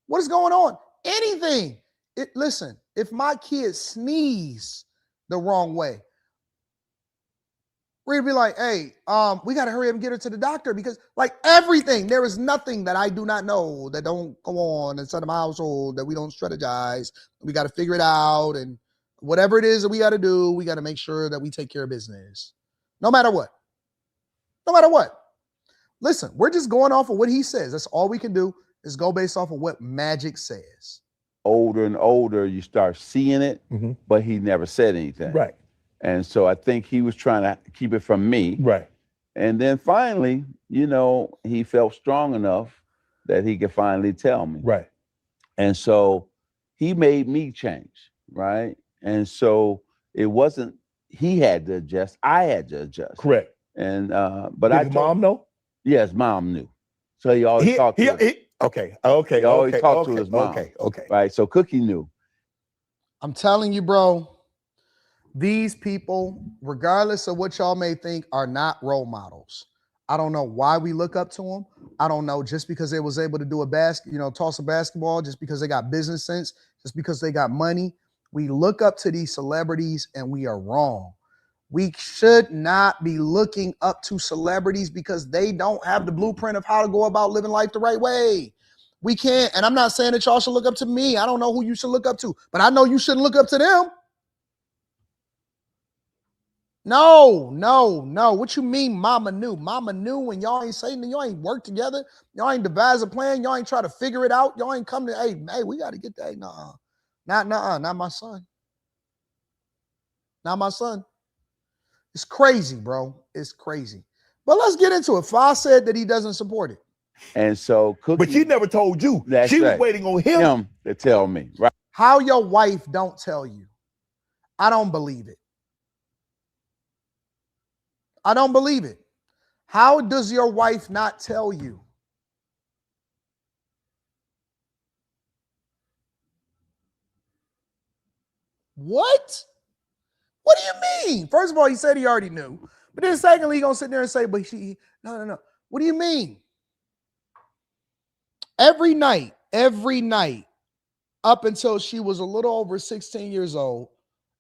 Speaker 1: What is going on? Anything. Listen, if my kids sneeze the wrong way, we're gonna be like, hey, we gotta hurry up and get her to the doctor, because like everything, there is nothing that I do not know that don't go on inside of my household that we don't strategize. We gotta figure it out, and whatever it is that we gotta do, we gotta make sure that we take care of business. No matter what. No matter what. Listen, we're just going off of what he says. That's all we can do, is go based off of what Magic says.
Speaker 21: older and older, you start seeing it, but he never said anything.
Speaker 20: Right.
Speaker 21: And so I think he was trying to keep it from me.
Speaker 20: Right.
Speaker 21: And then finally, you know, he felt strong enough that he could finally tell me.
Speaker 20: Right.
Speaker 21: And so he made me change, right? And so it wasn't, he had to adjust, I had to adjust.
Speaker 20: Correct.
Speaker 21: And but
Speaker 20: Did his mom know?
Speaker 21: Yes, mom knew. So he always talked to her.
Speaker 20: Okay.
Speaker 21: He always talked to his mom.
Speaker 20: Okay.
Speaker 21: Right. So Cookie knew.
Speaker 1: I'm telling you, bro, these people, regardless of what y'all may think, are not role models. I don't know why we look up to them. I don't know, just because they was able to do toss a basketball, just because they got business sense, just because they got money. We look up to these celebrities and we are wrong. We should not be looking up to celebrities because they don't have the blueprint of how to go about living life the right way. We can't, and I'm not saying that y'all should look up to me. I don't know who you should look up to, but I know you shouldn't look up to them. No. What you mean mama knew? Mama knew and y'all ain't saying that, y'all ain't worked together. Y'all ain't devised a plan. Y'all ain't try to figure it out. Y'all ain't come to, hey, we got to get that. Not my son. Not my son. It's crazy, bro. It's crazy. But let's get into it. Fa said that he doesn't support it.
Speaker 21: And so Cookie.
Speaker 20: But she never told you.
Speaker 21: That's
Speaker 20: She was
Speaker 21: right.
Speaker 20: waiting on him
Speaker 21: to tell me. Right.
Speaker 1: How your wife don't tell you. I don't believe it. I don't believe it. How does your wife not tell you? What? What do you mean? First of all, he said he already knew. But then secondly, he's going to sit there and say, but no. What do you mean? Every night, up until she was a little over 16 years old,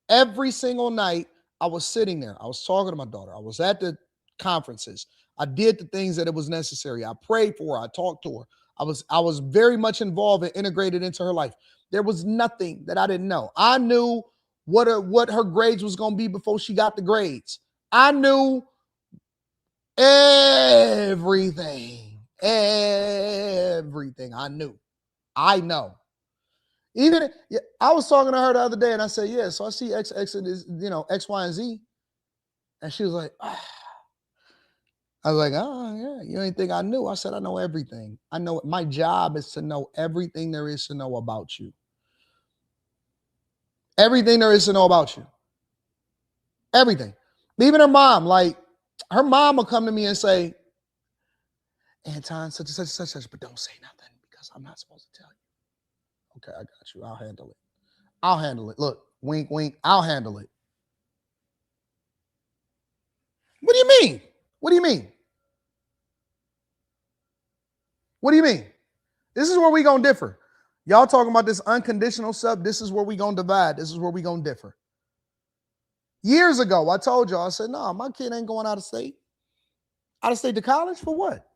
Speaker 1: every single night, I was sitting there. I was talking to my daughter. I was at the conferences. I did the things that it was necessary. I prayed for her. I talked to her. I was very much involved and integrated into her life. There was nothing that I didn't know. I knew what her grades was going to be before she got the grades. I knew everything. Everything I knew. I know. Even I was talking to her the other day and I said, yeah, so I see X and is, X, Y, and Z. And she was like, ah. I was like, oh, yeah, you ain't think I knew. I said, I know everything. I know my job is to know everything there is to know about you. Everything there is to know about you. Everything. Even her mom, her mom will come to me and say, Anton, such and such, but don't say nothing because I'm not supposed to tell you. Okay, I got you. I'll handle it. Look, wink, wink. I'll handle it. What do you mean? What do you mean? What do you mean? This is where we gonna differ. Y'all talking about this unconditional stuff. This is where we gonna divide. This is where we gonna differ. Years ago, I told y'all, I said, no, my kid ain't going out of state. Out of state to college for what?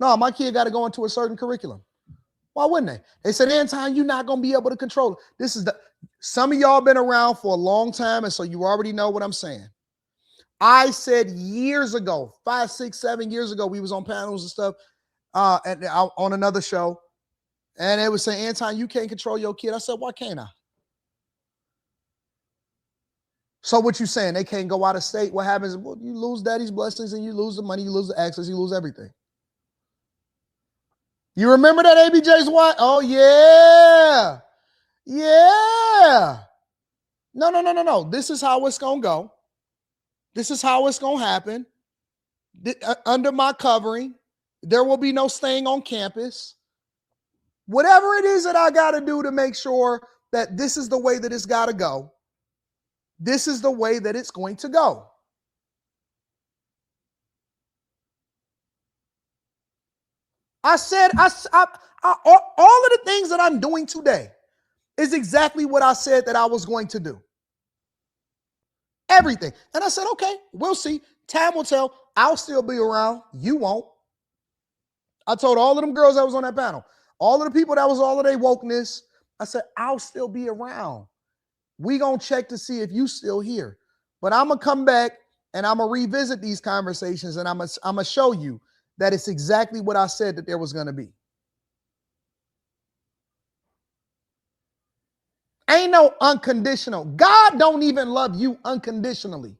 Speaker 1: No, my kid got to go into a certain curriculum. Why wouldn't they? They said, Anton, you're not gonna be able to control it. This is some of y'all been around for a long time, and so you already know what I'm saying. I said years ago, 5, 6, 7 years ago, we was on panels and stuff on another show. And they would say, Anton, you can't control your kid. I said, why can't I? So what you saying? They can't go out of state. What happens? Well, you lose daddy's blessings and you lose the money, you lose the access, you lose everything. You remember that ABJ's wife? Oh, yeah. Yeah. No. This is how it's going to go. This is how it's going to happen. Under my covering, there will be no staying on campus. Whatever it is that I got to do to make sure that this is the way that it's got to go, this is the way that it's going to go. I said, all of the things that I'm doing today is exactly what I said that I was going to do. Everything. And I said, okay, we'll see. Time will tell. I'll still be around. You won't. I told all of them girls that was on that panel, all of the people that was all of their wokeness, I said, I'll still be around. We gonna check to see if you still here. But I'm gonna come back and I'm gonna revisit these conversations and I'm gonna show you that it's exactly what I said that there was gonna be. Ain't no unconditional. God don't even love you unconditionally.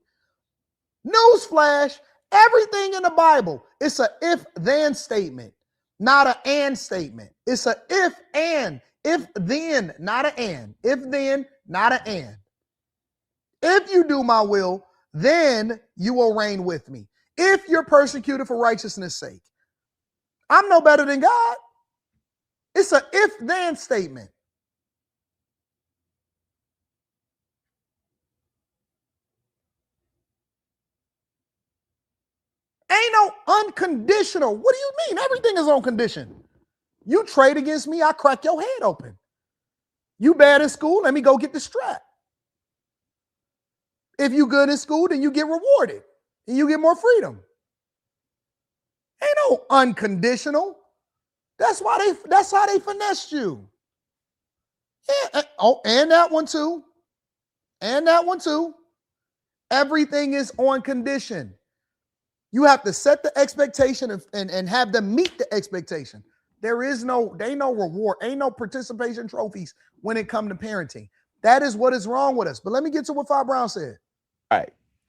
Speaker 1: Newsflash, everything in the Bible, it's a if-then statement, not an and statement. It's a if-and. If-then, not an and. If-then, not an and. If you do my will, then you will reign with me. If you're persecuted for righteousness' sake. I'm no better than God. It's a if-then statement. Ain't no unconditional. What do you mean? Everything is on condition. You trade against me, I crack your head open. You bad in school, let me go get the strap. If you good in school, then you get rewarded and you get more freedom. Ain't no unconditional. That's how they finessed you. Yeah. Oh, and that one too. And that one too. Everything is on condition. You have to set the expectation and have them meet the expectation. There ain't no reward, ain't no participation trophies when it comes to parenting. That is what is wrong with us. But let me get to what Fa Brown said.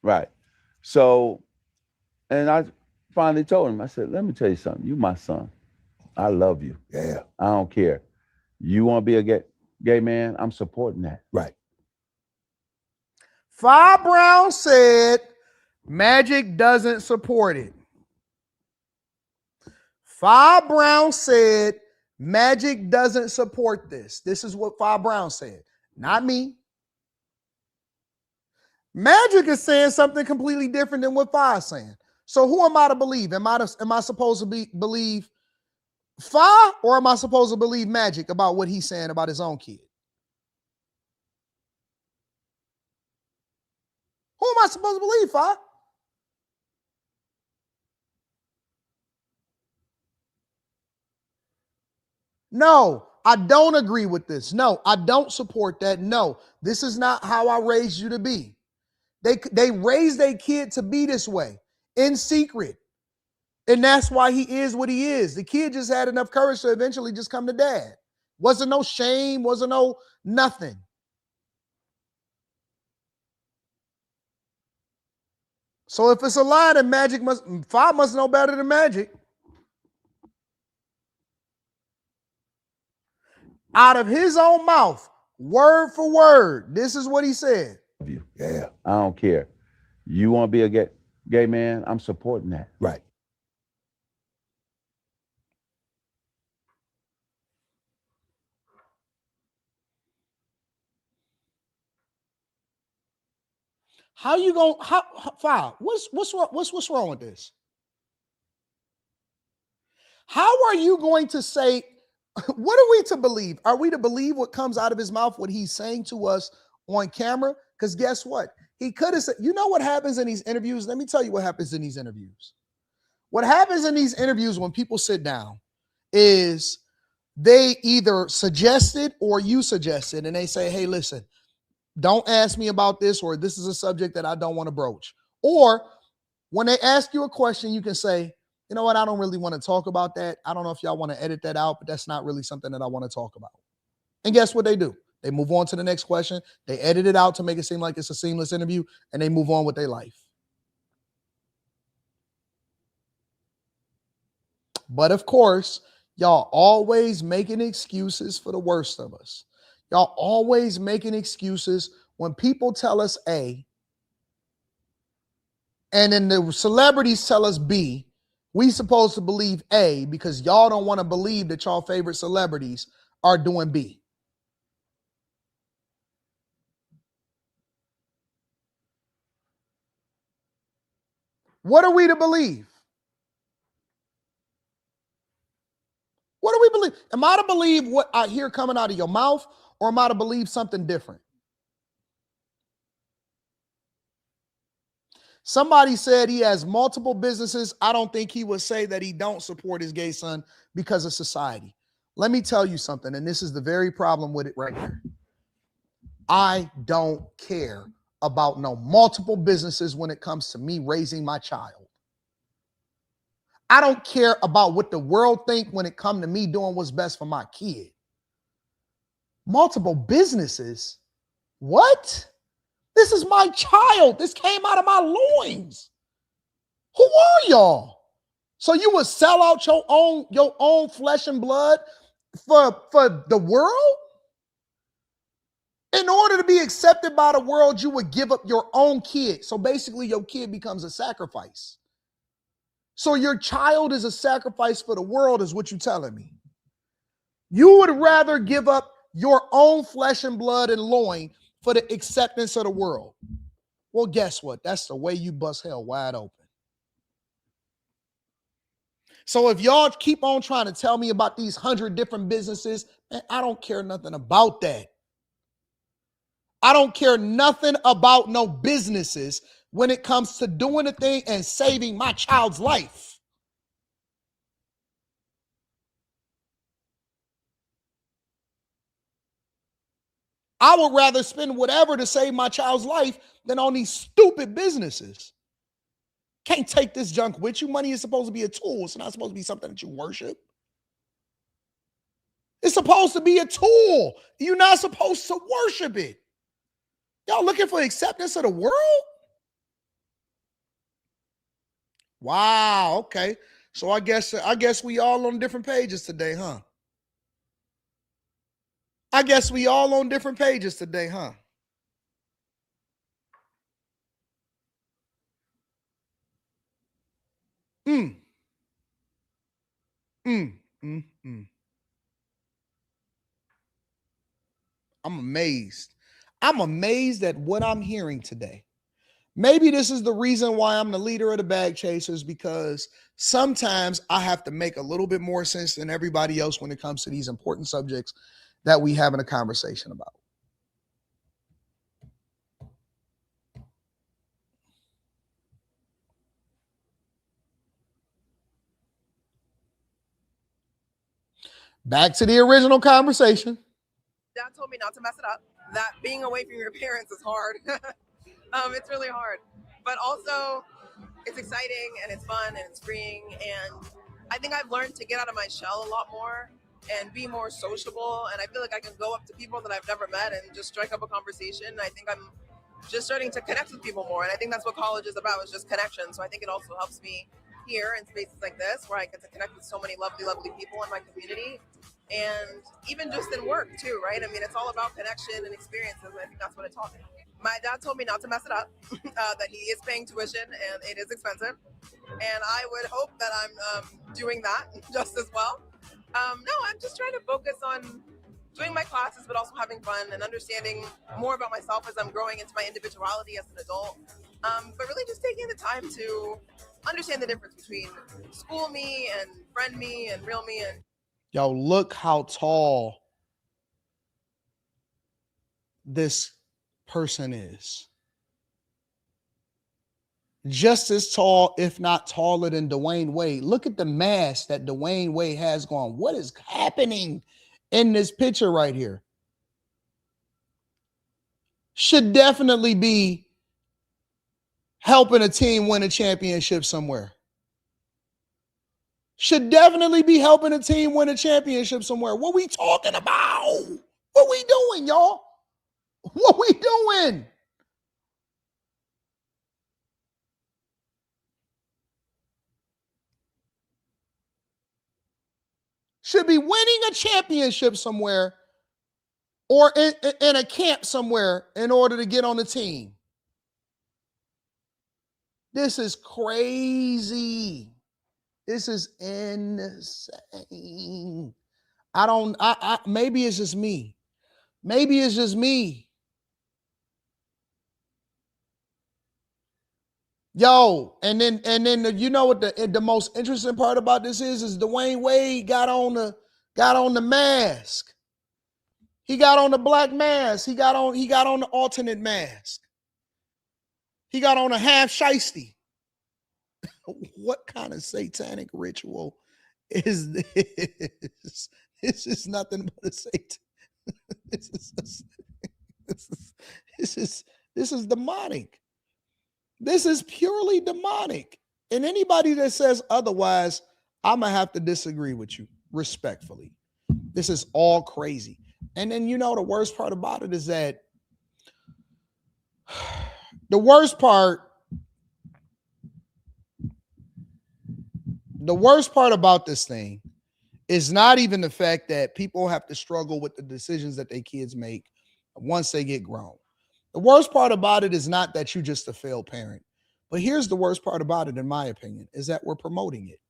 Speaker 21: Right. So, and I finally told him, I said, let me tell you something. You my son. I love you.
Speaker 20: Yeah.
Speaker 21: I don't care. You want to be a gay man? I'm supporting that.
Speaker 20: Right.
Speaker 1: Fa Brown said Magic doesn't support it. Fa Brown said Magic doesn't support this. This is what Fa Brown said, not me. Magic is saying something completely different than what Fa is saying. So who am I to believe? Am I supposed to believe Fa, or am I supposed to believe Magic about what he's saying about his own kid? Who am I supposed to believe, Fa? No, I don't agree with this. No, I don't support that. No, this is not how I raised you to be. They raised their kid to be this way in secret. And that's why he is what he is. The kid just had enough courage to eventually just come to dad. Wasn't no shame, wasn't no nothing. So if it's a lie, then Fa must know better than Magic. Out of his own mouth, word for word, this is what he said.
Speaker 20: Yeah.
Speaker 21: I don't care. You want to be a gay man? I'm supporting that.
Speaker 20: Right.
Speaker 1: How you going? Fa? What's wrong with this? How are you going to say, what are we to believe? Are we to believe what comes out of his mouth, what he's saying to us on camera? Because guess what? He could have said, you know what happens in these interviews? Let me tell you what happens in these interviews. What happens in these interviews when people sit down is they either suggested or you suggested, and they say, hey, listen, don't ask me about this, or this is a subject that I don't want to broach. Or when they ask you a question, you can say, you know what, I don't really want to talk about that. I don't know if y'all want to edit that out, but that's not really something that I want to talk about. And guess what they do? They move on to the next question. They edit it out to make it seem like it's a seamless interview, and they move on with their life. But of course, y'all always making excuses for the worst of us. Y'all always making excuses when people tell us A, and then the celebrities tell us B. We supposed to believe A because y'all don't want to believe that y'all favorite celebrities are doing B. What are we to believe? What do we believe? Am I to believe what I hear coming out of your mouth, or am I to believe something different? Somebody said he has multiple businesses. I don't think he would say that he don't support his gay son because of society. Let me tell you something, and this is the very problem with it right here. I don't care about no multiple businesses when it comes to me raising my child. I don't care about what the world think when it comes to me doing what's best for my kid. Multiple businesses? What? This is my child. This came out of my loins. Who are y'all? So you would sell out your own flesh and blood for the world? In order to be accepted by the world, you would give up your own kid. So basically, your kid becomes a sacrifice. So your child is a sacrifice for the world, is what you're telling me. You would rather give up your own flesh and blood and loin for the acceptance of the world. Well, guess what? That's the way you bust hell wide open. So if y'all keep on trying to tell me about these 100 different businesses, man, I don't care nothing about that. I don't care nothing about no businesses when it comes to doing a thing and saving my child's life. I would rather spend whatever to save my child's life than on these stupid businesses. Can't take this junk with you. Money is supposed to be a tool. It's not supposed to be something that you worship. It's supposed to be a tool. You're not supposed to worship it. Y'all looking for acceptance of the world? Wow, okay. So I guess we all on different pages today, huh? I guess we all on different pages today, huh? I'm amazed. I'm amazed at what I'm hearing today. Maybe this is the reason why I'm the leader of the bag chasers, because sometimes I have to make a little bit more sense than everybody else when it comes to these important subjects that we having a conversation about. Back to the original conversation.
Speaker 4: Dad told me not to mess it up, that being away from your parents is hard. It's really hard, but also it's exciting and it's fun and it's freeing. And I think I've learned to get out of my shell a lot more and be more sociable. And I feel like I can go up to people that I've never met and just strike up a conversation. I think I'm just starting to connect with people more. And I think that's what college is about, is just connection. So I think it also helps me here in spaces like this, where I get to connect with so many lovely, lovely people in my community. And even just in work too, right? I mean, it's all about connection and experiences. I think that's what it taught me. My dad told me not to mess it up, that he is paying tuition and it is expensive. And I would hope that I'm doing that just as well. No, I'm just trying to focus on doing my classes, but also having fun and understanding more about myself as I'm growing into my individuality as an adult. But really just taking the time to understand the difference between school me and friend me and real me. And
Speaker 1: Yo, look how tall this person is. Just as tall, if not taller than Dwayne Wade. Look at the mask that Dwayne Wade has gone. What is happening in this picture right here? Should definitely be helping a team win a championship somewhere. Should definitely be helping a team win a championship somewhere. What we talking about? What we doing, y'all? What we doing? Should be winning a championship somewhere or in a camp somewhere in order to get on the team. This is crazy. This is insane. Maybe it's just me. Maybe it's just me. Yo, and then you know what the most interesting part about this is Dwayne Wade got on the mask. He got on the black mask. He got on the alternate mask. He got on a half shiesty. What kind of satanic ritual is this? This is nothing but a Satan. This is demonic. This is purely demonic. And anybody that says otherwise, I'm going to have to disagree with you respectfully. This is all crazy. And then, you know, the worst part about it is that the worst part about this thing is not even the fact that people have to struggle with the decisions that their kids make once they get grown. The worst part about it is not that you're just a failed parent. But here's the worst part about it, in my opinion, is that we're promoting it.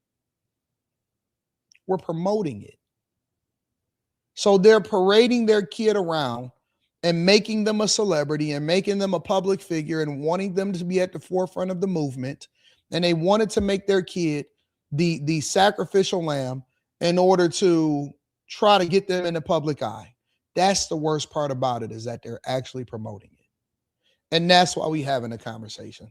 Speaker 1: We're promoting it. So they're parading their kid around and making them a celebrity and making them a public figure and wanting them to be at the forefront of the movement. And they wanted to make their kid the sacrificial lamb in order to try to get them in the public eye. That's the worst part about it, is that they're actually promoting it. And that's why we're having a conversation.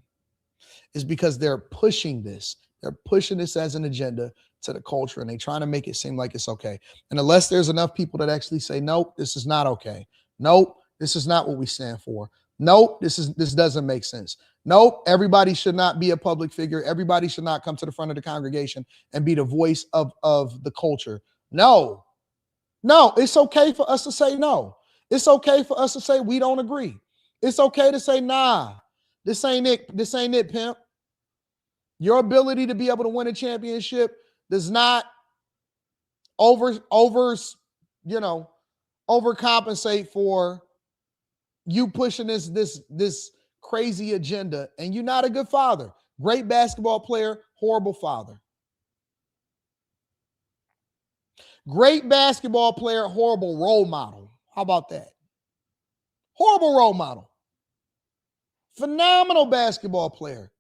Speaker 1: Is because they're pushing this. They're pushing this as an agenda to the culture, and they're trying to make it seem like it's okay. And unless there's enough people that actually say, nope, this is not okay. Nope, this is not what we stand for. Nope, this doesn't make sense. Nope, everybody should not be a public figure. Everybody should not come to the front of the congregation and be the voice of the culture. No, it's okay for us to say no. It's okay for us to say we don't agree. It's okay to say, nah, this ain't it. This ain't it, pimp. Your ability to be able to win a championship does not overcompensate for you pushing this crazy agenda. And you're not a good father. Great basketball player, horrible father. Great basketball player, horrible role model. How about that? Horrible role model. Phenomenal basketball player.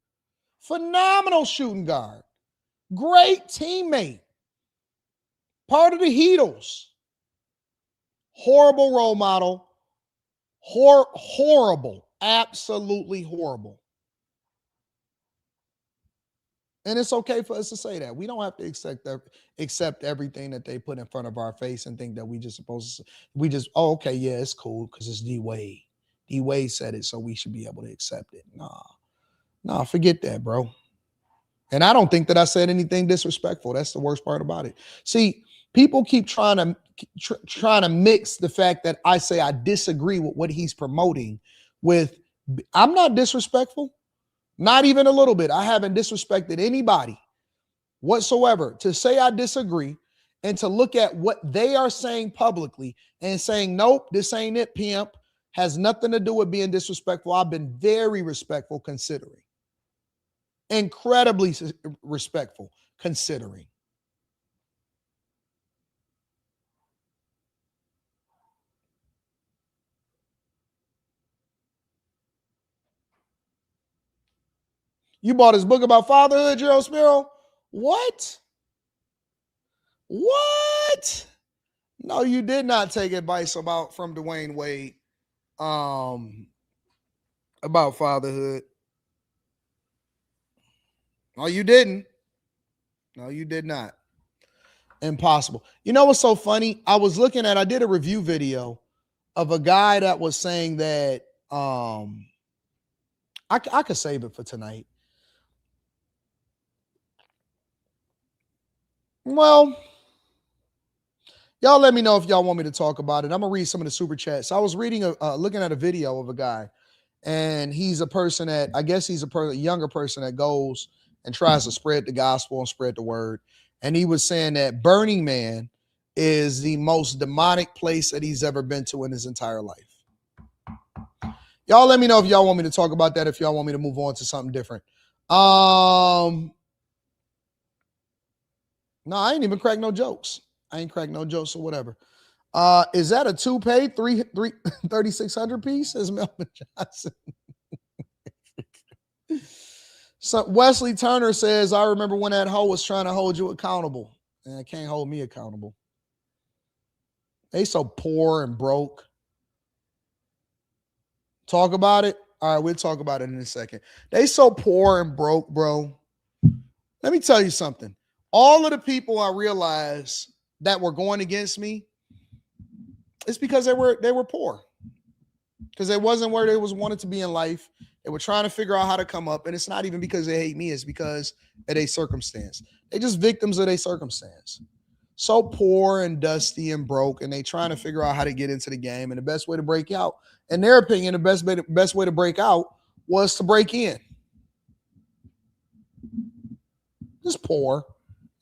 Speaker 1: Phenomenal shooting guard. Great teammate. Part of the Heatles. Horrible role model. Horrible. Absolutely horrible. And it's okay for us to say that. We don't have to accept everything that they put in front of our face and think that okay, yeah, it's cool because it's D Wade. D Wade said it, so we should be able to accept it. Nah, forget that, bro. And I don't think that I said anything disrespectful. That's the worst part about it. See, people keep trying to mix the fact that I say I disagree with what he's promoting with, I'm not disrespectful. Not even a little bit. I haven't disrespected anybody whatsoever. To say I disagree and to look at what they are saying publicly and saying, nope, this ain't it, pimp, has nothing to do with being disrespectful. I've been very respectful considering. Incredibly respectful considering. You bought his book about fatherhood, Gerald Spiro? What? What? No, you did not take advice from Dwayne Wade about fatherhood. No, you didn't. No, you did not. Impossible. You know what's so funny? I did a review video of a guy that was saying that I could save it for tonight. Well, y'all let me know if y'all want me to talk about it. I'm gonna read some of the super chats. I was looking at a video of a guy, and he's a person that I guess he's a younger person that goes and tries to spread the gospel and spread the word. And he was saying that Burning Man is the most demonic place that he's ever been to in his entire life. Y'all let me know if y'all want me to talk about that, if y'all want me to move on to something different. No, I ain't even cracked no jokes. I ain't cracked no jokes or whatever. Is that a two-pay 3,600 piece? Says Melvin Johnson. So Wesley Turner says, I remember when that hoe was trying to hold you accountable. And it can't hold me accountable. They so poor and broke. Talk about it? All right, we'll talk about it in a second. They so poor and broke, bro. Let me tell you something. All of the people I realized that were going against me, it's because they were poor. Because they wasn't where they wanted to be in life. They were trying to figure out how to come up. And it's not even because they hate me. It's because of their circumstance. They just victims of their circumstance. So poor and dusty and broke. And they trying to figure out how to get into the game. And the best way to break out, in their opinion, the best way to break out was to break in. Just poor.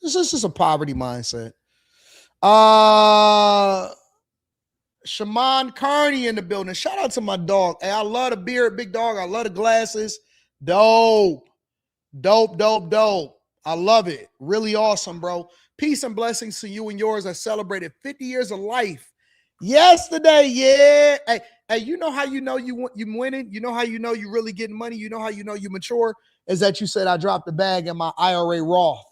Speaker 1: This is just a poverty mindset. Shaman Carney in the building. Shout out to my dog. Hey, I love the beard, big dog. I love the glasses. Dope. I love it. Really awesome, bro. Peace and blessings to you and yours. I celebrated 50 years of life yesterday. Yeah. Hey, you know how you know you winning? You know how you know you really getting money? You know how you know you mature? Is that you said I dropped the bag in my IRA Roth.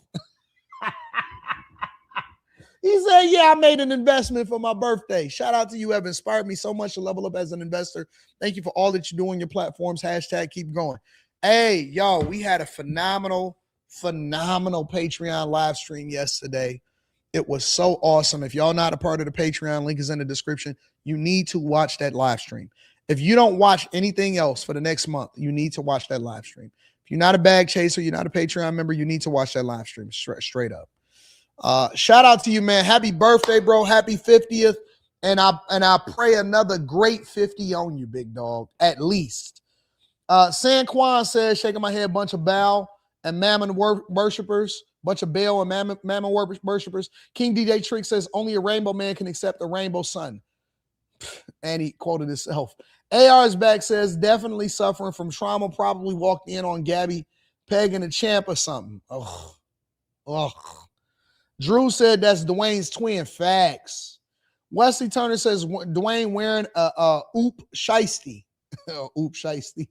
Speaker 1: He said, yeah, I made an investment for my birthday. Shout out to you, have inspired me so much to level up as an investor. Thank you for all that you do on your platforms. # keep going. Hey, y'all, we had a phenomenal Patreon live stream yesterday. It was so awesome. If y'all not a part of the Patreon, link is in the description. You need to watch that live stream. If you don't watch anything else for the next month, you need to watch that live stream. If you're not a bag chaser, you're not a Patreon member, you need to watch that live stream straight up. Shout out to you, man. Happy birthday, bro. Happy 50th. And I pray another great 50 on you, big dog, at least. San Quan says, shaking my head, bunch of Baal and Mammon worshipers, bunch of Baal and Mammon worshipers. King DJ Trick says, only a rainbow man can accept a rainbow sun. And he quoted himself. AR's back says, definitely suffering from trauma, probably walked in on Gabby pegging a champ or something. Ugh. Drew said that's Dwayne's twin. Facts. Wesley Turner says Dwayne wearing a oop shiesty. Oop shiesty.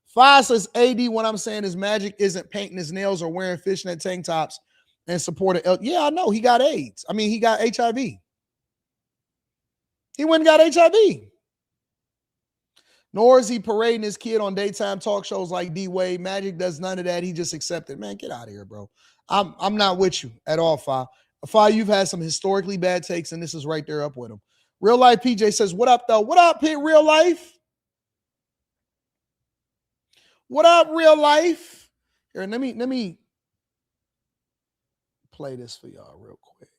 Speaker 1: 5 says AD, what I'm saying is Magic isn't painting his nails or wearing fishnet tank tops and supporting yeah, I know. He got AIDS. I mean, he got HIV. He went and got HIV. Nor is he parading his kid on daytime talk shows like D-Wade. Magic does none of that. He just accepted. Man, get out of here, bro. I'm not with you at all, Fa. Fa, you've had some historically bad takes, and this is right there up with him. Real Life PJ says, what up, though? What up, Pete? Real Life? What up, Real Life? Here, let me play this for y'all real quick.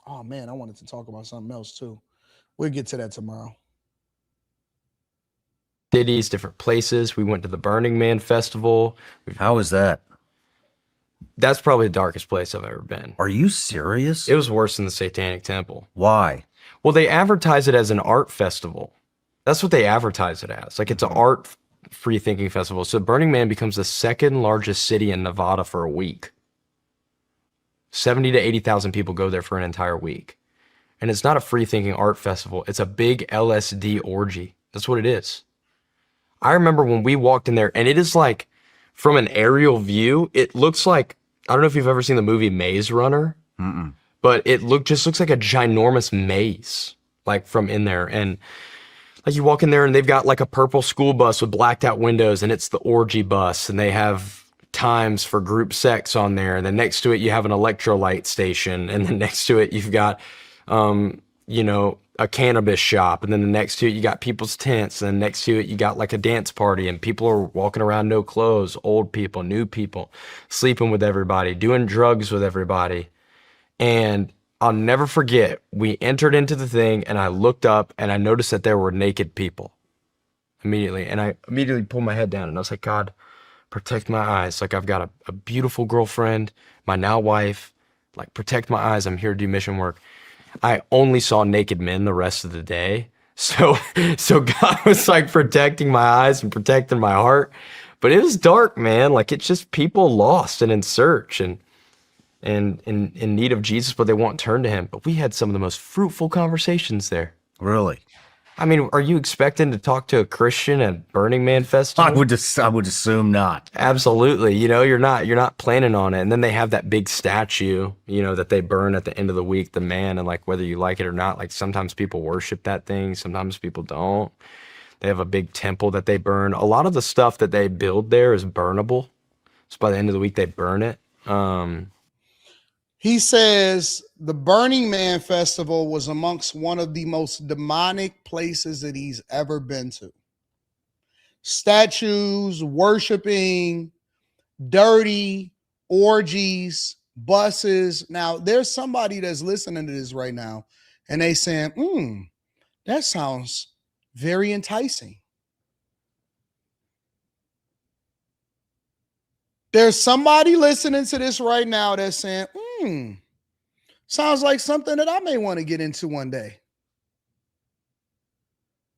Speaker 1: Oh, man, I wanted to talk about something else, too. We'll get to that tomorrow.
Speaker 3: Cities, different places. We went to the Burning Man Festival.
Speaker 22: How was that?
Speaker 3: That's probably the darkest place I've ever been.
Speaker 22: Are you serious?
Speaker 3: It was worse than the Satanic Temple.
Speaker 22: Why?
Speaker 3: Well, they advertise it as an art festival. That's what they advertise it as. Like, it's an art free thinking festival. So Burning Man becomes the second largest city in Nevada for a week. 70 to 80,000 people go there for an entire week. And it's not a free thinking art festival. It's a big LSD orgy. That's what it is. I remember when we walked in there, and it is like, from an aerial view, it looks like, I don't know if you've ever seen the movie Maze Runner, but it just looks like a ginormous maze, like from in there. And like you walk in there and they've got like a purple school bus with blacked out windows, and it's the orgy bus, and they have times for group sex on there. And then next to it, you have an electrolyte station. And then next to it, you've got, you know, a cannabis shop. And then the next to it, you got people's tents. And then next to it, you got like a dance party, and people are walking around no clothes, old people, new people, sleeping with everybody, doing drugs with everybody. And I'll never forget, we entered into the thing, and I looked up and I noticed that there were naked people immediately. And I immediately pulled my head down and I was like, God, protect my eyes. Like, I've got a beautiful girlfriend, my now wife, like, protect my eyes. I'm here to do mission work. I only saw naked men the rest of the day. So God was like protecting my eyes and protecting my heart. But it was dark, man. Like, it's just people lost and in search and in need of Jesus, but they won't turn to him. But we had some of the most fruitful conversations there.
Speaker 22: Really?
Speaker 3: I mean, are you expecting to talk to a Christian at Burning Man Festival?
Speaker 22: I would assume not.
Speaker 3: Absolutely. You know, you're not planning on it. And then they have that big statue, you know, that they burn at the end of the week, the man, and like whether you like it or not, like sometimes people worship that thing, sometimes people don't. They have a big temple that they burn. A lot of the stuff that they build there is burnable. So by the end of the week they burn it.
Speaker 1: He says the Burning Man Festival was amongst one of the most demonic places that he's ever been to. Statues, worshiping, dirty, orgies, buses. Now, there's somebody that's listening to this right now, and they saying, that sounds very enticing. There's somebody listening to this right now that's saying, sounds like something that I may want to get into one day.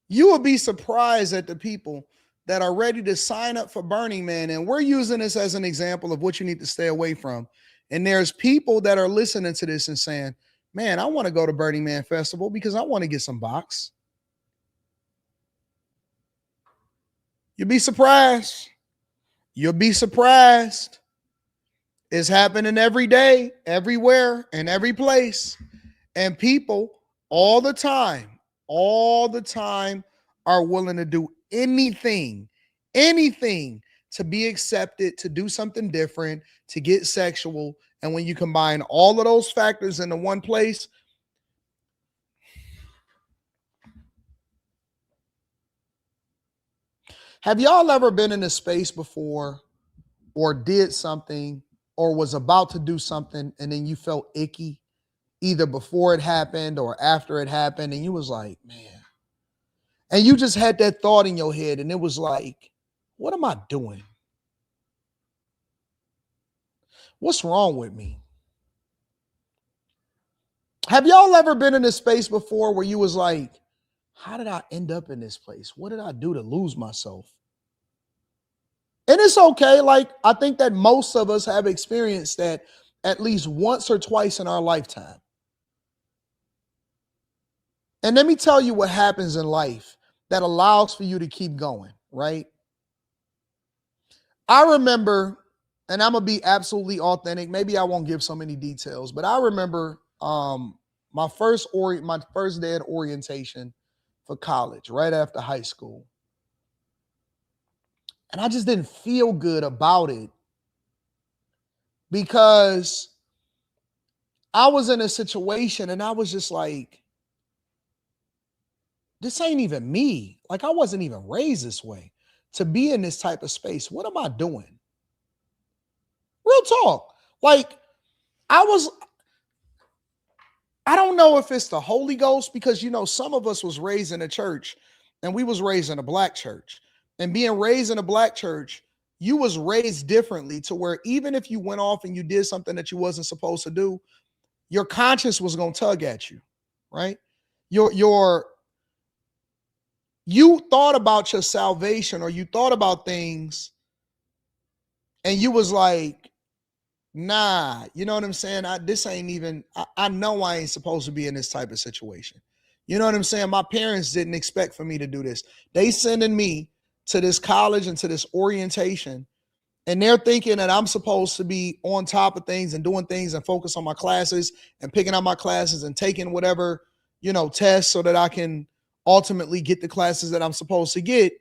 Speaker 1: You will be surprised at the people that are ready to sign up for Burning Man. And we're using this as an example of what you need to stay away from. And there's people that are listening to this and saying, man, I want to go to Burning Man Festival because I want to get some box. You'll be surprised. You'll be surprised. It's happening every day, everywhere, and every place. And people all the time are willing to do anything to be accepted, to do something different, to get sexual. And when you combine all of those factors into one place, have y'all ever been in a space before or did something or was about to do something and then you felt icky either before it happened or after it happened, and you was like, man, and you just had that thought in your head and it was like, what am I doing? What's wrong with me? Have y'all ever been in a space before where you was like, how did I end up in this place? What did I do to lose myself? And it's okay. Like, I think that most of us have experienced that at least once or twice in our lifetime. And let me tell you what happens in life that allows for you to keep going, right? I remember, and I'm going to be absolutely authentic. Maybe I won't give so many details, but I remember my first day at orientation for college, right after high school. And I just didn't feel good about it because I was in a situation and I was just like, this ain't even me. Like, I wasn't even raised this way to be in this type of space. What am I doing? Real talk. Like, I don't know if it's the Holy Ghost because, you know, some of us was raised in a church and we was raised in a black church. And being raised in a black church, you was raised differently to where even if you went off and you did something that you wasn't supposed to do, your conscience was going to tug at you, right? You thought about your salvation or you thought about things and you was like, Nah, you know what I'm saying? This ain't even, I know I ain't supposed to be in this type of situation. You know what I'm saying? My parents didn't expect for me to do this. They sending me to this college and to this orientation, and they're thinking that I'm supposed to be on top of things and doing things and focus on my classes and picking up my classes and taking whatever, tests so that I can ultimately get the classes that I'm supposed to get.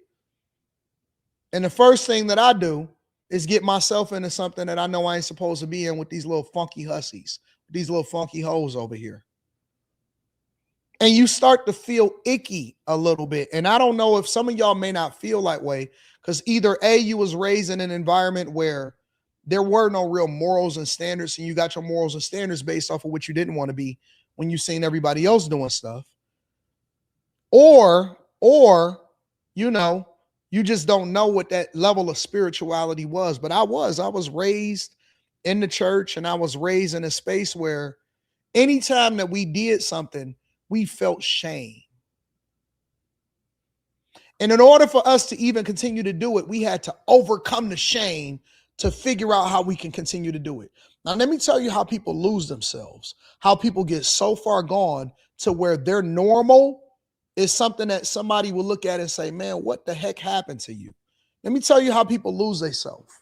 Speaker 1: And the first thing that I do is get myself into something that I know I ain't supposed to be in with these little funky hussies, these little funky hoes over here. And you start to feel icky a little bit. And I don't know if some of y'all may not feel that way because either A, you was raised in an environment where there were no real morals and standards, and you got your morals and standards based off of what you didn't want to be when you seen everybody else doing stuff. Or, you just don't know what that level of spirituality was. But I was raised in the church, and I was raised in a space where anytime that we did something, we felt shame. And in order for us to even continue to do it, we had to overcome the shame to figure out how we can continue to do it. Now, let me tell you how people lose themselves, how people get so far gone to where their normal is something that somebody will look at and say, man, what the heck happened to you? Let me tell you how people lose themselves.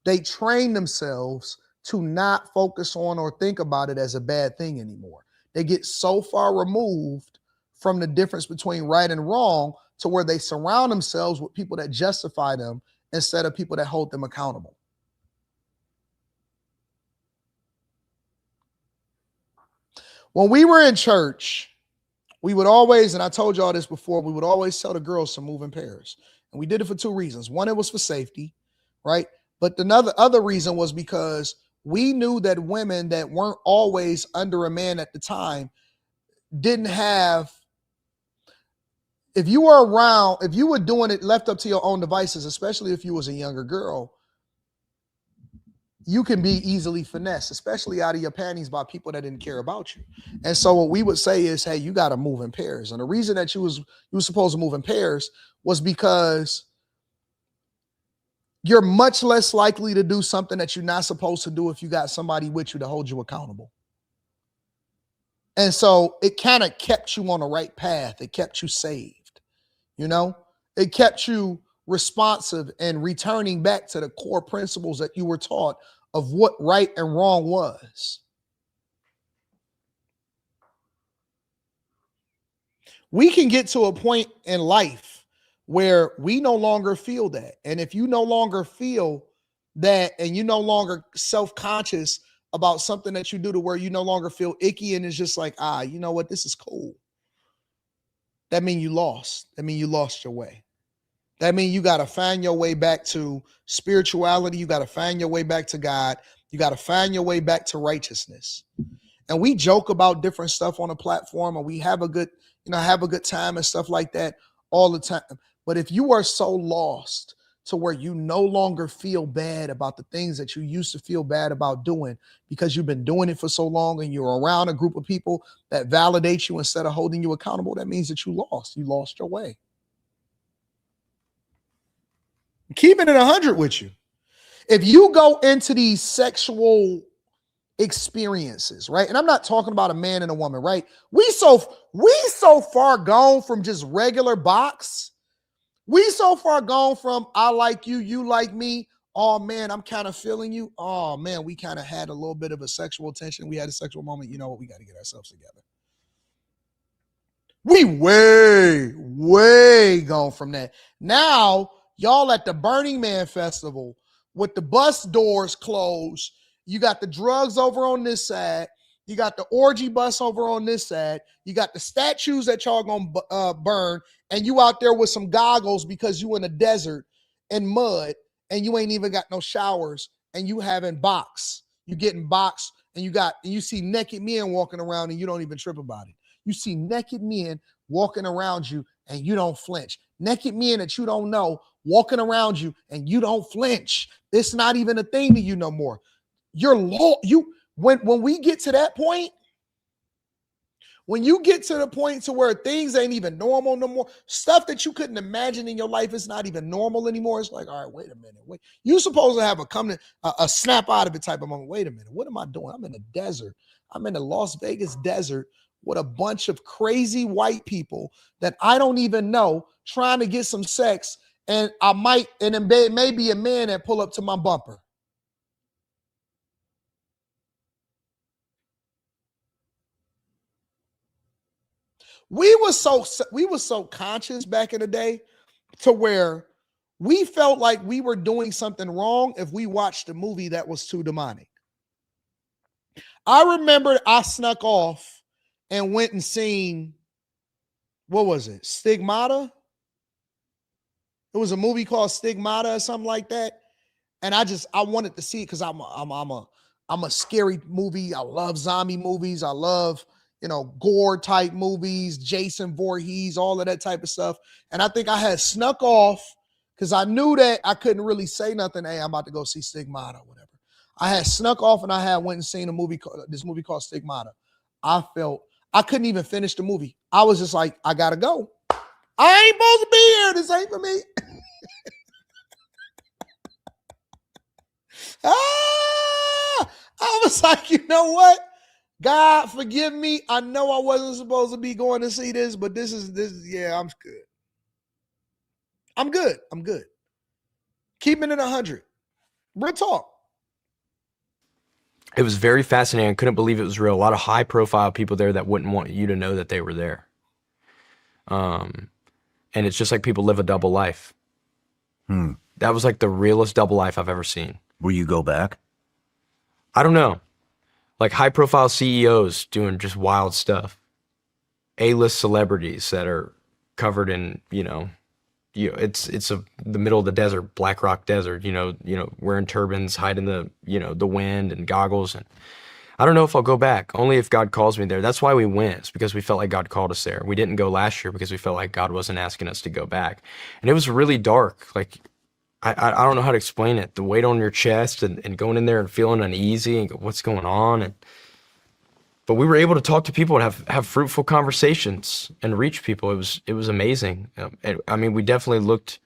Speaker 1: They train themselves to not focus on or think about it as a bad thing anymore. They get so far removed from the difference between right and wrong to where they surround themselves with people that justify them instead of people that hold them accountable. When we were in church, we would always, and I told y'all this before, we would always tell the girls to move in pairs. And we did it for two reasons. One, it was for safety, right? But the other reason was because we knew that women that weren't always under a man at the time didn't have, if you were around, if you were doing it left up to your own devices, especially if you was a younger girl, you can be easily finessed, especially out of your panties by people that didn't care about you. And so what we would say is, hey, you got to move in pairs. And the reason that you were supposed to move in pairs was because you're much less likely to do something that you're not supposed to do if you got somebody with you to hold you accountable. And so it kind of kept you on the right path. It kept you saved, It kept you responsive and returning back to the core principles that you were taught of what right and wrong was. We can get to a point in life where we no longer feel that. And if you no longer feel that and you no longer self-conscious about something that you do to where you no longer feel icky and it's just like, you know what, this is cool. That means you lost. That means you lost your way. That means you got to find your way back to spirituality. You got to find your way back to God. You got to find your way back to righteousness. And we joke about different stuff on a platform and we have a good, time and stuff like that all the time. But if you are so lost to where you no longer feel bad about the things that you used to feel bad about doing because you've been doing it for so long and you're around a group of people that validate you instead of holding you accountable, that means that you lost your way. Keeping it 100 with you. If you go into these sexual experiences, right? And I'm not talking about a man and a woman, right? We so far gone from just regular box. We so far gone from I like you, you like me. Oh man, I'm kind of feeling you. Oh man, we kind of had a little bit of a sexual tension. We had a sexual moment. You know what? We got to get ourselves together. We way gone from that. Now, y'all at the Burning Man Festival with the bus doors closed. You got the drugs over on this side. You got the orgy bus over on this side. You got the statues that y'all gonna burn. And you out there with some goggles because you in a desert and mud and you ain't even got no showers and you having box. You getting boxed and you see naked men walking around and you don't even trip about it. You see naked men walking around you and you don't flinch. Naked men that you don't know walking around you and you don't flinch. It's not even a thing to you no more. You're low. When we get to that point, When you get to the point to where things ain't even normal no more, stuff that you couldn't imagine in your life is not even normal anymore. It's like, all right, wait a minute. Wait, you supposed to have a snap out of it type of moment. Wait a minute. What am I doing? I'm in the desert. I'm in the Las Vegas desert with a bunch of crazy white people that I don't even know trying to get some sex. And it may be a man that pull up to my bumper. We were so conscious back in the day to where we felt like we were doing something wrong if we watched a movie that was too demonic. I remember I snuck off and went and seen, what was it? Stigmata? It was a movie called Stigmata or something like that. And I wanted to see it because I'm a scary movie. I love zombie movies. I love, gore type movies, Jason Voorhees, all of that type of stuff. And I think I had snuck off because I knew that I couldn't really say nothing. Hey, I'm about to go see Stigmata or whatever. I had snuck off and I had went and seen this movie called Stigmata. I felt I couldn't even finish the movie. I was just like, I gotta go. I ain't supposed to be here. This ain't for me. I was like, you know what? God, forgive me. I know I wasn't supposed to be going to see this, but this is, yeah, I'm good. I'm good. Keeping it 100. Real talk.
Speaker 3: It was very fascinating. I couldn't believe it was real. A lot of high profile people there that wouldn't want you to know that they were there. And it's just like people live a double life. That was like the realest double life I've ever seen.
Speaker 22: Will you go back?
Speaker 3: I don't know. Like high profile CEOs doing just wild stuff. A-list celebrities that are covered in, it's the middle of the desert, Black Rock Desert, wearing turbans, hiding the wind and goggles. And I don't know if I'll go back, only if God calls me there. That's why we went. It's because we felt like God called us there. We didn't go last year because we felt like God wasn't asking us to go back. And it was really dark. Like, I don't know how to explain it. The weight on your chest and going in there and feeling uneasy and what's going on. But we were able to talk to people and have fruitful conversations and reach people. It was amazing. I mean, we definitely looked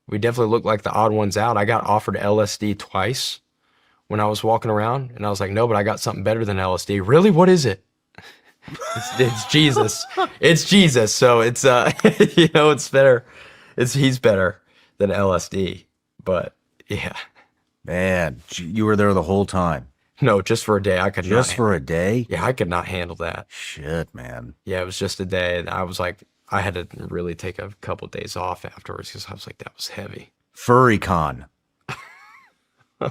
Speaker 3: like the odd ones out. I got offered LSD twice when I was walking around, and I was like, no, but I got something better than LSD. Really? What is it? It's Jesus. It's Jesus. So it's it's better. He's better than LSD. But yeah.
Speaker 22: Man, you were there the whole time.
Speaker 3: No, just for a day. I could not.
Speaker 22: Just for a day?
Speaker 3: Yeah, I could not handle that.
Speaker 22: Shit, man.
Speaker 3: Yeah, it was just a day. I was like, I had to really take a couple of days off afterwards because I was like, that was heavy.
Speaker 22: FurryCon.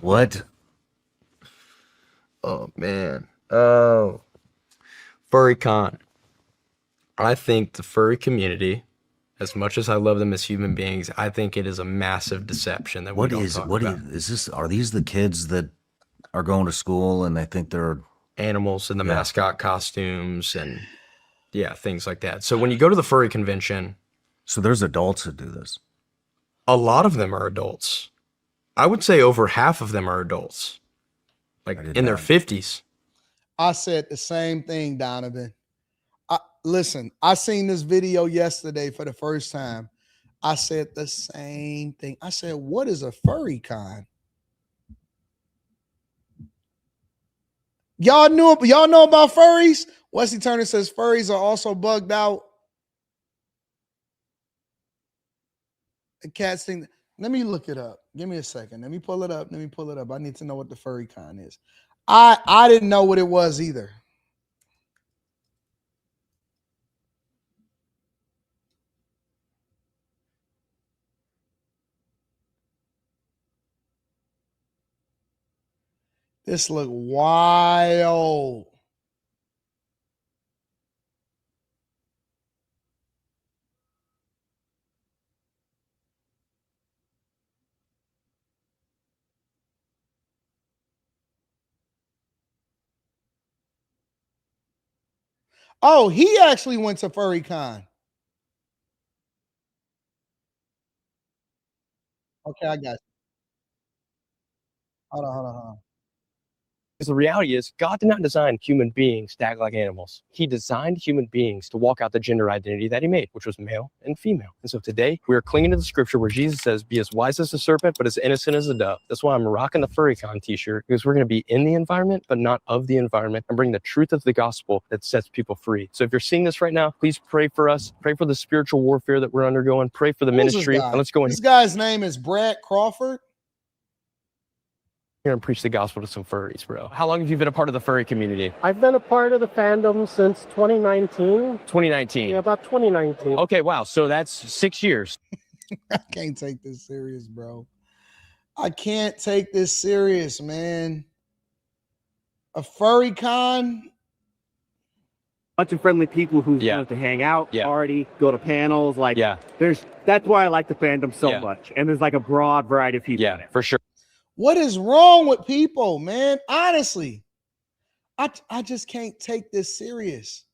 Speaker 22: What?
Speaker 3: Oh, man. Oh. FurryCon. I think the furry community, as much as I love them as human beings, I think it is a massive deception that we don't talk about.
Speaker 22: Is this? Are these the kids that are going to school and they think they're
Speaker 3: animals in the mascot costumes and things like that? So when you go to the furry convention,
Speaker 22: so there's adults that do this.
Speaker 3: A lot of them are adults. I would say over half of them are adults, like in their 50s.
Speaker 1: I said the same thing, Donovan. Listen, I seen this video yesterday for the first time. I said the same thing. I said, what is a furry con? Y'all know about furries? Wesley Turner says furries are also bugged out. The cats think. Let me look it up. Give me a second. Let me pull it up. I need to know what the furry con is. I didn't know what it was either. This look wild. Oh, he actually went to FurryCon. Okay, I got you. Hold on.
Speaker 5: Because the reality is, God did not design human beings to act like animals. He designed human beings to walk out the gender identity that he made, which was male and female. And so today, we are clinging to the scripture where Jesus says, be as wise as a serpent, but as innocent as a dove. That's why I'm rocking the FurryCon t-shirt, because we're going to be in the environment, but not of the environment, and bring the truth of the gospel that sets people free. So if you're seeing this right now, please pray for us. Pray for the spiritual warfare that we're undergoing. Pray for the
Speaker 1: Who's this
Speaker 5: ministry.
Speaker 1: guy?
Speaker 5: And let's go in
Speaker 1: This guy's name is Brad Crawford.
Speaker 5: here and preach the gospel to some furries, bro. How long have you been a part of the furry community?
Speaker 7: I've been a part of the fandom since 2019.
Speaker 5: 2019.
Speaker 7: Yeah, about 2019.
Speaker 5: Okay, wow. So that's 6 years.
Speaker 1: I can't take this serious, bro. I can't take this serious, man. A furry con?
Speaker 23: Bunch of friendly people who love to hang out, party, go to panels. Like, that's why I like the fandom so much. And there's like a broad variety of people.
Speaker 5: Yeah, for sure.
Speaker 1: What is wrong with people, man? Honestly, I just can't take this serious.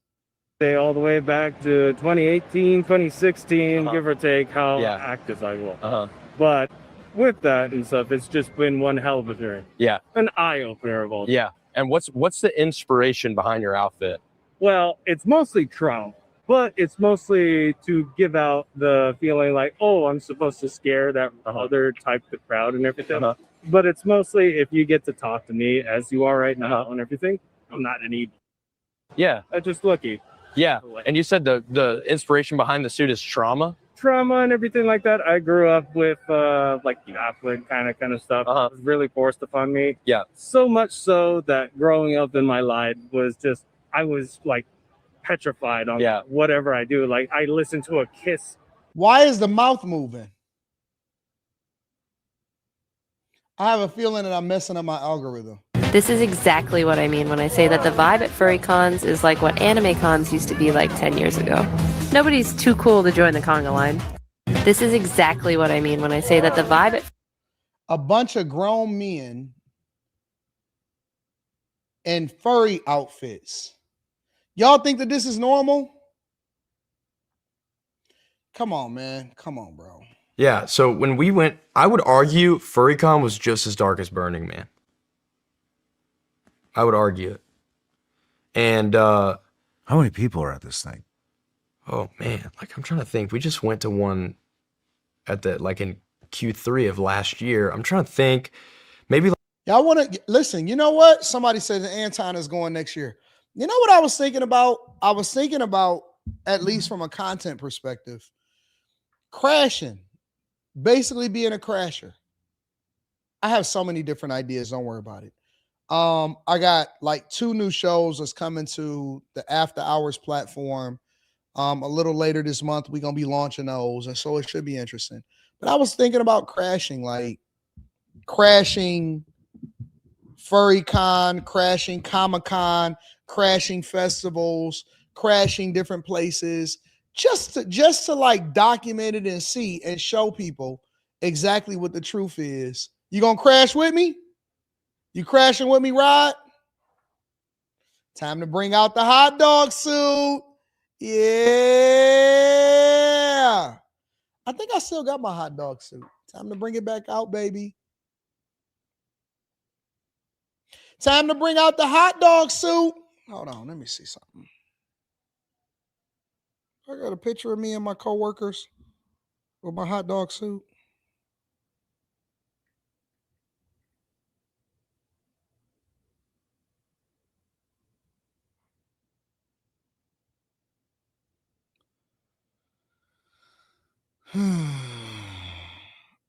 Speaker 7: Say all the way back to 2018, 2016, give or take how active I was. But with that and stuff, it's just been one hell of a journey.
Speaker 5: Yeah.
Speaker 7: An eye-opener of all.
Speaker 5: Yeah. And what's the inspiration behind your outfit?
Speaker 7: Well, it's mostly trauma, but it's mostly to give out the feeling like, oh, I'm supposed to scare that other type of crowd and everything. But it's mostly if you get to talk to me as you are right now and everything, I'm not an evil.
Speaker 5: Yeah.
Speaker 7: I'm just lucky.
Speaker 5: Yeah. And you said the inspiration behind the suit is trauma?
Speaker 7: Trauma and everything like that. I grew up with like Catholic kind of stuff. It was really forced upon me.
Speaker 5: Yeah.
Speaker 7: So much so that growing up in my life was just, I was like petrified on whatever I do. Like I listened to a Kiss.
Speaker 1: Why is the mouth moving? I have a feeling that I'm messing up my algorithm.
Speaker 24: This is exactly what I mean when I say that the vibe at furry cons is like what anime cons used to be like 10 years ago. Nobody's too cool to join the conga line. This is exactly what I mean when I say that the vibe at
Speaker 1: a bunch of grown men in furry outfits. Y'all think that this is normal? Come on, man. Come on, bro.
Speaker 3: Yeah, so when we went, I would argue FurryCon was just as dark as Burning Man. I would argue it. And
Speaker 22: how many people are at this thing?
Speaker 3: Oh man, like I'm trying to think. We just went to one at the like in Q3 of last year. I'm trying to think. Maybe
Speaker 1: y'all want to listen. You know what? Somebody said that Anton is going next year. You know what I was thinking about? I was thinking about, at least from a content perspective, crashing. Basically being a crasher. I have so many different ideas. Don't worry about it. I got like 2 new shows that's coming to the After Hours platform. A little later this month, we're going to be launching those. And so it should be interesting. But I was thinking about crashing, like crashing FurryCon, crashing Comic-Con, crashing festivals, crashing different places, just to like document it and see and show people exactly what the truth is. You gonna crash with me? You crashing with me, Rod? Time to bring out the hot dog suit. Yeah. I think I still got my hot dog suit. Time to bring it back out, baby. Time to bring out the hot dog suit. Hold on, let me see something. I got a picture of me and my coworkers with my hot dog suit.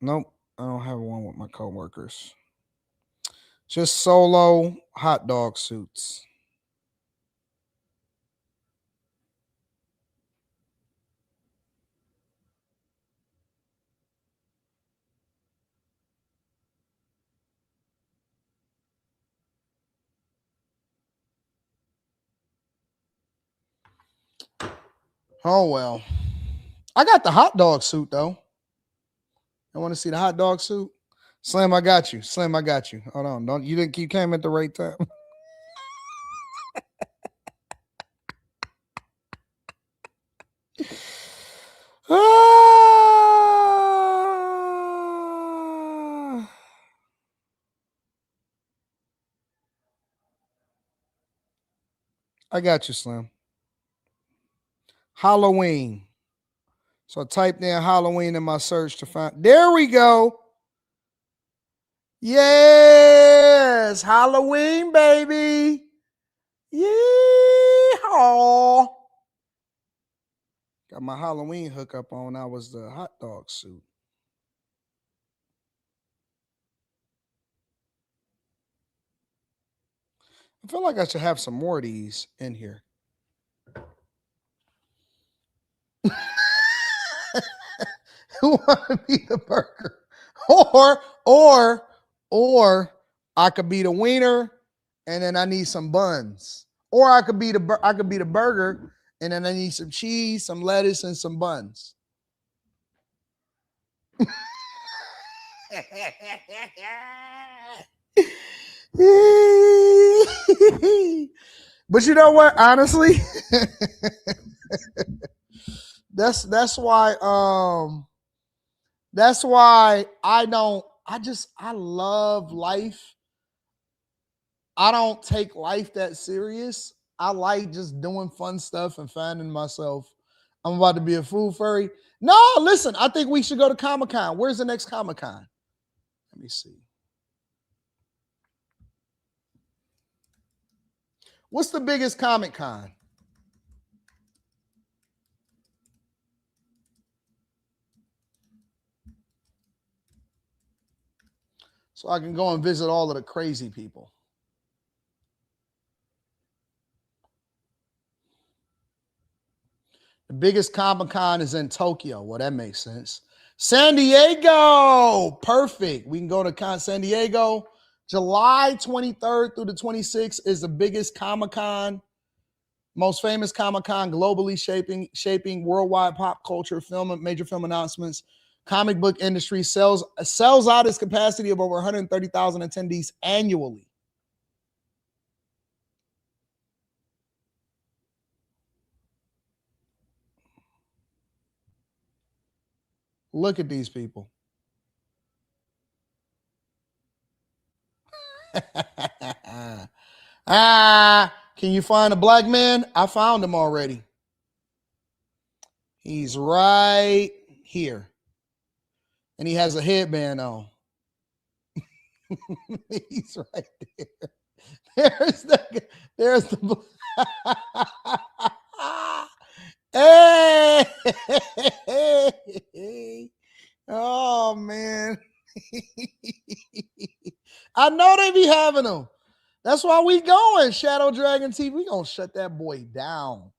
Speaker 1: Nope, I don't have one with my coworkers. Just solo hot dog suits. Oh, well. I got the hot dog suit, though. I want to see the hot dog suit. Slim, I got you. Slim, I got you. Hold on. You came at the right time. I got you, Slim. Halloween. So I typed in Halloween in my search to find. There we go. Yes, Halloween, baby. Yeehaw. Got my Halloween hookup on. I was the hot dog suit. I feel like I should have some more of these in here. Who want to be the burger? Or I could be the wiener, and then I need some buns. Or I could be the burger, and then I need some cheese, some lettuce, and some buns. But you know what? Honestly, that's why I love life. I don't take life that serious. I like just doing fun stuff and finding myself. I'm about to be a food furry. No, listen, I think we should go to Comic-Con. Where's the next Comic-Con? Let me see. What's the biggest Comic-Con? So I can go and visit all of the crazy people. The biggest Comic-Con is in Tokyo. Well, that makes sense. San Diego. Perfect. We can go to San Diego. July 23rd through the 26th is the biggest Comic-Con, most famous Comic-Con globally, shaping worldwide pop culture, major film announcements. Comic book industry sells out its capacity of over 130,000 attendees annually. Look at these people. Can you find a black man? I found him already. He's right here. And he has a headband on. He's right there. There's the Hey! Oh, man. I know they be having them. That's why we going. Shadow Dragon TV. We gonna shut that boy down.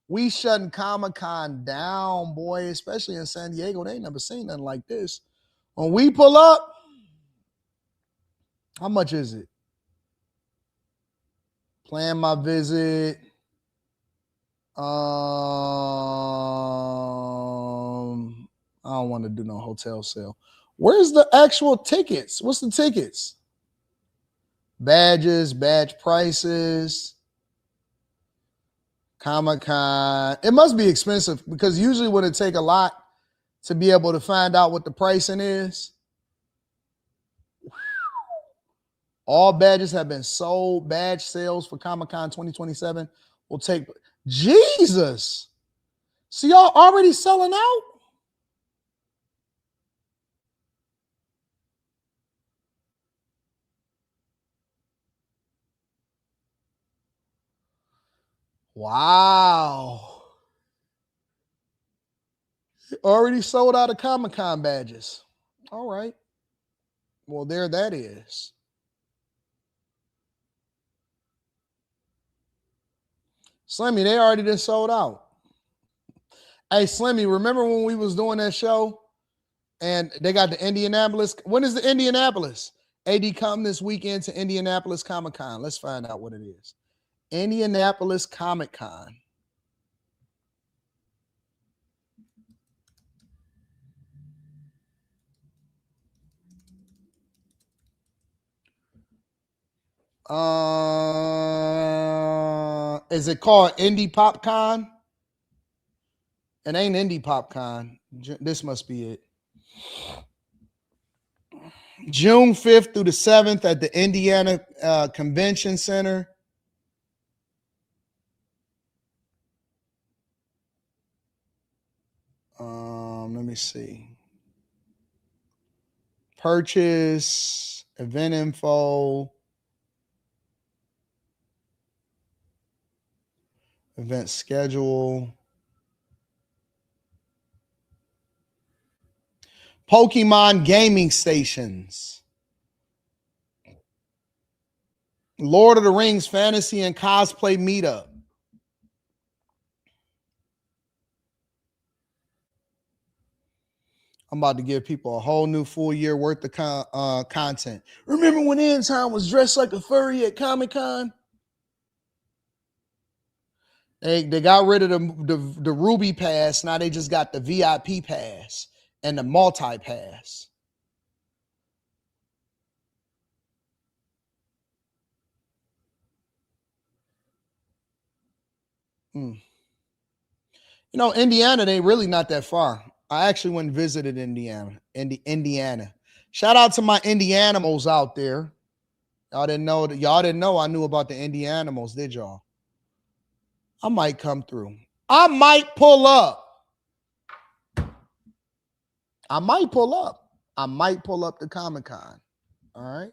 Speaker 1: We shutting Comic-Con down, boy, especially in San Diego. They ain't never seen nothing like this. When we pull up, how much is it? Plan my visit. I don't want to do no hotel sale. Where's the actual tickets? What's the tickets? Badges, badge prices, Comic-Con. It must be expensive because usually would it take a lot to be able to find out what the pricing is. All badges have been sold. Badge sales for Comic-Con 2027 will take. Jesus. So y'all already selling out? Wow. Already sold out of Comic-Con badges. All right. Well, there that is. Slimmy, they already done sold out. Hey, Slimmy, remember when we was doing that show and they got the Indianapolis? When is the Indianapolis? AD, come this weekend to Indianapolis Comic-Con. Let's find out what it is. Indianapolis Comic-Con. Is it called Indie PopCon? It ain't Indie PopCon. This must be it. June 5th through the 7th at the Indiana Convention Center. me see. Purchase, event info, event schedule. Pokemon gaming stations. Lord of the Rings fantasy and cosplay meetup. I'm about to give people a whole new full year worth of content. Remember when Anton was dressed like a furry at Comic-Con? They got rid of the Ruby Pass. Now they just got the VIP Pass and the multi-pass. You know, Indiana, they really not that far. I actually went and visited Indiana. Shout out to my Indianimals out there. Y'all didn't know I knew about the Indianimals, did y'all? I might come through. I might pull up. I might pull up to Comic-Con. All right.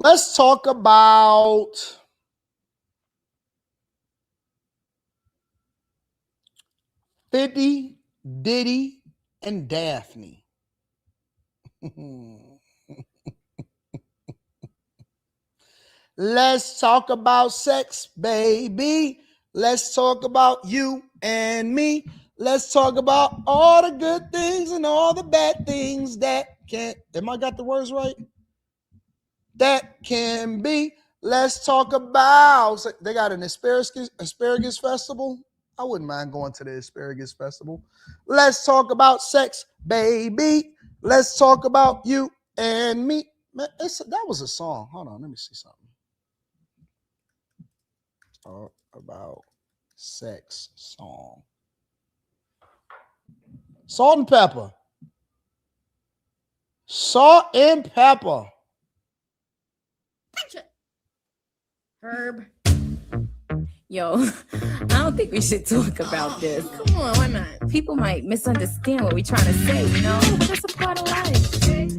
Speaker 1: Let's talk about Fiddy, Diddy, and Daphne. Let's talk about sex, baby. Let's talk about you and me. Let's talk about all the good things and all the bad things that can. Am I got the words right? That can be. Let's talk about. They got an asparagus festival. I wouldn't mind going to the asparagus festival. Let's talk about sex, baby. Let's talk about you and me. Man, that was a song. Hold on, let me see something. Talk about sex song. Salt and pepper. Salt and pepper.
Speaker 6: Herb. Yo, I don't think we should talk about this. Come on, why not? People might misunderstand what we're trying to say, you know? But that's a part of life, okay?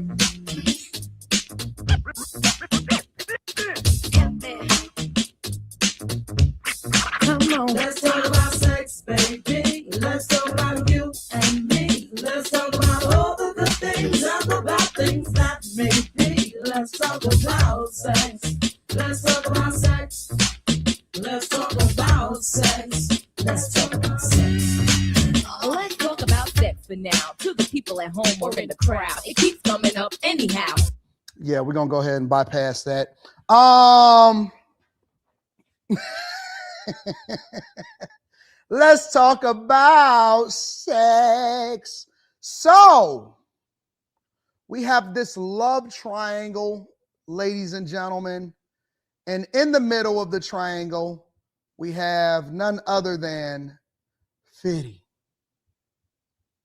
Speaker 6: Come on. Let's talk about sex, baby. Let's talk about you and me. Let's talk about all the good things and the bad things that may be. Let's talk about sex. Let's talk about sex. Let's talk about sex. Let's talk about sex. Let's talk about sex for now. To the people at home or in the crowd. It keeps coming up anyhow.
Speaker 1: Yeah, we're gonna go ahead and bypass that. Let's talk about sex. So we have this love triangle, ladies and gentlemen. And in the middle of the triangle, we have none other than Fiddy.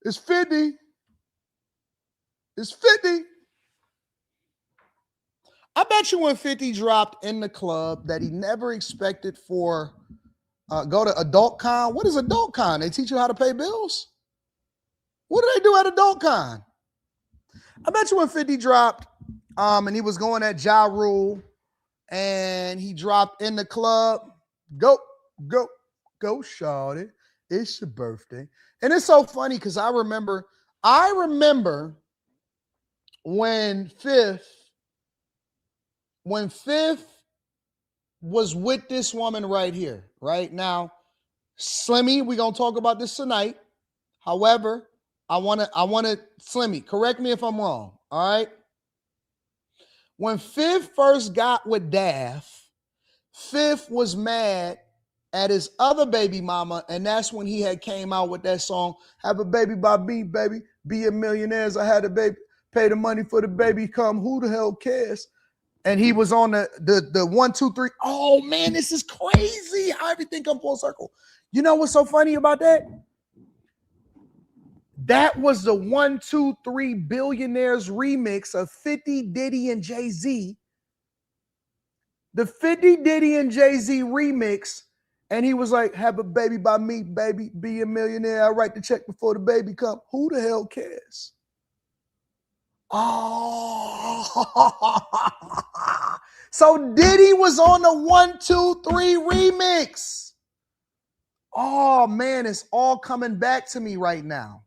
Speaker 1: It's Fiddy. It's Fiddy. I bet you when 50 dropped in the club that he never expected for go to Adult Con. What is Adult Con? They teach you how to pay bills? What do they do at Adult Con? I bet you when 50 dropped and he was going at Ja Rule and he dropped in the club, go, shawty. It's your birthday. And it's so funny because I remember when Fifth was with this woman right here, right now. Slimmy, we're gonna talk about this tonight. However, I wanna Slimmy, correct me if I'm wrong. All right. When Fifth first got with Daph, Fifth was mad at his other baby mama, and that's when he had came out with that song, "Have a Baby by Me, Baby, Be a Millionaires. I had a baby, pay the money for the baby come. Who the hell cares?" And he was on the 1, 2, 3. Oh man, this is crazy how everything come full circle. You know what's so funny about that? That was the 1, 2, 3 Billionaires remix of 50, Diddy, and Jay-Z. The 50, Diddy, and Jay-Z remix. And he was like, "Have a baby by me, baby, be a millionaire. I write the check before the baby come. Who the hell cares?" Oh, so Diddy was on the 1, 2, 3 remix. Oh man, it's all coming back to me right now.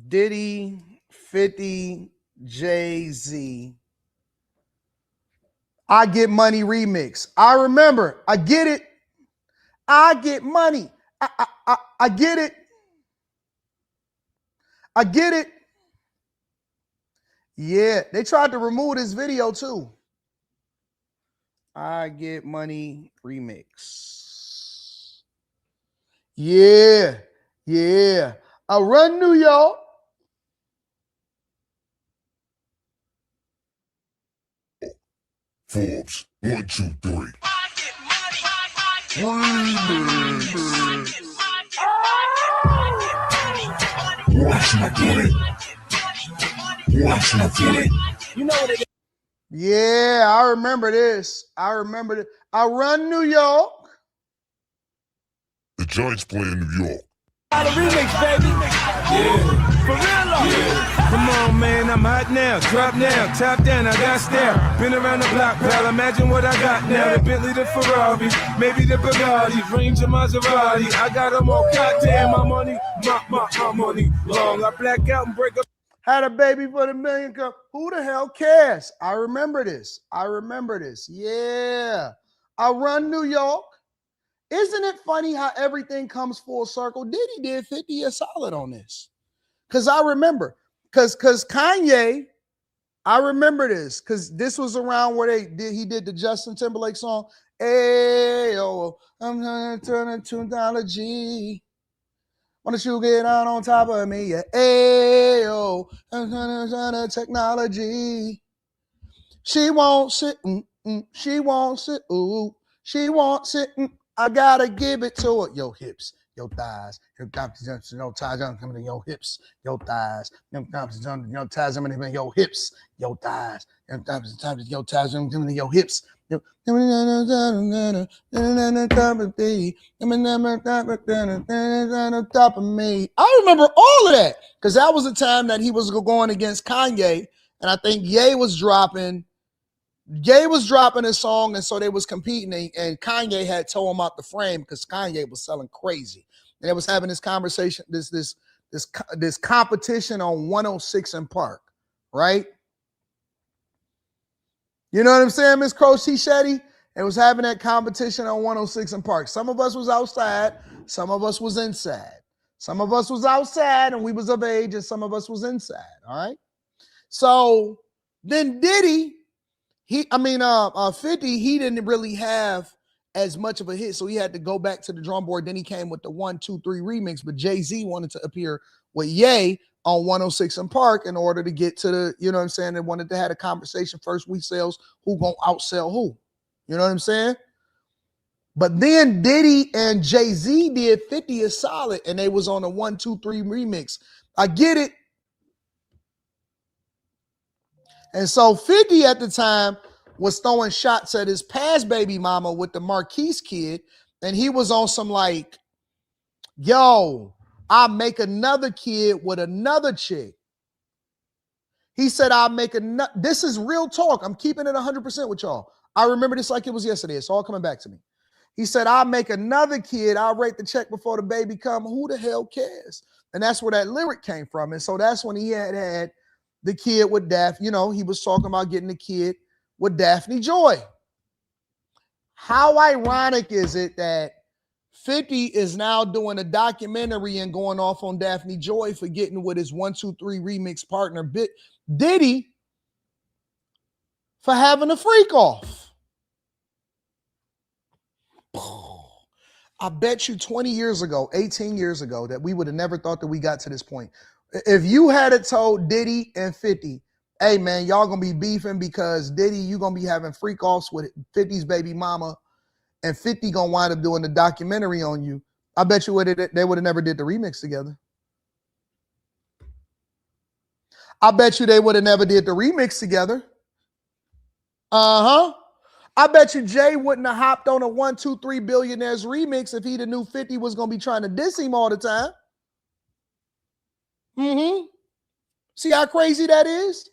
Speaker 1: Diddy, 50, Jay-Z. I Get Money remix. I remember. I get it. I get money. I get it. I get it. Yeah, they tried to remove this video too. I Get Money remix. Yeah, yeah. I run New York.
Speaker 6: Forbes, 1, 2, 3. Watch my money. Watch my money.
Speaker 1: You know what it is? Yeah, I remember this. I remember it. I run New York.
Speaker 6: The Giants play in New York.
Speaker 8: The remix, baby. Yeah. For real, yeah. Come on, man, I'm hot now. Drop now, top down, I got style. Been around the block, pal. Imagine what I got now. The Bentley, the Ferrari, maybe the Bugatti, Range of Maserati. I got them all. Goddamn, my money, my money long. I black out and break up.
Speaker 1: Had a baby for the million cup. Who the hell cares? I remember this. I remember this. Yeah. I run New York. Isn't it funny how everything comes full circle? Diddy did 50 a solid on this. Because I remember. Because Kanye, I remember this. Because this was around where he did the Justin Timberlake song. Ayo, I'm gonna turn into $2 G. Why don't you get out on top of me? Yeah. Ayo, I'm gonna technology. She won't sit. She won't sit. Ooh, she won't sit. I gotta give it to her. Your hips, your thighs, your ties, I'm coming in your hips, your thighs, your ties, I'm coming in your hips, your thighs, your ties, I'm coming in your hips. Top of me. I remember all of that because that was the time that he was going against Kanye, and I think Ye was dropping a song, and so they was competing, and Kanye had tore him out the frame because Kanye was selling crazy. And they was having this conversation, this competition on 106 in Park, right? You know what I'm saying, Miss Croce Shetty? It was having that competition on 106 in Park. Some of us was outside, some of us was inside. Some of us was outside and we was of age, and some of us was inside, all right? So then Diddy, 50, he didn't really have as much of a hit, so he had to go back to the drum board. Then he came with the 1, 2, 3 remix, but Jay-Z wanted to appear with Ye on 106 in Park in order to get to the, you know what I'm saying? They wanted to have a conversation first week sales, who gonna outsell who? You know what I'm saying? But then Diddy and Jay-Z did 50 a solid, and they was on a 1, 2, 3 remix. I get it. And so 50 at the time was throwing shots at his past baby mama with the Marquise kid. And he was on some like, yo, I'll make another kid with another chick. He said, I'll make another. This is real talk. I'm keeping it 100% with y'all. I remember this like it was yesterday. It's all coming back to me. He said, I'll make another kid. I'll write the check before the baby come. Who the hell cares? And that's where that lyric came from. And so that's when he had the kid with Daphne. You know, he was talking about getting the kid with Daphne Joy. How ironic is it that 50 is now doing a documentary and going off on Daphne Joy for getting with his 1, 2, 3 remix partner Diddy for having a freak off. I bet you 20 years ago, 18 years ago, that we would have never thought that we got to this point. If you had it told Diddy and 50, hey man, y'all gonna be beefing because Diddy, you gonna be having freak offs with 50's baby mama, and 50 gonna wind up doing the documentary on you, I bet you they would have never did the remix together. I bet you they would have never did the remix together. Uh-huh. I bet you Jay wouldn't have hopped on a 1, 2, 3 Billionaires remix if he'd have knew 50 was going to be trying to diss him all the time. Mm-hmm. See how crazy that is?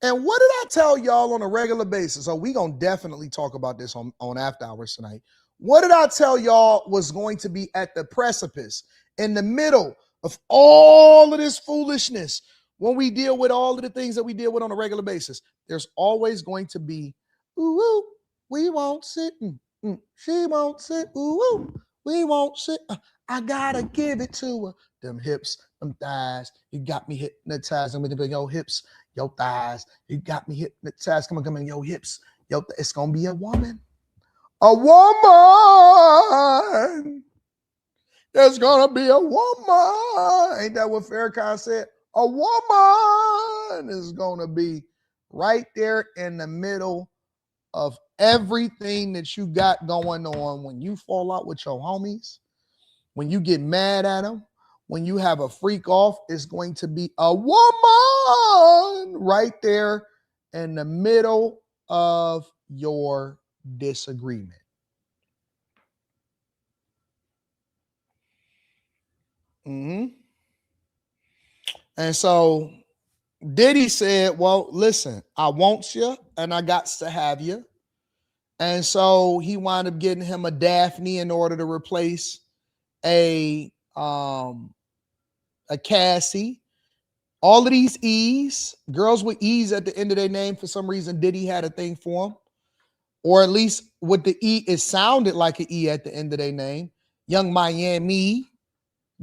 Speaker 1: And what did I tell y'all on a regular basis? Oh, we going to definitely talk about this on After Hours tonight. What did I tell y'all was going to be at the precipice, in the middle of all of this foolishness, when we deal with all of the things that we deal with on a regular basis? There's always going to be, ooh, ooh, we won't sit. She won't sit. Ooh, ooh, we won't sit. I gotta give it to her. Them hips, them thighs. You got me hypnotized. I'm gonna your hips, your thighs. You got me hypnotized. Come on, your hips. It's gonna be a woman. A woman. There's gonna be a woman. Ain't that what Farrakhan said? A woman is gonna be right there in the middle of everything that you got going on. When you fall out with your homies, when you get mad at them, when you have a freak off, it's going to be a woman right there in the middle of your disagreement. Mm-hmm. And so Diddy said, well, listen, I want you and I got to have you. And so he wound up getting him a Daphne in order to replace a Cassie. All of these E's, girls with E's at the end of their name, for some reason, Diddy had a thing for them. Or at least with the E, it sounded like an E at the end of their name. Young Miami,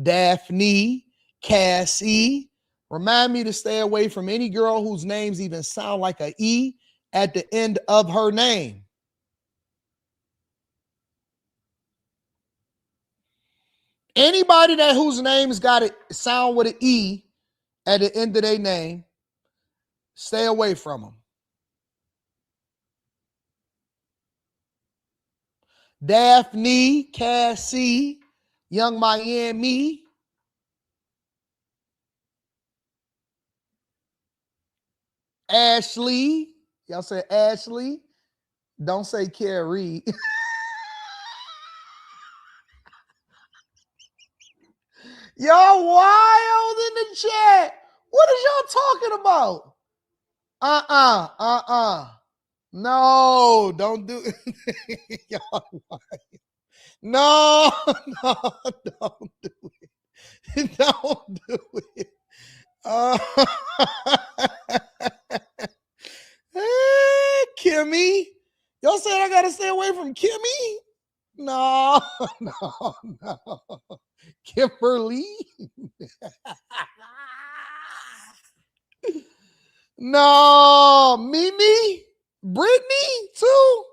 Speaker 1: Daphne, Cassie. Remind me to stay away from any girl whose names even sound like an E at the end of her name. Anybody that whose name's got to sound with an E at the end of their name, stay away from them. Daphne, Cassie, Young Miami, Ashley. Y'all say Ashley. Don't say Carrie. Y'all wild in the chat. What is y'all talking about? No, don't do it. Y'all wild. No, don't do it. Don't do it. Kimmy. Y'all said I gotta stay away from Kimmy? No. Kimberly. No. Mimi? Brittany too?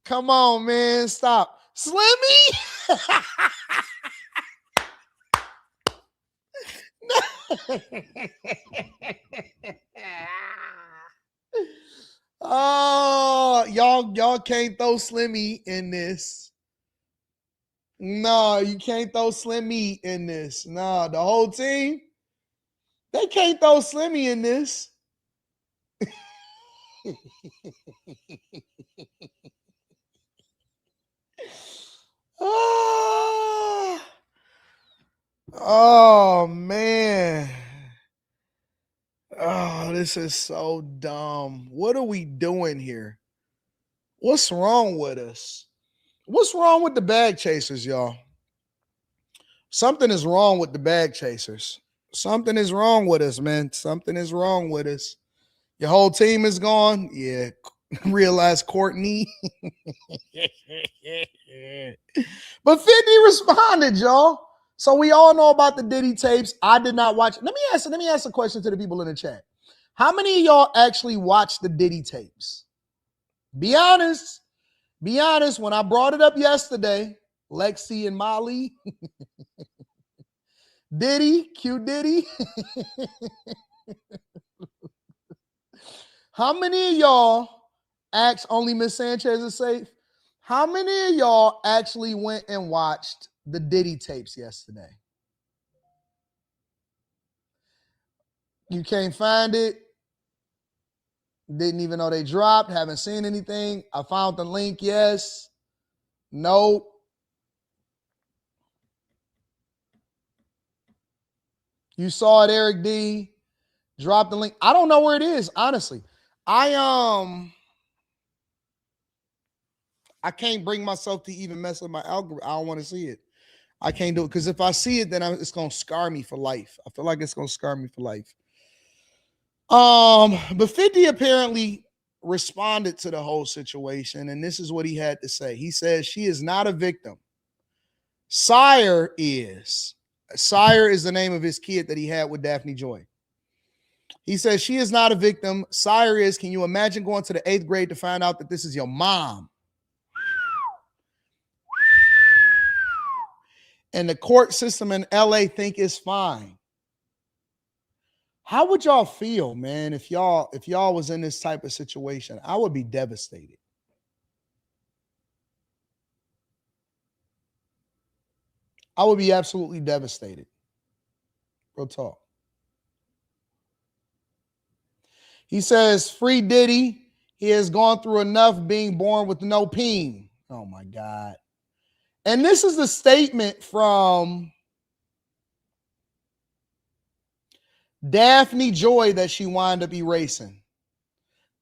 Speaker 1: Come on, man. Stop. Slimmy? Oh, y'all can't throw Slimmy in this. No, you can't throw Slimmy in this. No, the whole team, they can't throw Slimmy in this. Oh man. Oh, this is so dumb. What are we doing here? What's wrong with us? What's wrong with the bag chasers, y'all? Something is wrong with the bag chasers. Something is wrong with us, man. Something is wrong with us. Your whole team is gone? Yeah. Realize Courtney. But 50 responded, y'all. So we all know about the Diddy tapes. I did not watch. Let me ask a question to the people in the chat. How many of y'all actually watched the Diddy tapes? Be honest. Be honest. When I brought it up yesterday, Lexi and Molly, Diddy, Q Diddy. How many of y'all only Miss Sanchez is safe? How many of y'all actually went and watched the Diddy tapes yesterday? You can't find it. Didn't even know they dropped. Haven't seen anything. I found the link. Yes. Nope. You saw it, Eric D. Drop the link. I don't know where it is, honestly. I can't bring myself to even mess with my algorithm. I don't want to see it. I can't do it because if I see it, then it's gonna scar me for life. I feel like it's gonna scar me for life. But 50 apparently responded to the whole situation, and this is what he had to say. He says she is not a victim. Sire is. Sire is the name of his kid that he had with Daphne Joy. He says she is not a victim. Sire is. Can you imagine going to the 8th grade to find out that this is your mom? And the court system in LA think it's fine. How would y'all feel, man, if y'all was in this type of situation? I would be devastated. I would be absolutely devastated. Real talk. He says, free Diddy. He has gone through enough being born with no peen. Oh, my God. And this is the statement from Daphne Joy that she wound up erasing.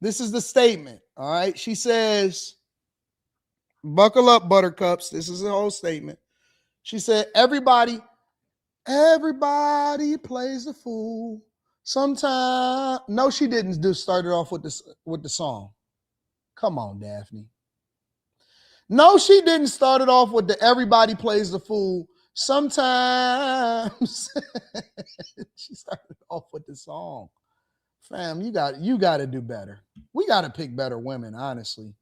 Speaker 1: This is the statement, all right? She says, buckle up, buttercups. This is the whole statement. She said, everybody plays the fool sometime. No, she didn't start it off with the song. Come on, Daphne. No, she didn't start it off with the everybody plays the fool sometimes. She started off with the song. Fam, you got to do better. We got to pick better women, honestly.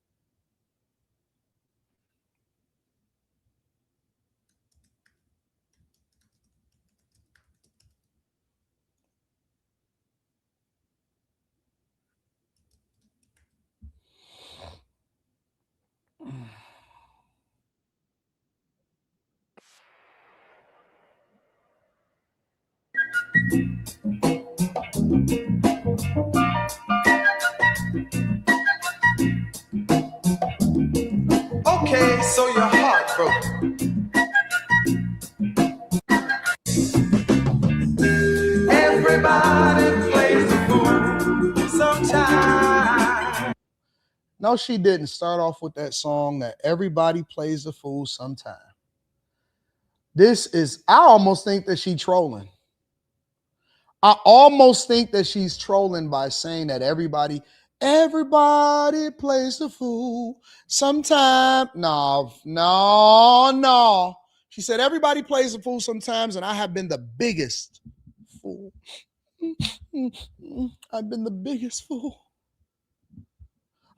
Speaker 6: Okay, so you're heartbroken. Everybody plays the fool sometime.
Speaker 1: No, she didn't start off with that song that everybody plays the fool sometime. I almost think that she's trolling. I almost think that she's trolling by saying that everybody plays the fool sometime. No. She said everybody plays the fool sometimes, and I have been the biggest fool. I've been the biggest fool.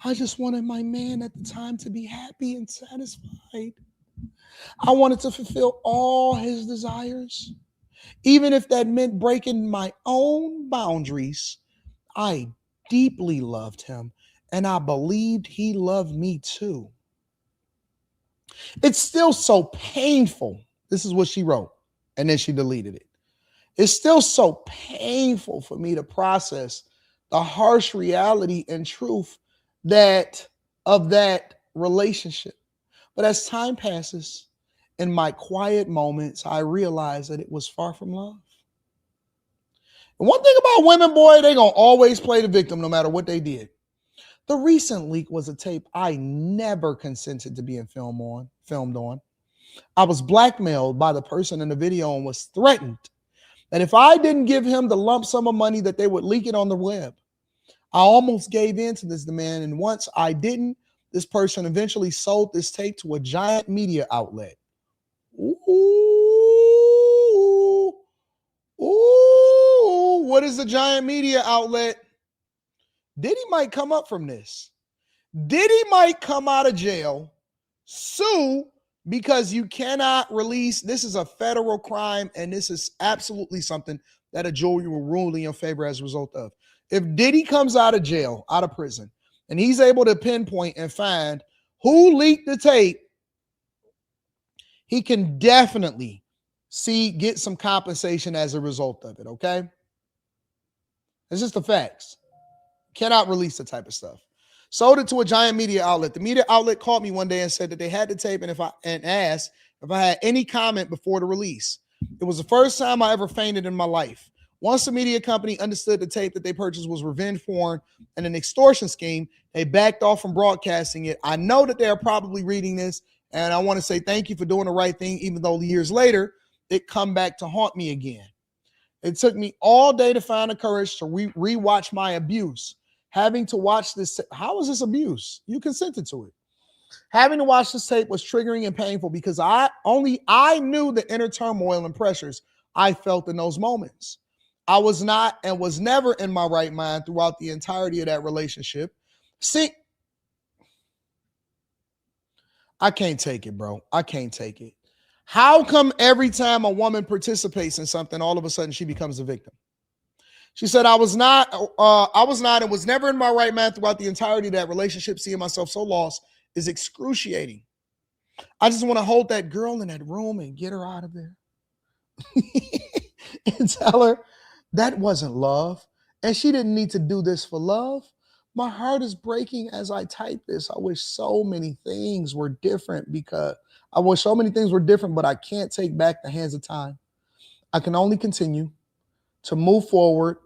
Speaker 1: I just wanted my man at the time to be happy and satisfied. I wanted to fulfill all his desires. Even if that meant breaking my own boundaries, I deeply loved him, and I believed he loved me too. It's still so painful. This is what she wrote, and then she deleted it. It's still so painful for me to process the harsh reality and truth of that relationship. But as time passes, in my quiet moments, I realize that it was far from love. And one thing about women, boy, they gonna always play the victim no matter what they did. The recent leak was a tape I never consented to being filmed on. I was blackmailed by the person in the video and was threatened that if I didn't give him the lump sum of money that they would leak it on the web. I almost gave in to this demand, and once I didn't, this person eventually sold this tape to a giant media outlet. Ooh, what is a giant media outlet? Diddy might come up from this. Diddy might come out of jail, sue, because you cannot release. This is a federal crime, and this is absolutely something that a jury will rule in your favor as a result of. If Diddy comes out of jail, out of prison, and he's able to pinpoint and find who leaked the tape, he can definitely get some compensation as a result of it, okay? It's just the facts. Cannot release the type of stuff. Sold it to a giant media outlet. The media outlet called me one day and said that they had the tape and asked if I had any comment before the release. It was the first time I ever fainted in my life. Once the media company understood the tape that they purchased was revenge porn and an extortion scheme, they backed off from broadcasting it. I know that they're probably reading this, and I want to say thank you for doing the right thing, even though years later, it come back to haunt me again. It took me all day to find the courage to rewatch my abuse. Having to watch this, how is this abuse? You consented to it. Having to watch this tape was triggering and painful because I knew the inner turmoil and pressures I felt in those moments. I was not and was never in my right mind throughout the entirety of that relationship. See, I can't take it, bro. I can't take it. How come every time a woman participates in something, all of a sudden she becomes a victim? She said, I was not and was never in my right mind throughout the entirety of that relationship. Seeing myself so lost is excruciating. I just want to hold that girl in that room and get her out of there and tell her that wasn't love. And she didn't need to do this for love. My heart is breaking as I type this. I wish so many things were different but I can't take back the hands of time. I can only continue to move forward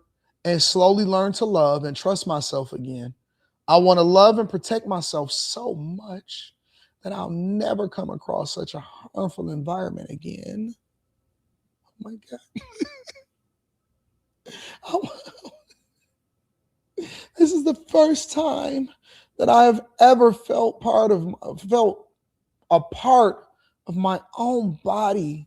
Speaker 1: and slowly learn to love and trust myself again. I want to love and protect myself so much that I'll never come across such a harmful environment again. Oh my God. This is the first time that I've ever felt a part of my own body,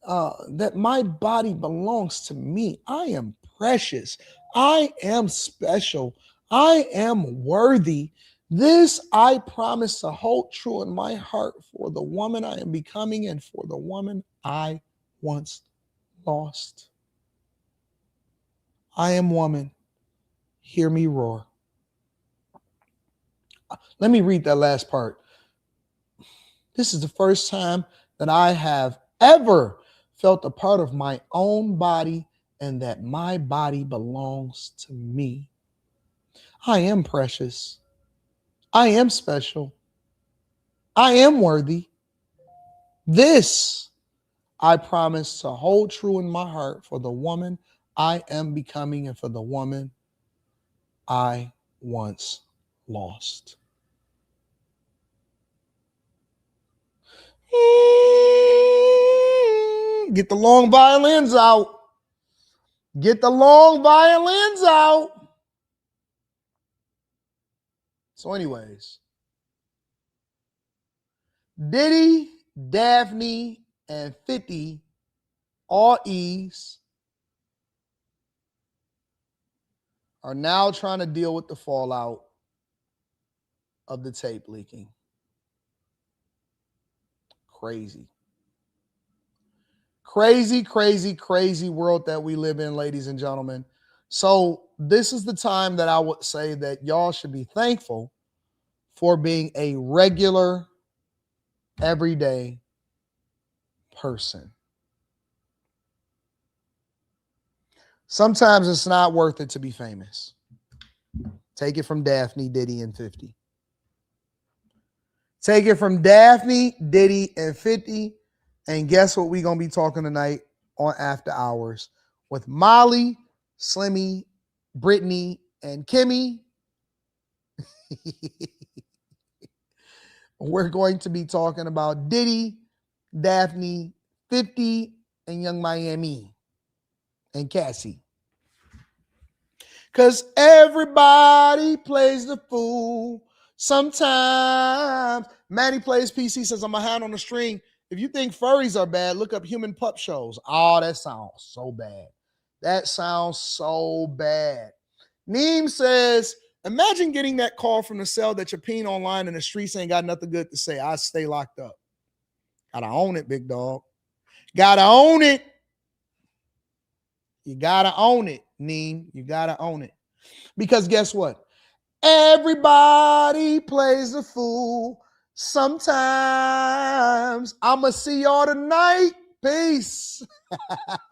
Speaker 1: that my body belongs to me. I am precious. I am special. I am worthy. This I promise to hold true in my heart for the woman I am becoming and for the woman I once lost. I am woman. Hear me roar. Let me read that last part. This is the first time that I have ever felt a part of my own body and that my body belongs to me. I am precious. I am special. I am worthy. This I promise to hold true in my heart for the woman I am becoming and for the woman I once lost. Get the long violins out. Get the long violins out. So anyways, Diddy, Daphne, and 50, all E's, are now trying to deal with the fallout of the tape leaking. Crazy. Crazy, crazy, crazy world that we live in, ladies and gentlemen. So this is the time that I would say that y'all should be thankful for being a regular, everyday person. Sometimes it's not worth it to be famous. Take it from Daphne, Diddy, and 50. Take it from Daphne, Diddy, and 50. And guess what we're going to be talking tonight on After Hours with Molly, Slimmy, Brittany, and Kimmy. We're going to be talking about Diddy, Daphne, 50, and Young Miami, and Cassie. Because everybody plays the fool sometimes. Manny Plays PC says, I'm a hand on the string. If you think furries are bad, look up human pup shows. Oh, that sounds so bad. That sounds so bad. Neem says, Imagine getting that call from the cell that you're peeing online and the streets ain't got nothing good to say. I stay locked up. Gotta own it, big dog. Gotta own it. You gotta own it, Neem. You gotta own it. Because guess what? Everybody plays a fool sometimes. I'ma see y'all tonight. Peace.